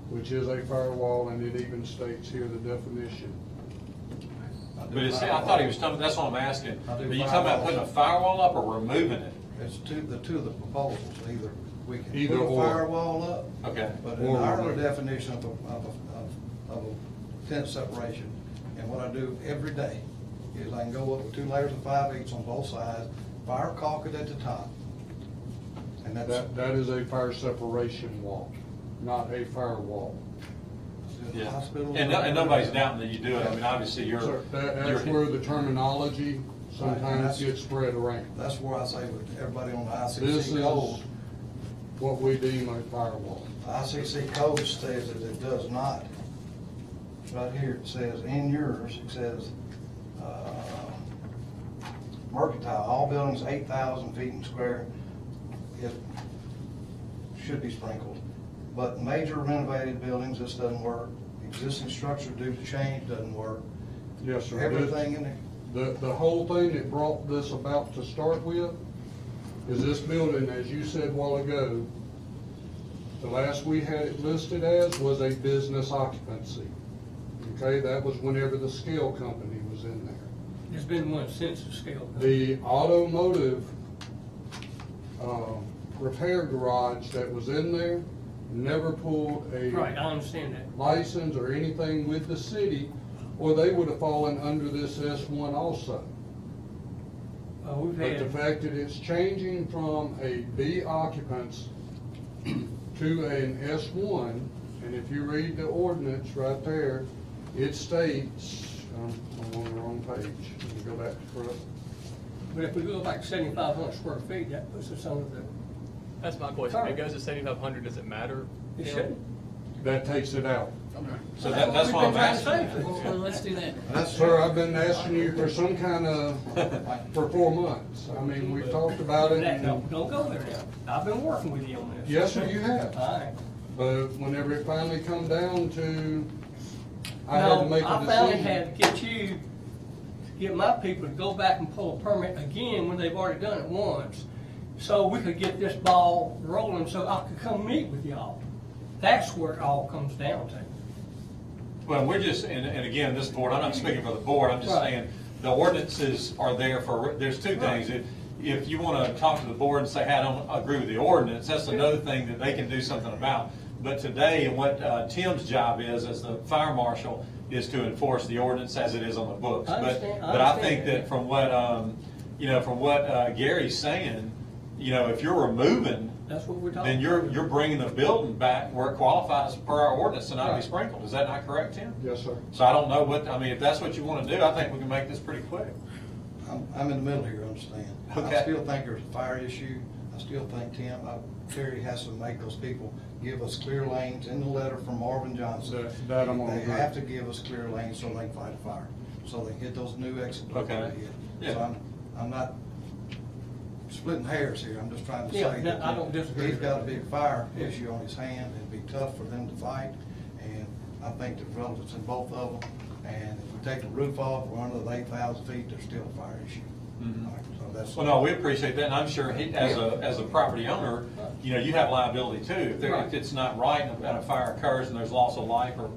[SPEAKER 16] which is a firewall, and it even states here the definition.
[SPEAKER 1] But it's, I thought he was talking, that's what I'm asking.
[SPEAKER 18] I do
[SPEAKER 1] Are you talking about
[SPEAKER 18] firewalls.
[SPEAKER 1] putting a firewall up or removing it?
[SPEAKER 18] It's the two of the proposals, either we can
[SPEAKER 16] Either
[SPEAKER 18] put a
[SPEAKER 16] or.
[SPEAKER 18] firewall up.
[SPEAKER 1] Okay.
[SPEAKER 18] But in
[SPEAKER 16] Or
[SPEAKER 18] our
[SPEAKER 16] remove.
[SPEAKER 18] definition of a tent separation, and what I do every day is I can go up with 2 layers of 5/8 on both sides, fire caulk it at the top. And that's,
[SPEAKER 16] That is a fire separation wall, not a firewall.
[SPEAKER 1] Yeah.
[SPEAKER 18] hospital.
[SPEAKER 1] And nobody's doubting that you do it. I mean, obviously you're.
[SPEAKER 16] Sir, that's
[SPEAKER 1] you're-
[SPEAKER 16] where the terminology
[SPEAKER 18] Right,
[SPEAKER 16] sometimes
[SPEAKER 18] and
[SPEAKER 16] gets spread around.
[SPEAKER 18] That's where I say with everybody on the
[SPEAKER 16] This
[SPEAKER 18] ICC
[SPEAKER 16] is
[SPEAKER 18] code,
[SPEAKER 16] what we deem a firewall.
[SPEAKER 18] ICC code says that it does not. Right here, it says, in yours, it says, mercantile, all buildings 8,000 feet in square, it should be sprinkled. But major renovated buildings, this doesn't work. Existing structure due to change doesn't work.
[SPEAKER 16] Yes, sir.
[SPEAKER 18] Everything in there.
[SPEAKER 16] The whole thing that brought this about to start with is this building, as you said a while ago, the last we had it listed as was a business occupancy. Okay, that was whenever the scale company was in there.
[SPEAKER 17] there's been one since the scale.
[SPEAKER 16] The automotive repair garage that was in there never pulled a
[SPEAKER 17] Right, I understand that.
[SPEAKER 16] license or anything with the city, or they would have fallen under this S1 also.
[SPEAKER 17] We've
[SPEAKER 16] But the
[SPEAKER 17] had,
[SPEAKER 16] fact that it's changing from a B occupants to an S1, and if you read the ordinance right there, it states, I'm on the wrong page, let me go back to front.
[SPEAKER 17] but if we go back to 7,500 square feet, that puts us under the,
[SPEAKER 10] That's my question. It goes to 7,500, does it matter?
[SPEAKER 17] it shouldn't.
[SPEAKER 16] That takes it out.
[SPEAKER 1] So that's what I'm asking.
[SPEAKER 6] Well, let's do that.
[SPEAKER 16] Sir, I've been asking you for some kind of, for 4 months. I mean, we've talked about it. and-
[SPEAKER 17] Don't go there now. I've been working with you on this.
[SPEAKER 16] Yes, sir, you have.
[SPEAKER 17] All right.
[SPEAKER 16] But whenever it finally come down to, I had to
[SPEAKER 17] No,
[SPEAKER 16] make a
[SPEAKER 17] I finally
[SPEAKER 16] decision.
[SPEAKER 17] had to get you, to get my people to go back and pull a permit again when they've already done it once, so we could get this ball rolling, so I could come meet with y'all. That's where it all comes down to.
[SPEAKER 1] Well, we're just, and again, this board, I'm not speaking for the board, I'm just
[SPEAKER 17] Right.
[SPEAKER 1] saying, the ordinances are there for, there's two things. If you want to talk to the board and say, hey, I don't agree with the ordinance, that's another thing that they can do something about. But today, and what Tim's job is, as the fire marshal, is to enforce the ordinance as it is on the books.
[SPEAKER 17] I understand.
[SPEAKER 1] But I think
[SPEAKER 17] understand
[SPEAKER 1] that from what Gary's saying, if you're removing,
[SPEAKER 17] That's what we're talking
[SPEAKER 1] then
[SPEAKER 17] about.
[SPEAKER 1] you're bringing the building back where it qualifies per our ordinance to not be sprinkled. Is that not correct, Tim?
[SPEAKER 16] Yes, sir.
[SPEAKER 1] So I don't know if that's what you want to do, I think we can make this pretty quick.
[SPEAKER 18] I'm in the middle here, understand.
[SPEAKER 1] Okay.
[SPEAKER 18] I still think there's a fire issue. I still think, Tim, Terry has to make those people give us clear lanes in the letter from Marvin Johnson.
[SPEAKER 16] That I'm gonna
[SPEAKER 18] They
[SPEAKER 16] agree.
[SPEAKER 18] have to give us clear lanes so they can fight a fire, so they can hit those new exit doors.
[SPEAKER 7] Okay.
[SPEAKER 18] they hit.
[SPEAKER 7] Yeah.
[SPEAKER 18] So I'm not splitting hairs here, I'm just trying to
[SPEAKER 17] Yeah,
[SPEAKER 18] say
[SPEAKER 17] no,
[SPEAKER 18] that
[SPEAKER 17] I don't disagree
[SPEAKER 18] he's
[SPEAKER 17] with
[SPEAKER 18] got a
[SPEAKER 17] that.
[SPEAKER 18] big fire issue on his hand, it'd be tough for them to fight, and I think there's relevance in both of them, and if we take the roof off, we're under the 8,000 feet, there's still a fire issue.
[SPEAKER 7] Mhm.
[SPEAKER 18] All right, so that's.
[SPEAKER 7] Well, no, we appreciate that, and I'm sure he, as a property owner, you know, you have liability too. If there, if it's not right and a fire occurs and there's loss of life or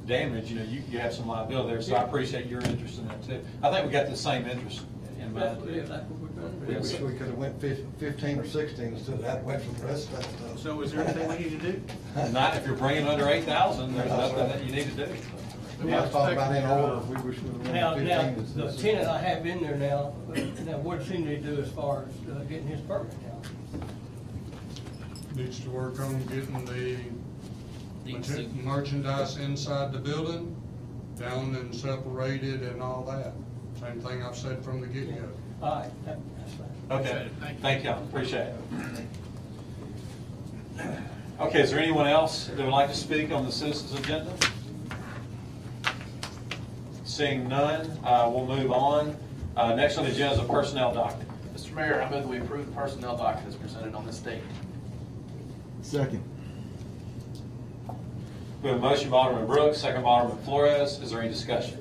[SPEAKER 7] damage, you know, you have some liability there, so I appreciate your interest in that too. I think we got the same interest in mind.
[SPEAKER 17] Yeah, that's what we're trying to
[SPEAKER 18] We
[SPEAKER 17] do.
[SPEAKER 18] wish we could have went 15 or 16 instead of that, went from the rest of that stuff.
[SPEAKER 9] So is there anything we need to do?
[SPEAKER 7] Not if you're bringing under 8,000, there's nothing that you need to do.
[SPEAKER 18] We was talking about in order, we wish we would
[SPEAKER 17] Now,
[SPEAKER 18] have
[SPEAKER 17] now,
[SPEAKER 18] went 15
[SPEAKER 17] the
[SPEAKER 18] instead of
[SPEAKER 17] tenant I have in there now, what does he need to do as far as getting his permit now?
[SPEAKER 16] Needs to work on getting the merchandise inside the building, down and separated and all that. Same thing I've said from the get-go.
[SPEAKER 17] All right, that's fine.
[SPEAKER 7] Okay, thank you, appreciate it. Okay, is there anyone else that would like to speak on the citizens' agenda? Seeing none, we'll move on. Next on the agenda is a personnel docket.
[SPEAKER 4] Mr. Mayor, I move that we approve the personnel docket as presented on this date.
[SPEAKER 8] Second.
[SPEAKER 7] We have a motion by Alderman Brooks, second by Alderman Flores. Is there any discussion?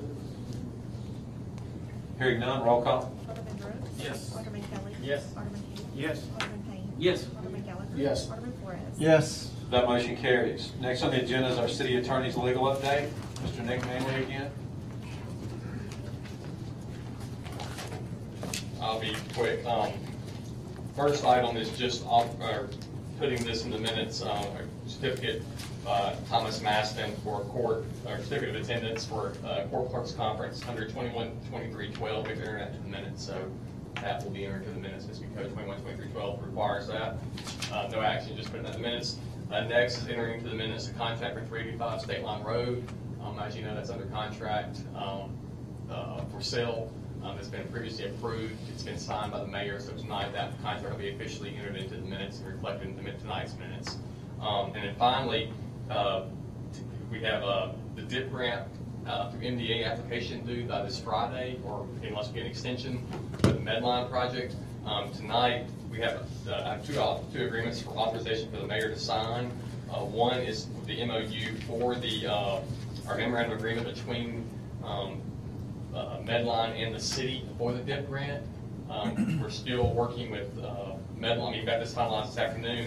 [SPEAKER 7] Hearing none, roll call.
[SPEAKER 5] Alderman Brooks.
[SPEAKER 4] Yes.
[SPEAKER 5] Alderman Kelly.
[SPEAKER 10] Yes.
[SPEAKER 5] Alderman Hughes.
[SPEAKER 9] Yes.
[SPEAKER 5] Alderman Payne.
[SPEAKER 6] Yes.
[SPEAKER 5] Alderman Gallagher.
[SPEAKER 15] Yes.
[SPEAKER 5] Alderman Flores.
[SPEAKER 8] Yes.
[SPEAKER 7] That motion carries. Next on the agenda is our city attorney's legal update. Mr. Nick Manley again.
[SPEAKER 12] I'll be quick. First item is just putting this in the minutes, a certificate, Thomas Maston for court, or certificate of attendance for court clerk's conference under 21-23-12, if they're into the minutes. So that will be entered to the minutes. Mississippi Code 21-23-12 requires that. No action, just putting that in the minutes. Next is entering into the minutes a contract for 385 State Line Road. As you know, that's under contract for sale. It's been previously approved. It's been signed by the mayor, so tonight that contract will be officially entered into the minutes and reflected in tonight's minutes. And then finally, we have the DIP grant through MDA application due by this Friday, or it must be an extension for the Medline project. Tonight, we have two agreements for authorization for the mayor to sign. One is the MOU for our memorandum agreement between Medline and the city for the DIP grant. We're still working with Medline. We got this finalized this afternoon.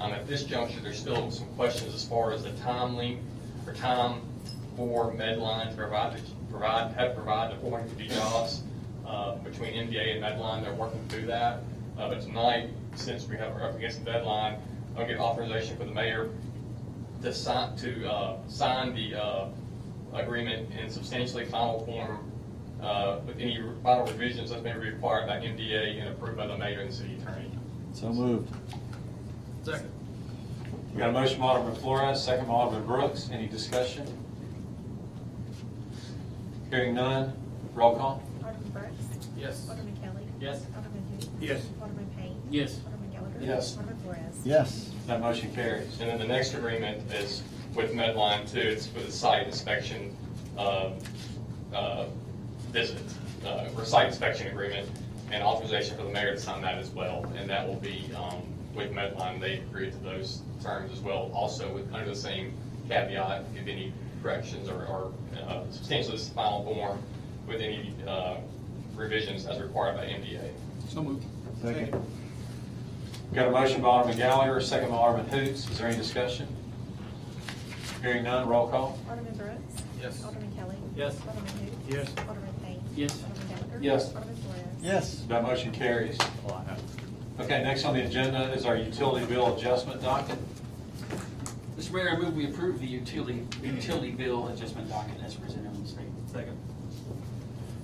[SPEAKER 12] At this juncture, there's still some questions as far as the time length or time for Medline to provide the 450 jobs between MDA and Medline. They're working through that. But tonight, since we're up against the deadline, I'll get authorization for the mayor to sign the agreement in substantially final form with any final revisions that may be required by MDA and approved by the mayor and the city attorney.
[SPEAKER 8] So moved.
[SPEAKER 4] Second.
[SPEAKER 7] We got a motion by Alderman Flores, second by Alderman Brooks. Any discussion? Hearing none, roll call.
[SPEAKER 5] Alderman Brooks.
[SPEAKER 4] Yes.
[SPEAKER 5] Alderman Kelly.
[SPEAKER 6] Yes.
[SPEAKER 5] Alderman Hughes.
[SPEAKER 9] Yes.
[SPEAKER 5] Alderman Payne.
[SPEAKER 6] Yes.
[SPEAKER 5] Alderman Gallagher.
[SPEAKER 15] Yes.
[SPEAKER 5] Alderman Flores.
[SPEAKER 8] Yes.
[SPEAKER 7] That motion carries.
[SPEAKER 12] And then the next agreement is with Medline too. It's for the site inspection visit, or site inspection agreement, and authorization for the mayor to sign that as well. And that will be with Medline. They agreed to those terms as well, also under the same caveat, if any corrections or substantially this final form with any revisions as required by MDA.
[SPEAKER 4] So moved.
[SPEAKER 8] Second.
[SPEAKER 7] Got a motion by Alderman Gallagher, second by Alderman Hoots. Is there any discussion? Hearing none, roll call.
[SPEAKER 5] Alderman Brooks.
[SPEAKER 4] Yes.
[SPEAKER 5] Alderman Kelly.
[SPEAKER 6] Yes.
[SPEAKER 5] Alderman Hoots.
[SPEAKER 9] Yes.
[SPEAKER 5] Alderman Payne.
[SPEAKER 6] Yes.
[SPEAKER 5] Alderman Gallagher.
[SPEAKER 7] Yes.
[SPEAKER 5] Alderman Flores.
[SPEAKER 8] Yes.
[SPEAKER 7] That motion carries. Okay, next on the agenda is our utility bill adjustment docket.
[SPEAKER 6] Mr. Mayor, I move we approve the utility bill adjustment docket as presented on the screen.
[SPEAKER 4] Second.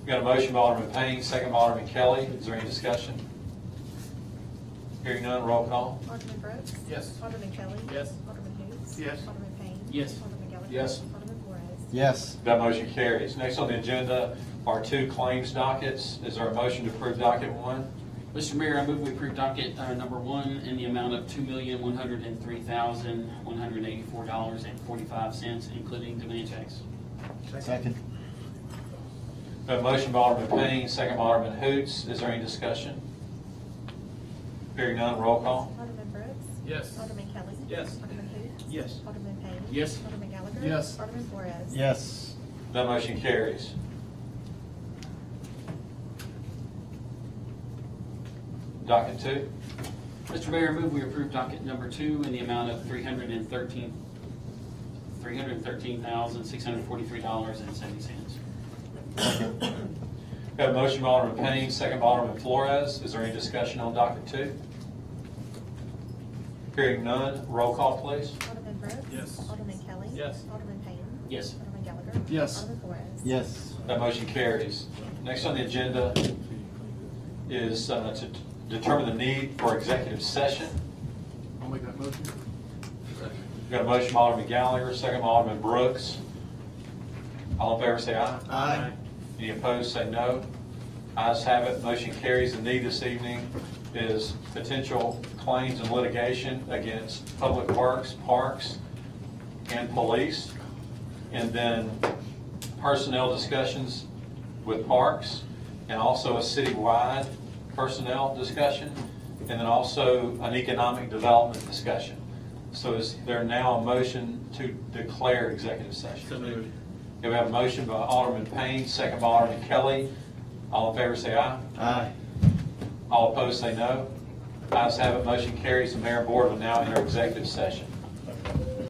[SPEAKER 7] We got a motion by Alderman Payne, second by Alderman Kelly. Is there any discussion? Hearing none, roll call.
[SPEAKER 5] Alderman Brooks.
[SPEAKER 4] Yes.
[SPEAKER 5] Alderman Kelly.
[SPEAKER 6] Yes.
[SPEAKER 5] Alderman Hoots.
[SPEAKER 9] Yes.
[SPEAKER 5] Alderman Payne.
[SPEAKER 6] Yes.
[SPEAKER 5] Alderman Gallagher.
[SPEAKER 15] Yes.
[SPEAKER 5] Alderman Flores.
[SPEAKER 8] Yes.
[SPEAKER 7] That motion carries. Next on the agenda are two claims dockets. Is there a motion to approve docket one?
[SPEAKER 6] Mr. Mayor, I move we approve docket number 1 in the amount of $2,103,184.45, including demand checks.
[SPEAKER 8] Second.
[SPEAKER 7] We have a motion by Alderman Payne, second by Alderman Hoots. Is there any discussion? Hearing none, roll call.
[SPEAKER 5] Alderman Brooks.
[SPEAKER 10] Yes.
[SPEAKER 5] Alderman Kelly.
[SPEAKER 10] Yes.
[SPEAKER 5] Alderman Hoots.
[SPEAKER 9] Yes.
[SPEAKER 5] Alderman Payne.
[SPEAKER 6] Yes.
[SPEAKER 5] Alderman Gallagher.
[SPEAKER 10] Yes.
[SPEAKER 5] Alderman Flores.
[SPEAKER 8] Yes.
[SPEAKER 7] That motion carries. Docket 2.
[SPEAKER 6] Mr. Mayor, I move we approve docket number 2 in the amount of $313,643.70.
[SPEAKER 7] We have a motion by Alderman Payne, second by Alderman Flores. Is there any discussion on docket 2? Hearing none, roll call, please.
[SPEAKER 5] Alderman Brooks.
[SPEAKER 9] Yes.
[SPEAKER 5] Alderman Kelly.
[SPEAKER 10] Yes.
[SPEAKER 5] Alderman Payne.
[SPEAKER 6] Yes.
[SPEAKER 5] Alderman Gallagher.
[SPEAKER 10] Yes.
[SPEAKER 5] Alderman Flores.
[SPEAKER 8] Yes.
[SPEAKER 7] That motion carries. Next on the agenda is to determine the need for executive session.
[SPEAKER 9] I'll make that motion.
[SPEAKER 7] We've got a motion by Alderman Gallagher, second by Alderman Brooks. All in favor say aye.
[SPEAKER 9] Aye.
[SPEAKER 7] Any opposed say no. Ayes have it, motion carries. The need this evening is potential claims and litigation against Public Works, Parks, and Police. And then personnel discussions with Parks, and also a citywide personnel discussion, and then also an economic development discussion. So is there now a motion to declare executive session?
[SPEAKER 9] So moved.
[SPEAKER 7] Okay, we have a motion by Alderman Payne, second by Alderman Kelly. All in favor say aye.
[SPEAKER 8] Aye.
[SPEAKER 7] All opposed say no. Ayes have it, motion carries. The mayor and board will now enter executive session.